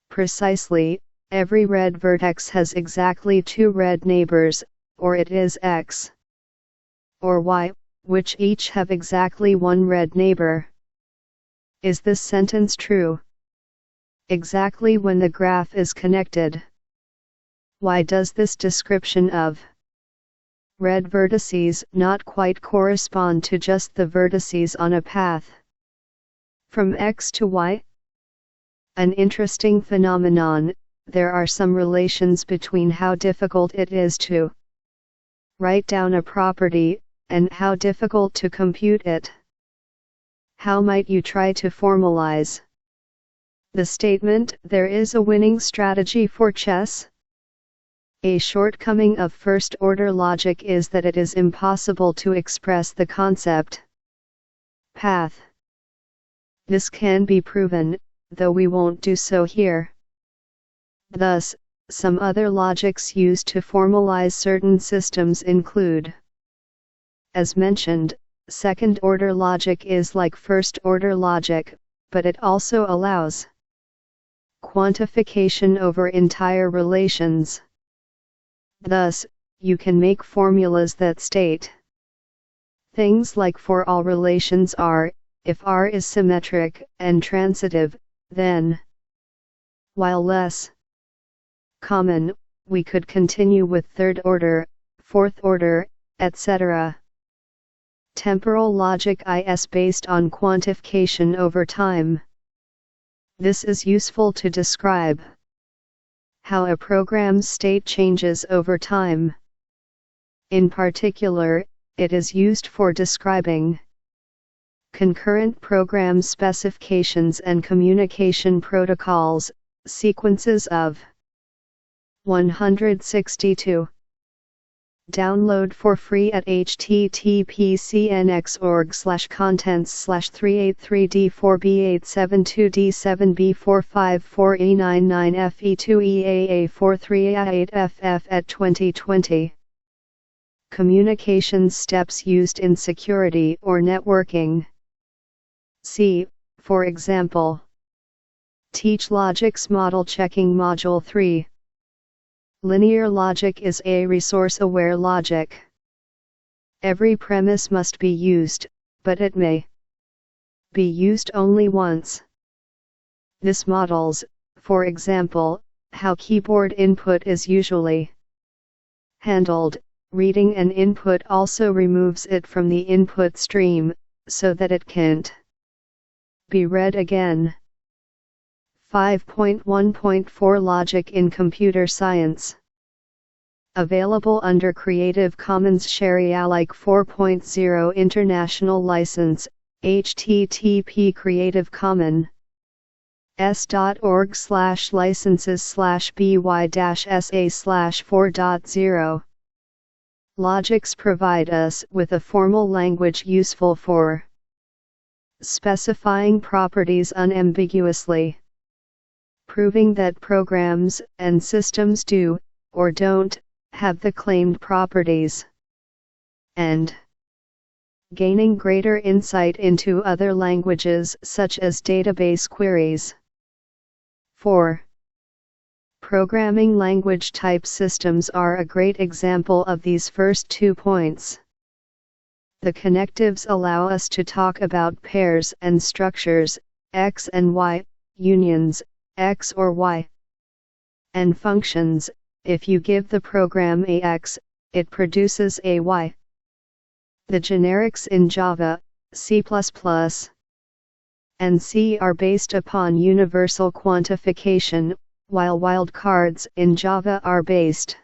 precisely, every red vertex has exactly two red neighbors, or it is x or y, which each have exactly one red neighbor. Is this sentence true? Exactly when the graph is connected. Why does this description of red vertices not quite correspond to just the vertices on a path from x to y? An interesting phenomenon. There are some relations between how difficult it is to write down a property, and how difficult to compute it. How might you try to formalize the statement, "There is a winning strategy for chess"? A shortcoming of first-order logic is that it is impossible to express the concept path. This can be proven, though we won't do so here. Thus, some other logics used to formalize certain systems include: as mentioned, second-order logic is like first-order logic, but it also allows quantification over entire relations. Thus, you can make formulas that state things like for all relations R, if R is symmetric and transitive, then. While less common, we could continue with third order, fourth order, etc. Temporal logic is based on quantification over time. This is useful to describe how a program's state changes over time. In particular, it is used for describing concurrent program specifications and communication protocols, sequences of 162. Download for free at https://383D4B872D7B454E99FE2EAA43A8FF at 2020. Communications steps used in security or networking. See, for example, Teach Logic's Model Checking Module 3. Linear logic is a resource-aware logic. Every premise must be used, but it may be used only once. This models, for example, how keyboard input is usually handled. Reading an input also removes it from the input stream, so that it can't be read again. 5.1.4 Logic in Computer Science. Available under Creative Commons Sharealike 4.0 International License, http Creative Commons s.org/licenses/by-sa/4.0. Logics provide us with a formal language useful for specifying properties unambiguously, proving that programs and systems do, or don't, have the claimed properties, and gaining greater insight into other languages such as database queries. 4. Programming language type systems are a great example of these first 2 points. The connectives allow us to talk about pairs and structures, X and Y, unions, X or Y, and functions. If you give the program a X, it produces a Y. The generics in Java, C++, and C are based upon universal quantification, while wildcards in Java are based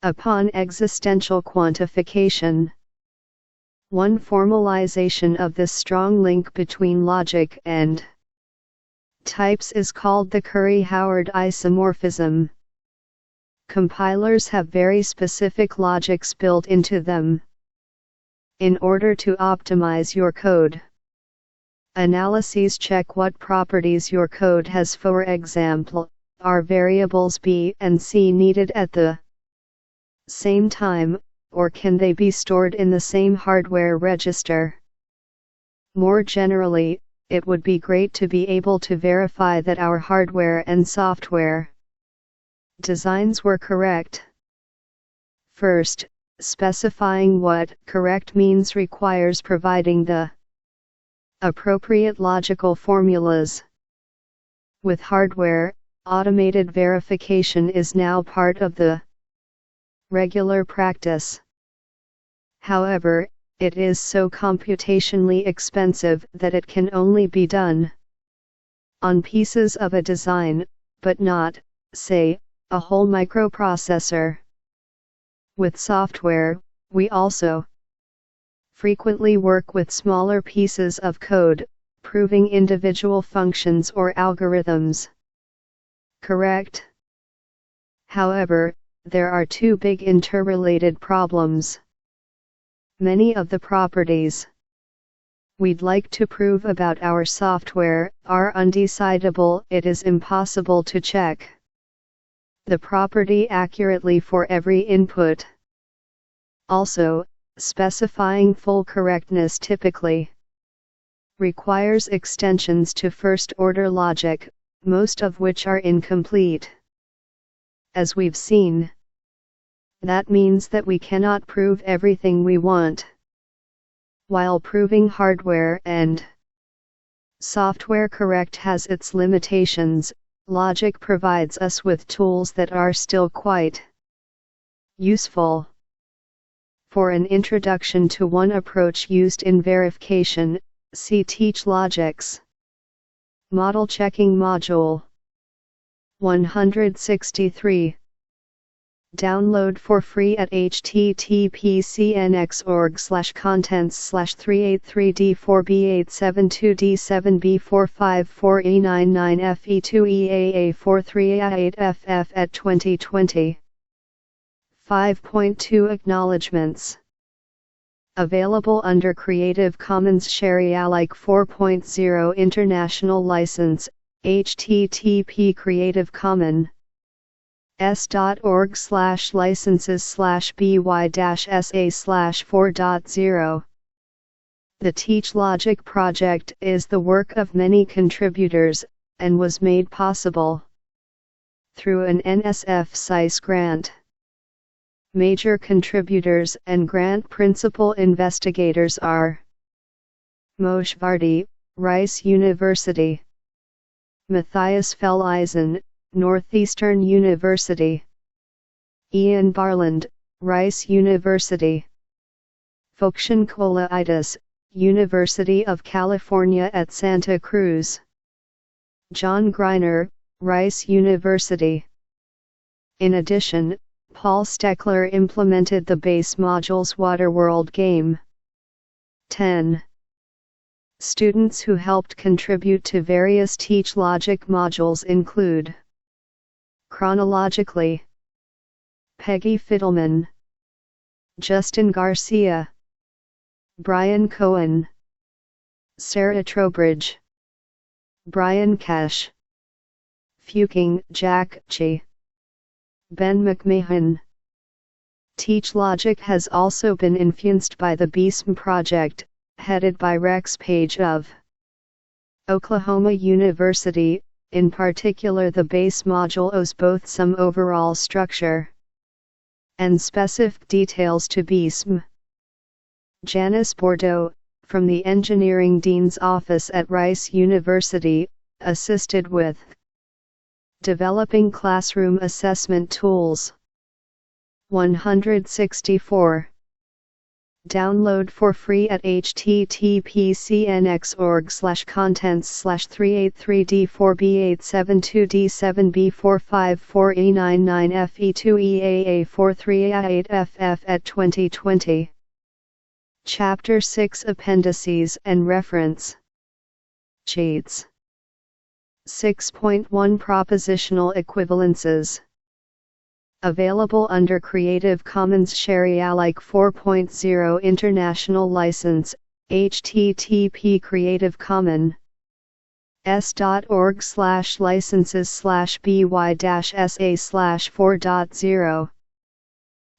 upon existential quantification. One formalization of this strong link between logic and types is called the Curry-Howard isomorphism. Compilers have very specific logics built into them in order to optimize your code. Analyses check what properties your code has. For example, are variables B and C needed at the same time, or can they be stored in the same hardware register? More generally, it would be great to be able to verify that our hardware and software designs were correct. First, specifying what correct means requires providing the appropriate logical formulas. With hardware, automated verification is now part of the regular practice. However, it is so computationally expensive that it can only be done on pieces of a design, but not, say, a whole microprocessor. With software, we also frequently work with smaller pieces of code, proving individual functions or algorithms correct. However, there are 2 big interrelated problems. Many of the properties we'd like to prove about our software are undecidable. It is impossible to check the property accurately for every input. Also, specifying full correctness typically requires extensions to first-order logic, most of which are incomplete. As we've seen, that means that we cannot prove everything we want. While proving hardware and software correct has its limitations, logic provides us with tools that are still quite useful. For an introduction to one approach used in verification, see Teach Logic's Model Checking Module 163. Download for free at https://383D4B872D7B454E99FE2EAA43A8FF at 2020. 5.2 Acknowledgements. Available under Creative Commons Sharealike 4.0 International License, http Creative Commons s.org/licenses/by-sa/4.0. The Teach Logic project is the work of many contributors, and was made possible through an NSF SAIS grant. Major contributors and grant principal investigators are Moshe Vardi, Rice University; Matthias Felleisen, Northeastern University; Ian Barland, Rice University; Fokshan Kolaitis, University of California at Santa Cruz; John Greiner, Rice University. In addition, Paul Steckler implemented the base module's Waterworld game. 10. Students who helped contribute to various Teach Logic modules include Chronologically, Peggy Fiddleman, Justin Garcia, Brian Cohen, Sarah Trowbridge, Brian Cash, Fuking Jack Chi, Ben McMahon. Teach Logic has also been influenced by the BEASM project, headed by Rex Page of Oklahoma University. In particular, the base module owes both some overall structure and specific details to BEASM. Janice Bordeaux, from the Engineering Dean's Office at Rice University, assisted with developing classroom assessment tools. 164. Download for free at https://383d4b872d7b454e99fe2eaa43a8ff at 2020. Chapter 6 Appendices and Reference Cheats. 6.1 Propositional Equivalences. Available under Creative Commons Sharealike 4.0 International License, http creativecommons.org/licenses/by-sa/4.0.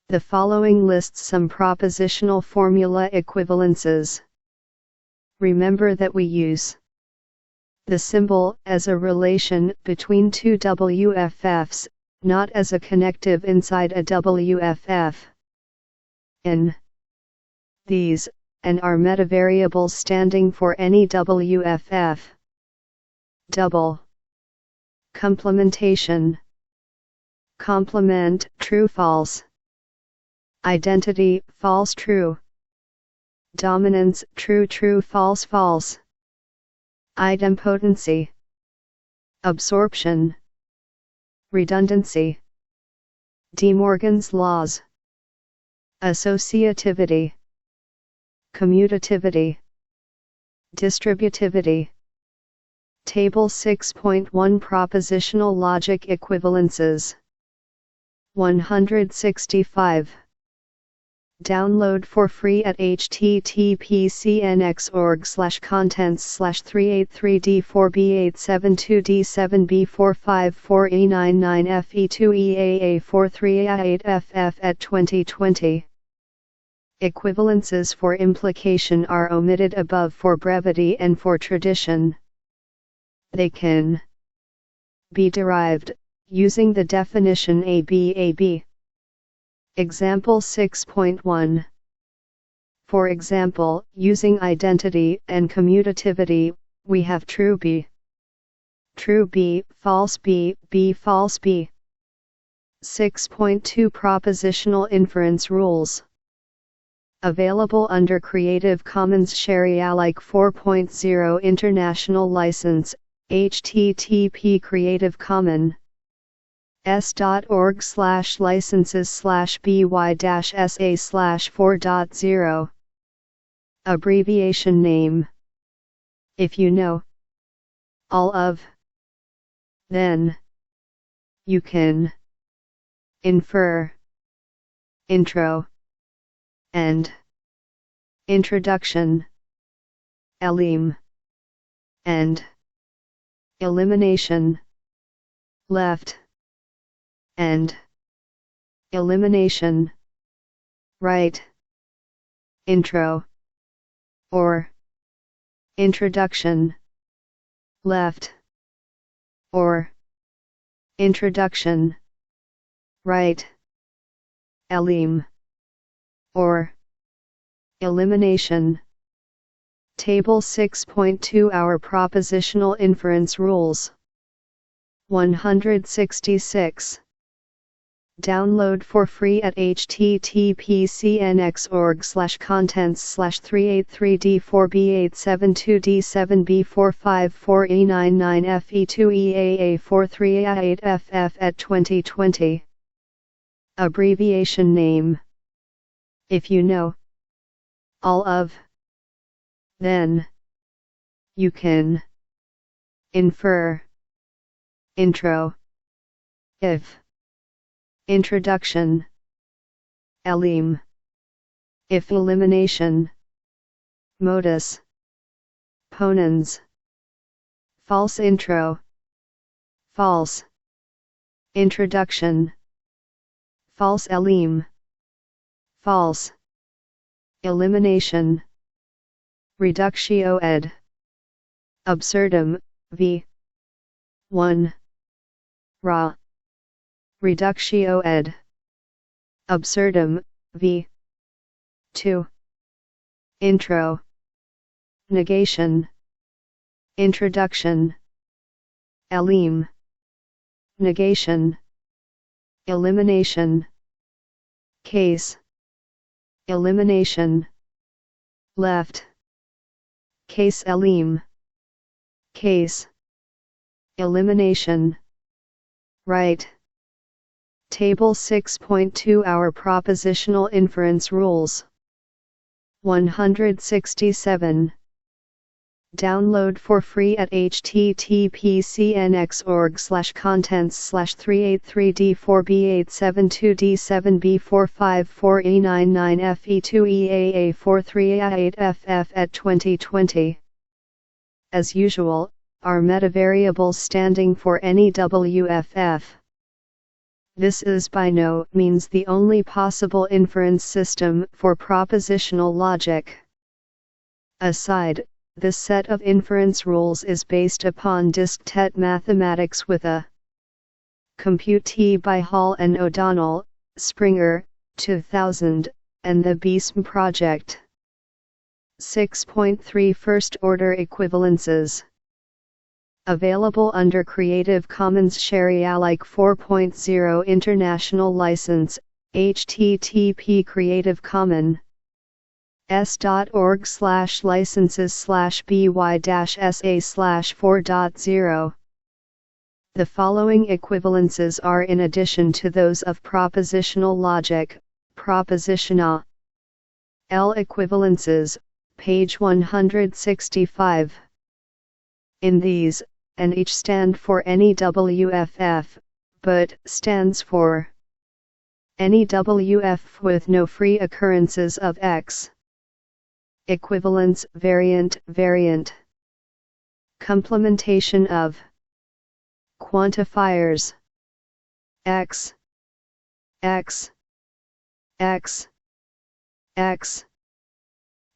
The following lists some propositional formula equivalences. Remember that we use the symbol as a relation between two WFFs, not as a connective inside a WFF. In these, and are metavariables standing for any WFF. Double complementation. Complement, true false. Identity, false true. Dominance, true true false false. Idempotency. Absorption. Redundancy. De Morgan's laws. Associativity. Commutativity. Distributivity. Table 6.1 Propositional Logic Equivalences. 165. Download for free at https://383d4b872d7b454e99fe2eaa43a8ff at 2020. Equivalences for implication are omitted above for brevity and for tradition. They can be derived using the definition AB. Example 6.1. For example, using identity and commutativity, we have true B, false B, false B. 6.2 Propositional Inference Rules. Available under Creative Commons Sharealike 4.0 International License, http creativecommons.org/licenses/by-sa/4.0. Abbreviation name. If you know all of, then you can infer intro and introduction, elim and elimination, left and elimination, right, intro or introduction, left or introduction, right, elim, or elimination. Table 6.2 Our propositional inference rules. 166. Download for free at https://383D4B872D7B454999FE2EAA43A8FF at 2020. Abbreviation name. If you know all of, then you can infer. Intro. If. Introduction. Elim. If elimination. Modus ponens. False intro. False introduction. False elim. False elimination. Reductio ed. Absurdum, v. 1. Ra. Reductio ed. Absurdum, v. 2. Intro. Negation. Introduction. Elim. Negation. Elimination. Case. Elimination. Left. Case elim. Case. Elimination. Right. Table 6.2 Our propositional inference rules. 167. Download for free at https://383D4B872D7B454E99FE2EAA43A8FF at 2020. As usual, are metavariables standing for any WFF. This is by no means the only possible inference system for propositional logic. Aside, this set of inference rules is based upon discrete mathematics with a Compute T by Hall and O'Donnell, Springer, 2000, and the BEASM project. 6.3 First order equivalences. Available under Creative Commons Sharealike 4.0 International License, http Creative Commons s.org/licenses/by-sa/4.0. The following equivalences are in addition to those of propositional logic, propositional L equivalences, page 165. In these, and each stand for any WFF, but stands for any WF with no free occurrences of X. Equivalence variant. Complementation of quantifiers X.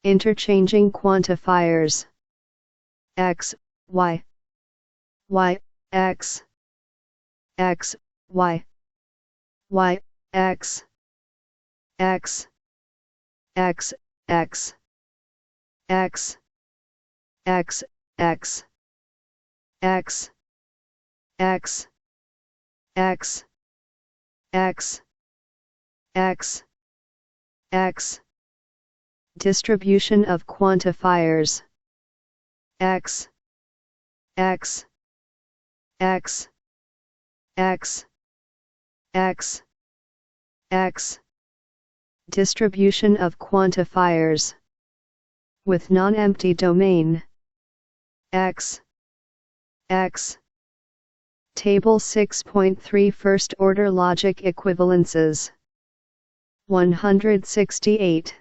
Interchanging quantifiers X, Y, X, Y, X, X, X, X, X, X, X, X, X, X, X, X, X. Distribution of quantifiers X, X, X, X, X, X. Distribution of quantifiers with non-empty domain X, X. Table 6.3 First order logic equivalences. 168.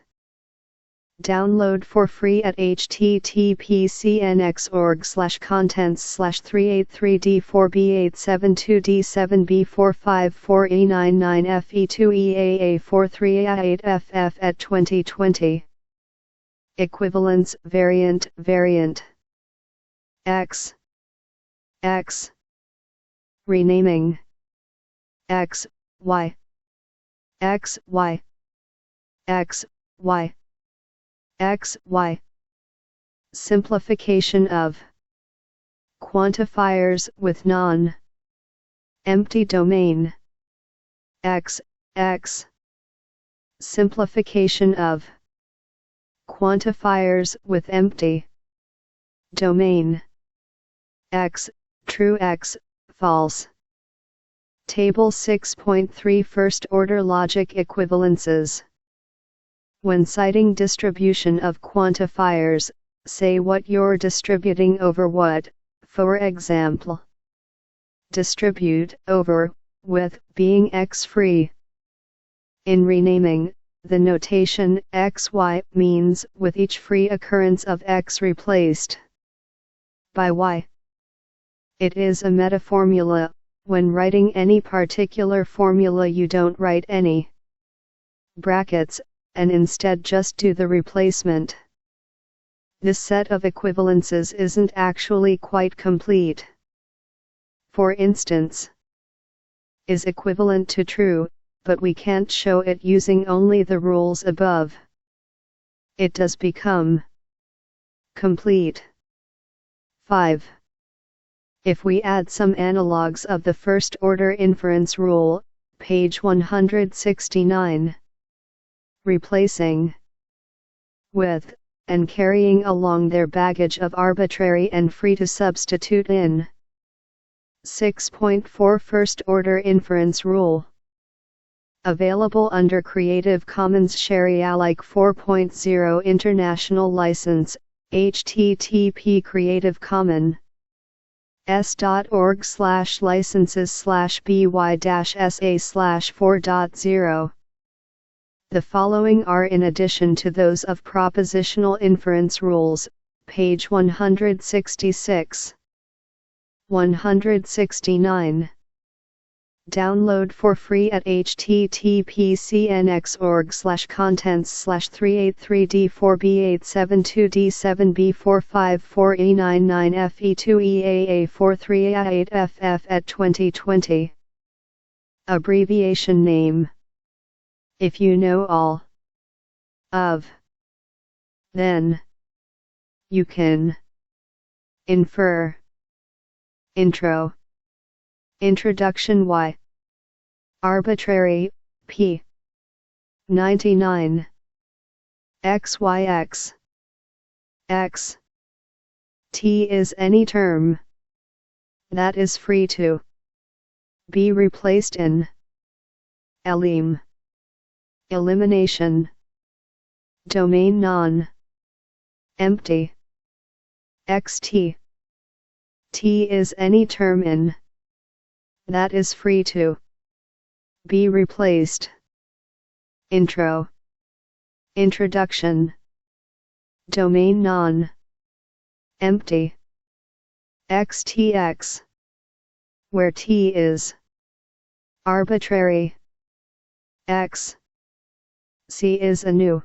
Download for free at https://383D4B872D7B454E99FE2EAA43A8FF at 2020. Equivalence variant. X, Renaming X, Y, x, y, x, y, x, y. Simplification of quantifiers with non-empty domain. X, x. Simplification of quantifiers with empty domain. X, true, x, false. Table 6.3 First order logic equivalences. When citing distribution of quantifiers, say what you're distributing over what. For example, distribute over with being x free. In renaming, the notation xy means with each free occurrence of x replaced by y. It is a metaformula. When writing any particular formula, you don't write any brackets, and instead just do the replacement. This set of equivalences isn't actually quite complete. For instance, is equivalent to true, but we can't show it using only the rules above. It does become complete. 5. If we add some analogues of the first order inference rule, page 169. Replacing with and carrying along their baggage of arbitrary and free to substitute in. 6.4 First order inference rule. Available under Creative Commons Sharealike 4.0 International License, http Creative Commons s.org/licenses/by-sa/4.0. The following are in addition to those of propositional inference rules, page 166. 169. Download for free at http://383D4B872D7B454899FE2EAA43A8FF at 2020. Abbreviation name. If you know all of, then you can infer. Intro. Introduction. Y. Arbitrary, p. 99. XYX. X. T is any term that is free to be replaced in elim. Elimination. Domain non-empty. XT. T is any term in that is free to be replaced. Intro. Introduction. Domain non-empty. XTX. Where T is arbitrary. X. C is a new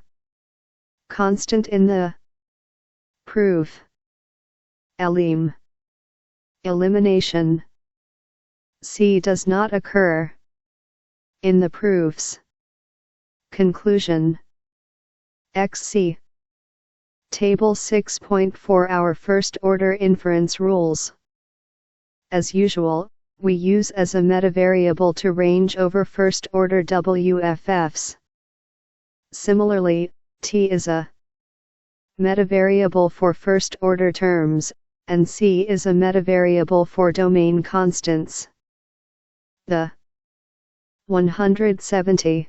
constant in the proof. Elim. Elimination. C does not occur in the proofs. Conclusion. XC. Table 6.4 Our first order inference rules. As usual, we use as a metavariable to range over first order WFFs. Similarly, T is a metavariable for first order terms, and C is a metavariable for domain constants. The 170.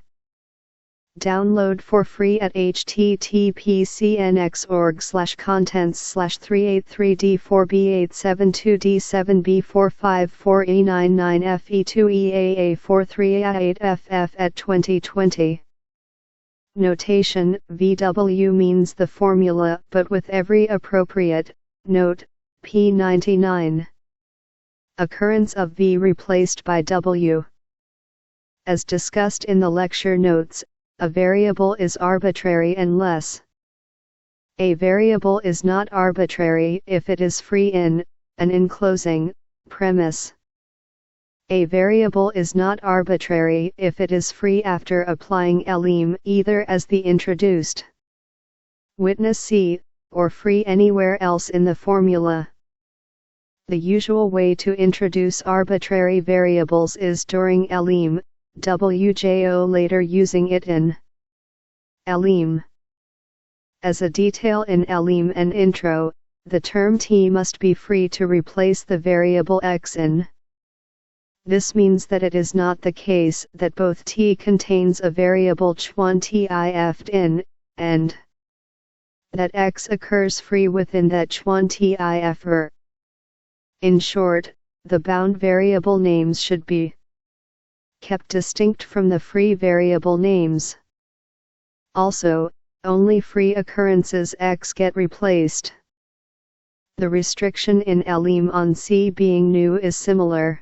Download for free at http://383D4B872D7B454E99FE2EAA43A8FF at 2020. Notation. VW means the formula, but with every appropriate note. P99. Occurrence of V replaced by W. As discussed in the lecture notes, a variable is arbitrary unless a variable is not arbitrary if it is free in an enclosing premise. A variable is not arbitrary if it is free after applying elim either as the introduced witness C, or free anywhere else in the formula. The usual way to introduce arbitrary variables is during elim, wjo later using it in elim. As a detail in elim and intro, the term t must be free to replace the variable x in. This means that it is not the case that both t contains a variable ch1tif in, and that x occurs free within that ch1tif. In short, the bound variable names should be kept distinct from the free variable names. Also, only free occurrences x get replaced. The restriction in elim on C being new is similar.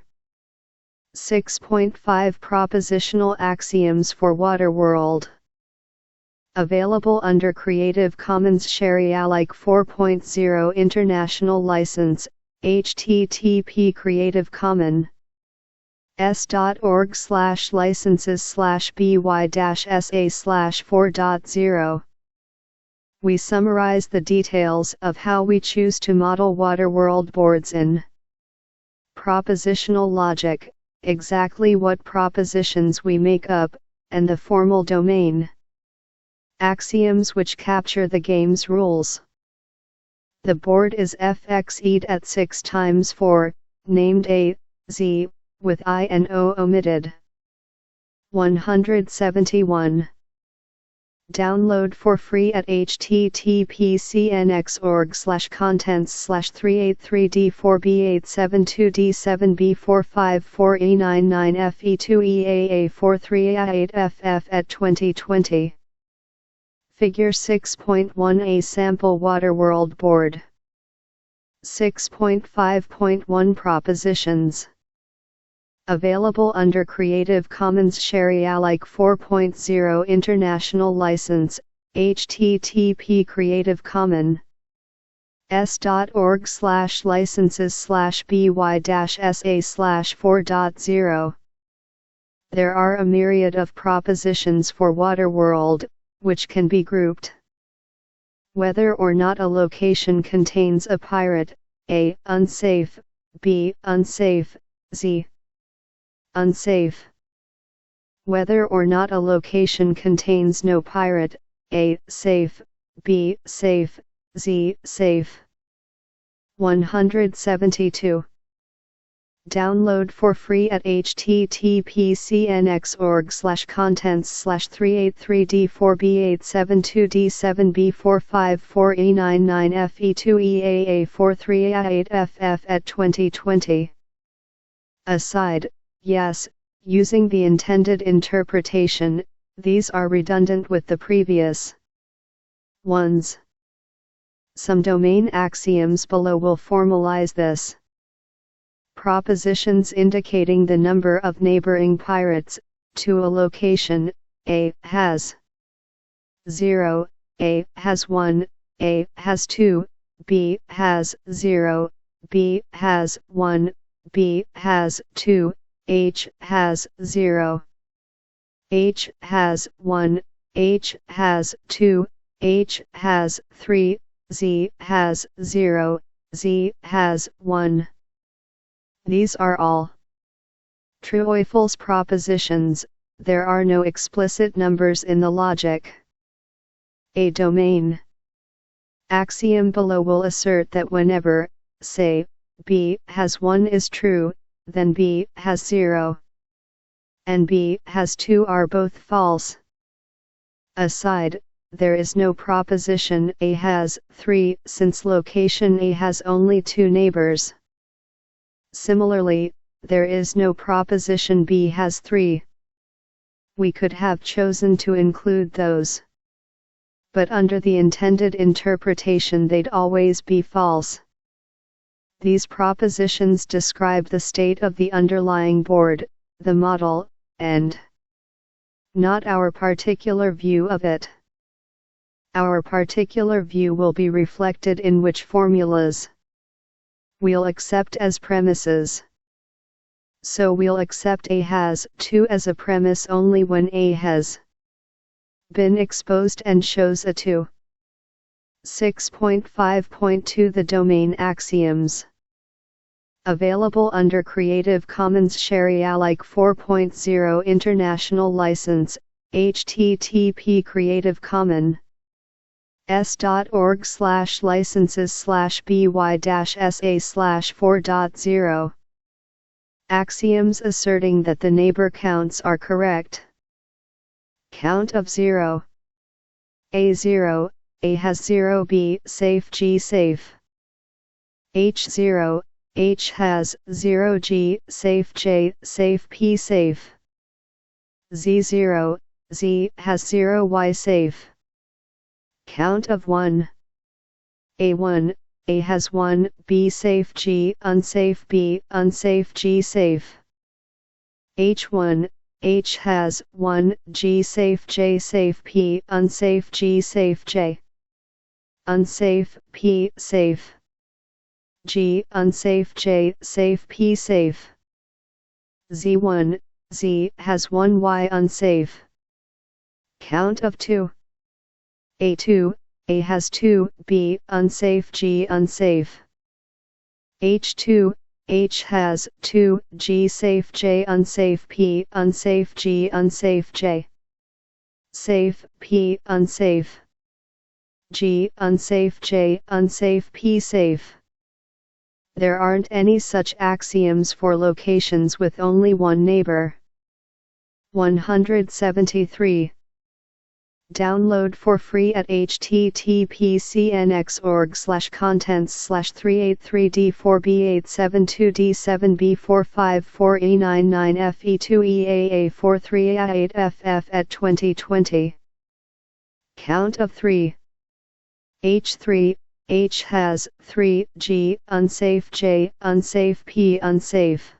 6.5 Propositional Axioms for Waterworld. Available under Creative Commons Sharealike 4.0 International License, http Creative Commons s.org/licenses/by-sa/4.0. We summarize the details of how we choose to model Waterworld boards in propositional logic, exactly what propositions we make up, and the formal domain. Axioms which capture the game's rules. The board is fxed at 6 times 4, named A, Z, with I and O omitted. 171. Download for free at https://383d4b872d7b454e99fe2eaa43a8ff at 2020. Figure 6.1 A Sample Waterworld Board. 6.5.1 Propositions. Available under Creative Commons Sharealike 4.0 International License, http Creative Commons s.org/licenses/by-sa/4.0. There are a myriad of propositions for Waterworld, which can be grouped. Whether or not a location contains a pirate, A. Unsafe, B. Unsafe, Z. Unsafe. Whether or not a location contains no pirate, A. Safe, B. Safe, Z. Safe. 172. Download for free at https://383d4b872d7b454e99fe2eaa43a8ff at 2020. Aside, yes, using the intended interpretation, these are redundant with the previous ones. Some domain axioms below will formalize this. Propositions indicating the number of neighboring pirates to a location: A has 0, A has 1, A has 2, B has 0, B has 1, B has 2, H has 0, H has 1, H has 2, H has 3, Z has 0, Z has 1. These are all true or false propositions. There are no explicit numbers in the logic. A domain axiom below will assert that whenever, say, B has 1 is true, then B has 0 and B has 2 are both false. Aside, there is no proposition A has 3 since location A has only 2 neighbors. Similarly, there is no proposition B has 3. We could have chosen to include those, but under the intended interpretation they'd always be false. These propositions describe the state of the underlying board, the model, and not our particular view of it. Our particular view will be reflected in which formulas we'll accept as premises. so we'll accept A has 2 as a premise only when A has been exposed and shows a 2. 6.5.2 The domain axioms. Available under Creative Commons Share-alike 4.0 International License, http Creative Commons s.org/licenses/by-sa/4.0. Axioms asserting that the neighbor counts are correct. Count of 0. A0, A has 0. B, safe. G, safe. H0, H has 0. G, safe. J, safe. P, safe. Z0, Z has 0. Y, safe. Count of 1. A1, A has 1. B, safe. G, unsafe. B, unsafe. G, safe. H1, H has 1. G, safe. J, safe. P, unsafe. G, safe. J, unsafe. P, safe. G, unsafe. J, safe. P, safe. Z1, Z has 1. Y, unsafe. Count of 2. A2, A has 2. B, unsafe. G, unsafe. H2, H has 2. G, safe. J, unsafe. P, unsafe. G, unsafe. J, safe. P, unsafe. G, unsafe. J, unsafe. P, safe. There aren't any such axioms for locations with only one neighbor. 173. Download for free at https://383D4B872D7B454E99FE2EAA43A8FF at 2020. Count of 3. H3, H has 3. G, unsafe. J, unsafe. P, unsafe.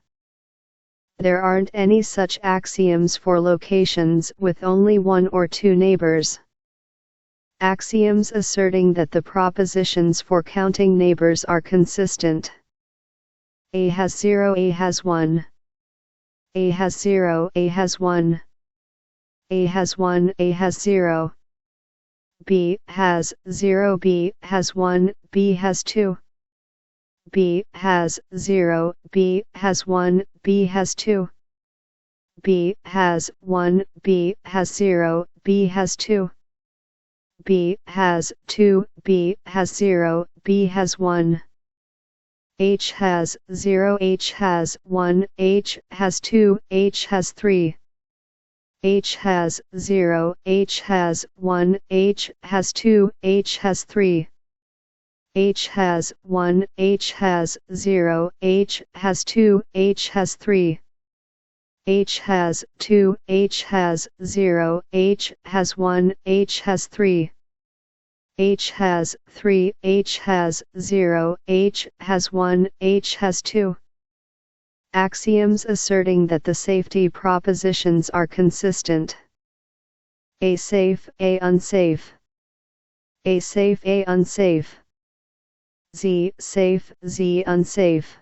There aren't any such axioms for locations with only one or two neighbors. Axioms asserting that the propositions for counting neighbors are consistent. A has 0. A has 1. A has 0. A has 1. A has 1. A has 0. B has 0. B has 1. B has 2. B has 0. B has 1. B has 2. B has 1. B has 0. B has 2. B has 2. B has 0. B has 1. H has 0. H has 1. H has 2. H has 3. H has 0. H has 1. H has 2. H has 3. H has 1. H has 0. H has 2. H has 3. H has 2. H has 0. H has 1. H has 3. H has 3. H has 0. H has 1. H has 2. Axioms asserting that the safety propositions are consistent. A safe. A unsafe. A safe. A unsafe. Z safe. Z unsafe.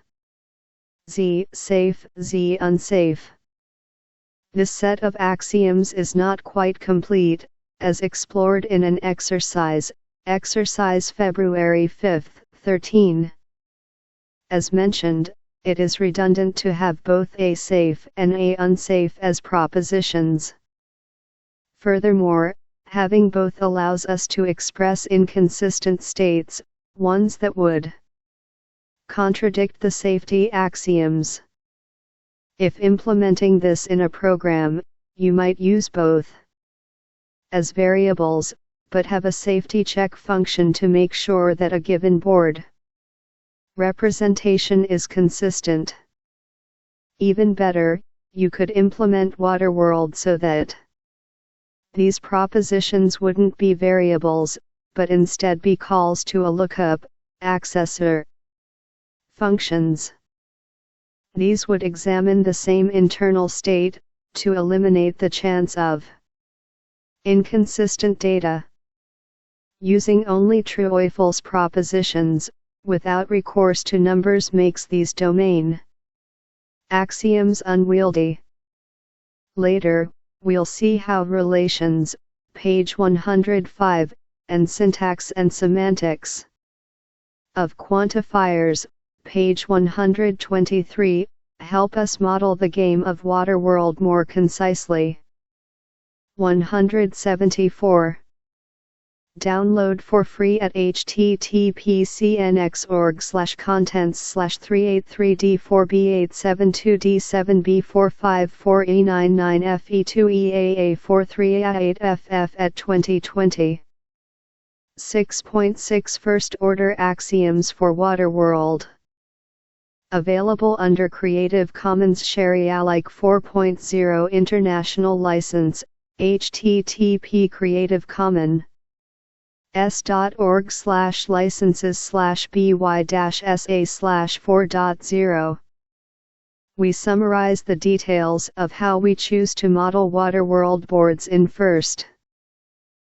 Z safe. Z unsafe. This set of axioms is not quite complete, as explored in an exercise February 5, 13. As mentioned, it is redundant to have both A safe and A unsafe as propositions. Furthermore, having both allows us to express inconsistent states, ones that would contradict the safety axioms. If implementing this in a program, you might use both as variables, but have a safety check function to make sure that a given board representation is consistent. Even better, you could implement Waterworld so that these propositions wouldn't be variables, but instead be calls to a lookup, accessor functions. These would examine the same internal state, to eliminate the chance of inconsistent data. Using only true or false propositions, without recourse to numbers makes these domain Axioms unwieldy. Later, we'll see how relations, page 105, and syntax and semantics of quantifiers, page 123, help us model the game of Waterworld more concisely. 174. Download for free at https://383d4b872d7b454e99fe2eaa43a8ff at 2020. 6.6 First Order Axioms for Waterworld. Available under Creative Commons Share-alike 4.0 International License, http Creative Commons s.org/licenses/by-sa/4.0. We summarize the details of how we choose to model Waterworld boards in first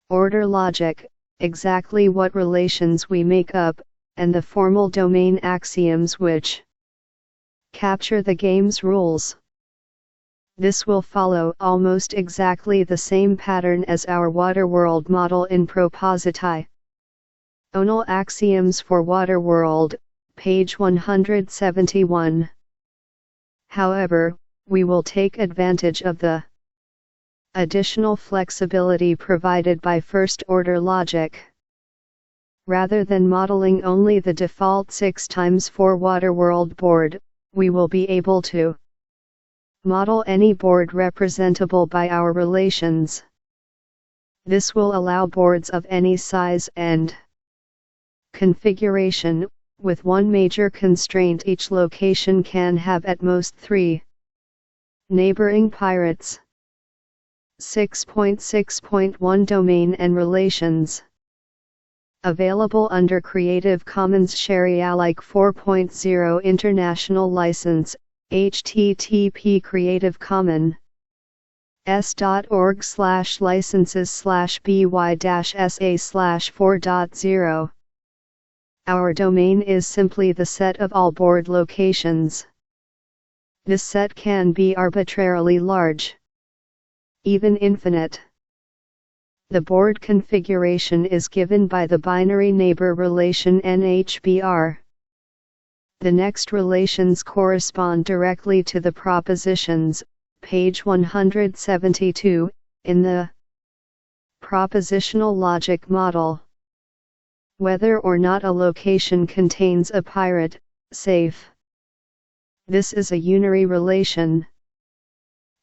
order logic, exactly what relations we make up, and the formal domain axioms which capture the game's rules. This will follow almost exactly the same pattern as our Waterworld model in Propositi. Onal Axioms for Waterworld, page 171. However, we will take advantage of the additional flexibility provided by first-order logic. Rather than modeling only the default 6x4 Waterworld board, we will be able to model any board representable by our relations. This will allow boards of any size and configuration, with one major constraint: each location can have at most 3 neighboring pirates. 6.6.1 Domain and Relations. Available under Creative Commons Share-alike 4.0 International License, http Creative Commons s.org/licenses/by-sa/4.0. Our domain is simply the set of all board locations. This set can be arbitrarily large, even infinite. The board configuration is given by the binary neighbor relation NHBR. The next relations correspond directly to the propositions, page 172, in the propositional logic model. Whether or not a location contains a pirate, safe. This is a unary relation.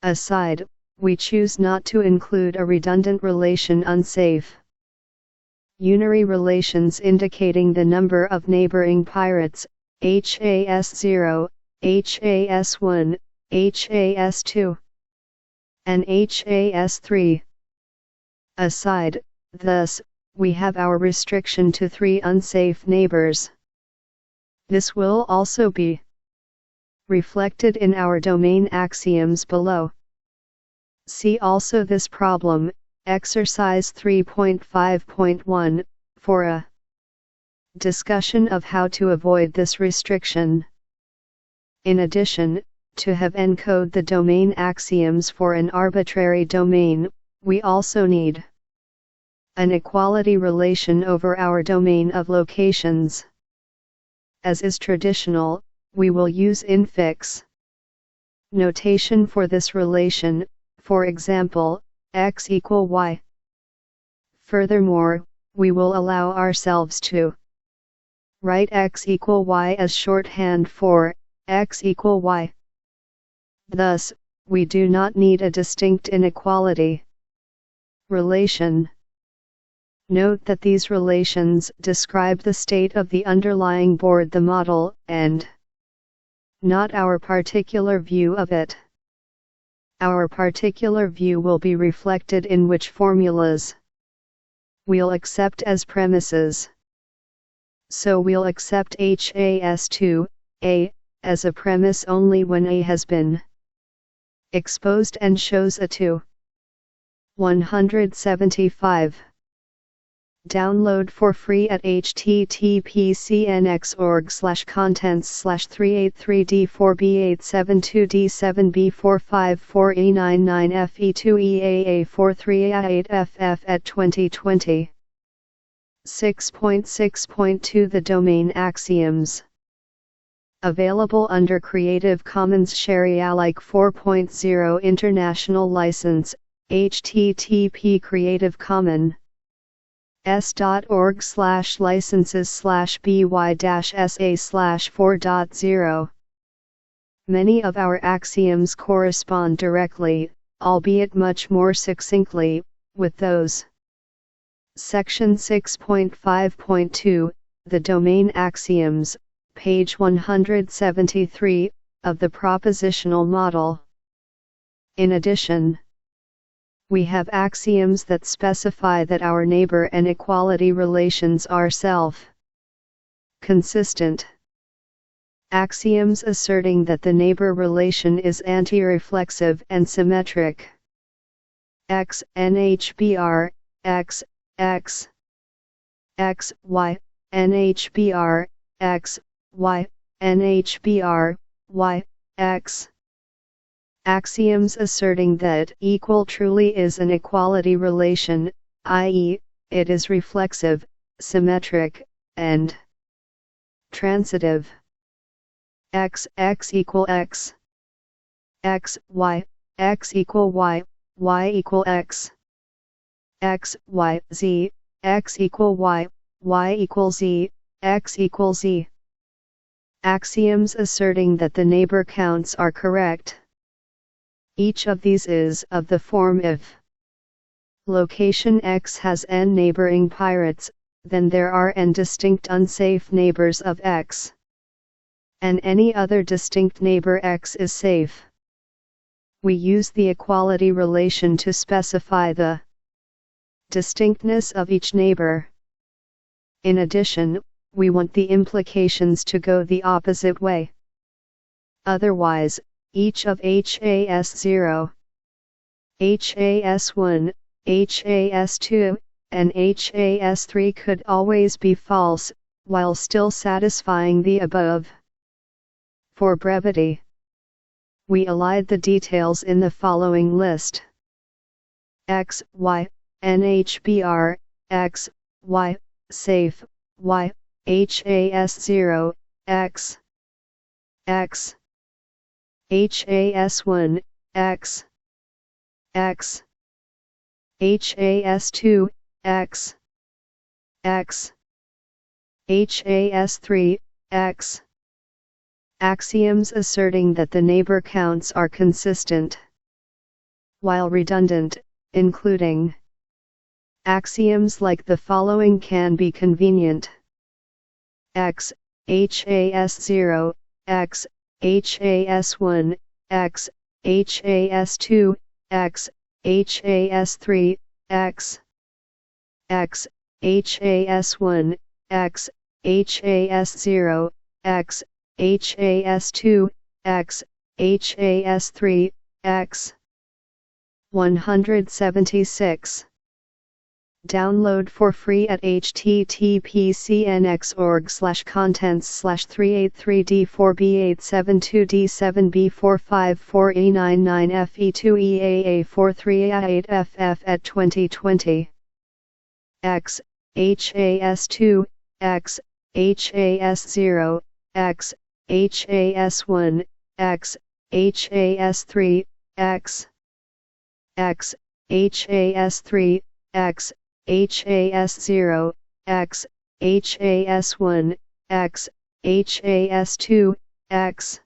Aside, we choose not to include a redundant relation unsafe. Unary relations indicating the number of neighboring pirates, HAS0, HAS1, HAS2, and HAS3. Aside, thus, we have our restriction to 3 unsafe neighbors. This will also be reflected in our domain axioms below. See also this problem, exercise 3.5.1, for a discussion of how to avoid this restriction. In addition, to have encode the domain axioms for an arbitrary domain, we also need an equality relation over our domain of locations. As is traditional, we will use infix notation for this relation, for example, x equal y. Furthermore, we will allow ourselves to write x equal y as shorthand for x equal y. Thus, we do not need a distinct inequality relation. Note that these relations describe the state of the underlying board, the model, and not our particular view of it. Our particular view will be reflected in which formulas we'll accept as premises. So we'll accept HAS2, A, as a premise only when A has been exposed and shows a 2. 175. Download for free at https://383d4b872d7b454e99fe2eaa43a8ff at 2020. 6.6.2 The Domain Axioms. Available under Creative Commons Share-alike 4.0 International License, http Creative Commons. s.org/licenses/by-sa/4.0. Many of our axioms correspond directly, albeit much more succinctly, with those. Section 6.5.2, The Domain Axioms, page 173, of the Propositional Model. In addition, we have axioms that specify that our neighbor and equality relations are self-consistent. Axioms asserting that the neighbor relation is anti-reflexive and symmetric. X, NHBR, X, X, X, Y, NHBR, X, Y, NHBR, Y, X. Axioms asserting that equal truly is an equality relation, i.e., it is reflexive, symmetric, and transitive. X, X equal X. X, Y, X equal Y, Y equal X. X, Y, Z, X equal Y, Y equal Z, X equal Z. Axioms asserting that the neighbor counts are correct. Each of these is of the form if location X has n neighboring pirates, then there are n distinct unsafe neighbors of X. And any other distinct neighbor X is safe. We use the equality relation to specify the distinctness of each neighbor. In addition, we want the implications to go the opposite way. Otherwise, each of HAS0, HAS1, HAS2, and HAS3 could always be false, while still satisfying the above. For brevity, we allied the details in the following list. X, Y, NHBR, X, Y, safe, Y, HAS0, X, X. HAS1, X, X, HAS2, X, X, HAS3, X. Axioms asserting that the neighbor counts are consistent, while redundant, including axioms like the following can be convenient. X, HAS0, X, HAS1, X, HAS2, X, HAS3, X, X, HAS1, X, HAS0, X, HAS2, X, HAS3, X. 176. Download for free at https://383d4b872d7b454e99fe2eaa43a8ff at 2020. X, HAS2, X, HAS0, X, HAS1, X, HAS3, X, X, HAS3, X, HAS0, X, HAS1, X, HAS2, X.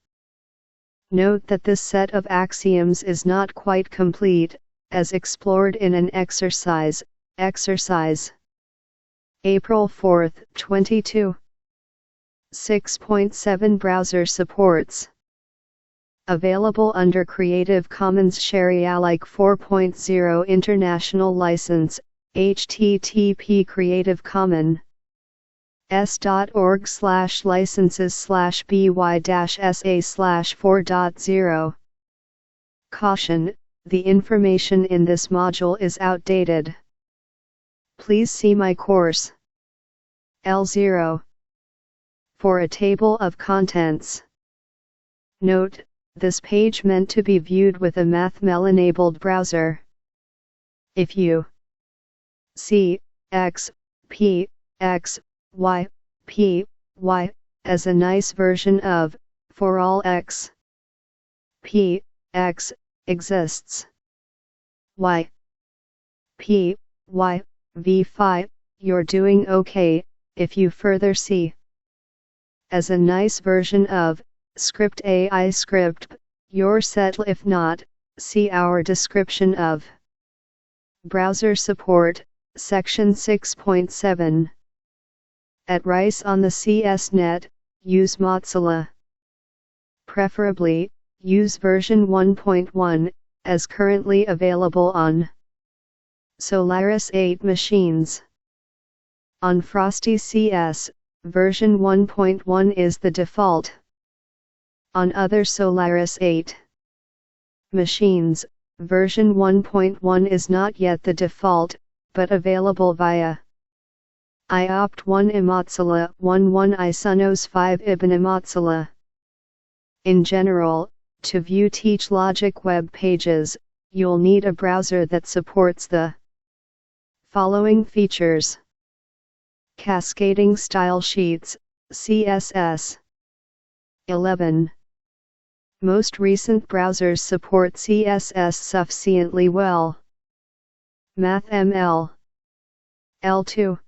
Note that this set of axioms is not quite complete, as explored in an exercise, April 4, 22. 6.7 Browser supports. Available under Creative Commons Share-alike 4.0 International License, http Creative Commons. s.org/licenses/by-sa/4.0. Caution: the information in this module is outdated. Please see my course. L0. For a table of contents. Note, this page meant to be viewed with a MathMel-enabled browser. If you see X, P, X, Y, P, Y, as a nice version of, for all X, P, X, exists. Y, P, Y, V phi, you're doing okay. If you further see as a nice version of, script AI script, you're set. If not, see our description of browser support, section 6.7. At Rice on the CSNet, use Mozilla. Preferably, use version 1.1, as currently available on Solaris 8 machines. On Frosty CS, version 1.1 is the default. On other Solaris 8 machines, version 1.1 is not yet the default, but available via IOPT1 Mozilla 1.1 Isonos 5 Ibn Mozilla. In general, to view TeachLogic web pages, you'll need a browser that supports the following features: Cascading Style Sheets, CSS. 11. Most recent browsers support CSS sufficiently well. MathML. L2.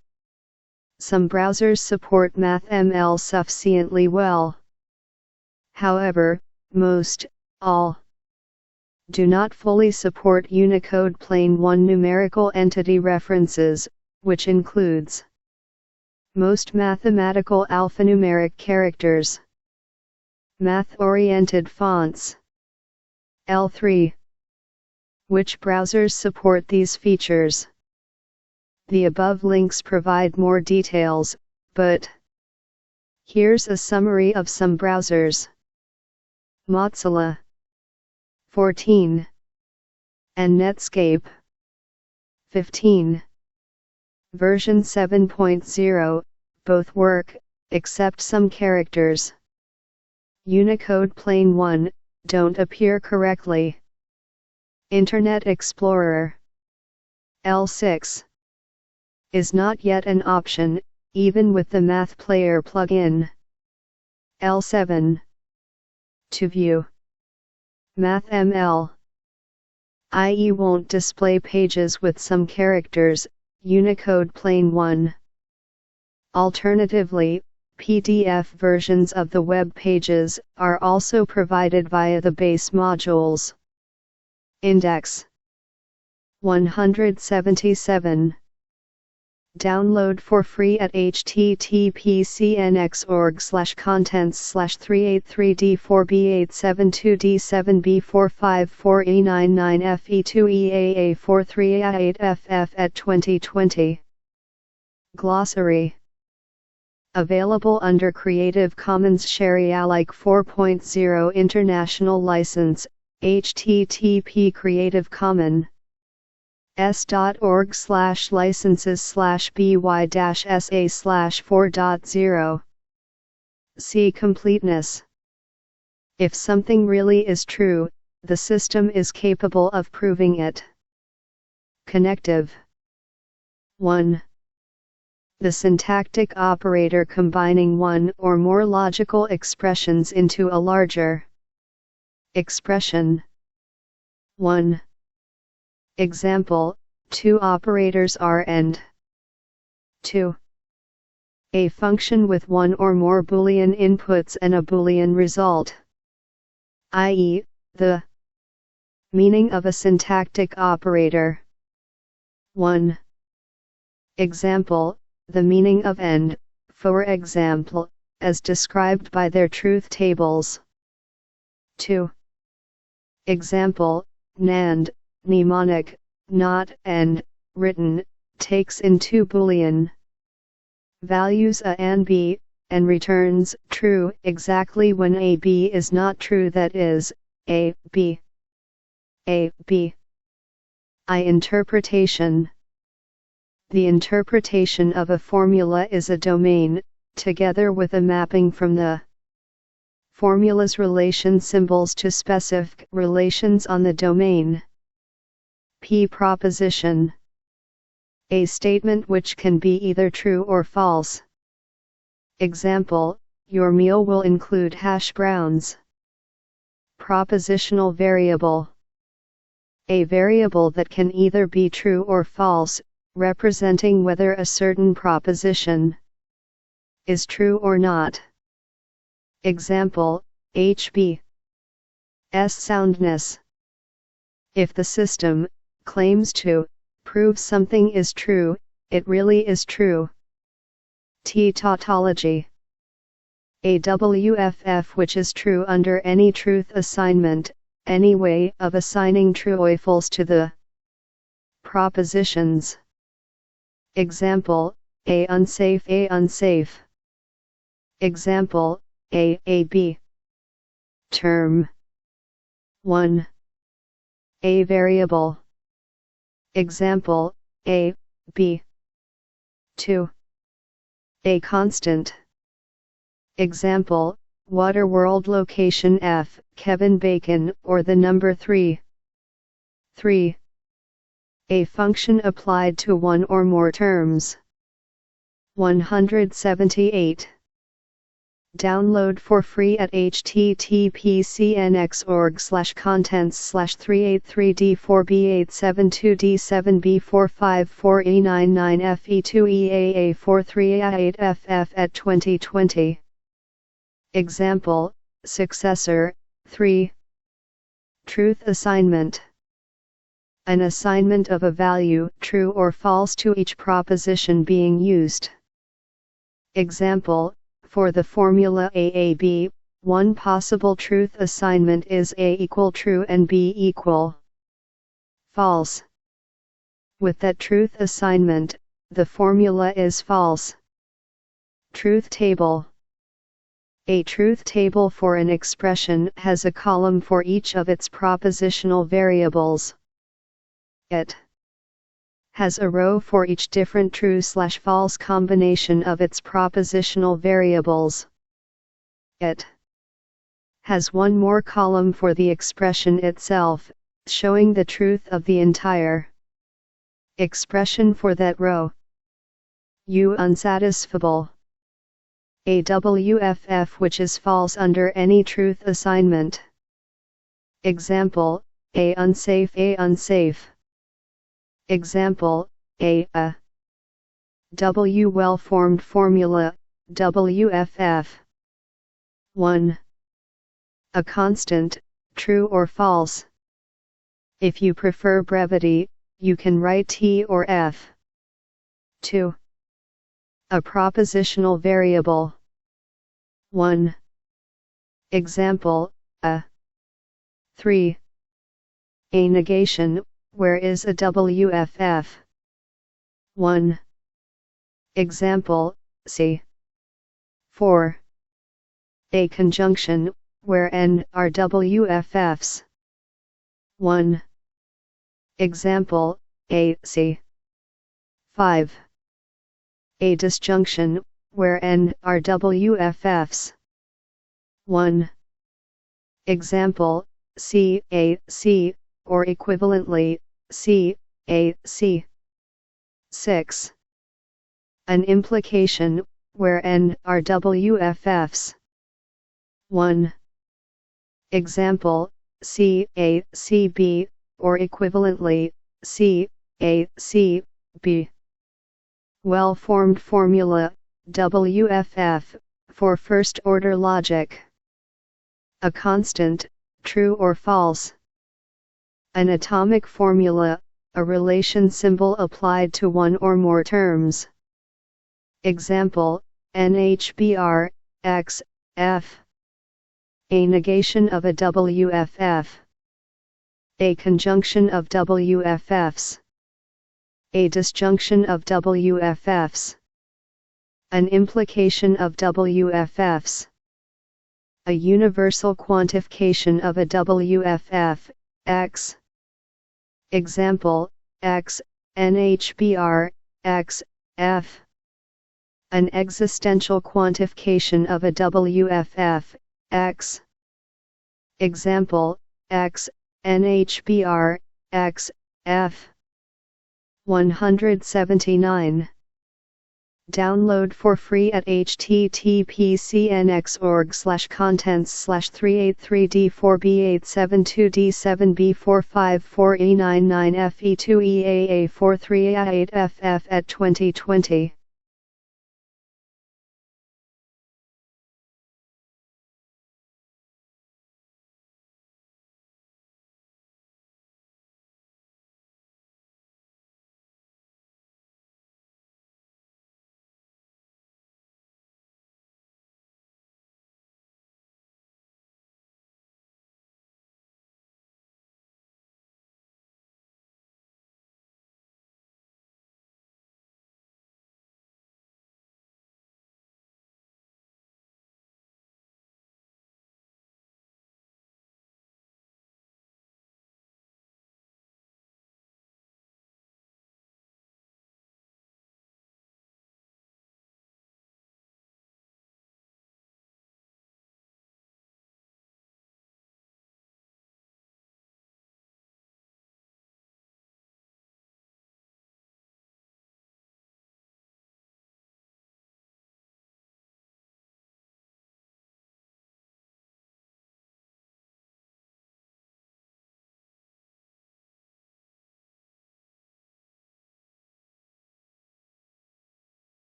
Some browsers support MathML sufficiently well. However, most, all, do not fully support Unicode Plain 1 numerical entity references, which includes most mathematical alphanumeric characters. Math-oriented fonts. L3. Which browsers support these features? The above links provide more details, but here's a summary of some browsers. Mozilla 14 and Netscape 15. Version 7.0, both work, except some characters. Unicode Plain 1, don't appear correctly. Internet Explorer L6 is not yet an option, even with the Math Player plugin. L7. To view MathML, i.e. won't display pages with some characters, Unicode Plain 1. Alternatively, PDF versions of the web pages are also provided via the base modules. Index 177. Download for free at https://383d4b872d7b454e99fe2eaa43a8ff at 2020. Glossary. Available under Creative Commons Share-alike 4.0 International License, http Creative Commons s.org/licenses/by-sa/4.0. See completeness. If something really is true, the system is capable of proving it. Connective 1. The syntactic operator combining one or more logical expressions into a larger expression. 1. Example, two operators are and 2. A function with one or more Boolean inputs and a Boolean result. i.e., the meaning of a syntactic operator. 1. Example, the meaning of and, for example, as described by their truth tables. 2. Example, NAND, mnemonic, not and, written, takes in two Boolean values a and b, and returns true exactly when a b is not true, that is, a b. I interpretation. The interpretation of a formula is a domain, together with a mapping from the formula's relation symbols to specific relations on the domain. P. Proposition. A statement which can be either true or false. Example, your meal will include hash browns. Propositional variable. A variable that can either be true or false, representing whether a certain proposition is true or not. Example, HB's soundness. If the system claims to prove something is true, it really is true. T. Tautology. A WFF which is true under any truth assignment, any way of assigning true or false to the propositions. Example, A unsafe. Example, A-B. Term 1. A variable. Example, A, B. 2. A constant. Example, Waterworld location F, Kevin Bacon, or the number 3. 3. A function applied to one or more terms. 178. Download for free at https://contents/383D4B872D7B454E99FE2EAA43A8FF at 2020. Example, successor, 3. Truth assignment. An assignment of a value, true or false, to each proposition being used. Example, for the formula AAB, one possible truth assignment is A equal true and B equal false. With that truth assignment, the formula is false. Truth table. A truth table for an expression has a column for each of its propositional variables. It has a row for each different true/false combination of its propositional variables. It has one more column for the expression itself, showing the truth of the entire expression for that row. U. Unsatisfiable. A WFF which is false under any truth assignment. Example, A unsafe. Example, A W well-formed formula, WFF. 1. A constant, true or false. If you prefer brevity, you can write T or F. 2. A propositional variable. 1. Example, A. 3. A negation, where is a WFF? 1. Example, C. 4. A conjunction, where N are WFFs. 1. Example, A, C. 5. A disjunction, where N are WFFs. 1. Example, C, A, C, or equivalently, C, A, C. 6. An implication, where N are WFFs. 1. Example, C, A, C, B, or equivalently, C, A, C, B. Well-formed formula, WFF, for first-order logic. A constant, true or false. An atomic formula, a relation symbol applied to one or more terms. Example, NHBR, X, F. A negation of a WFF. A conjunction of WFFs. A disjunction of WFFs. An implication of WFFs. A universal quantification of a WFF, X. Example, X, NHBR, X, F. An existential quantification of a WFF, X. Example, X, NHBR, X, F. 179. Download for free at https://contents/383D4B872D7B454E99FE2EAA43A8FF at 2020.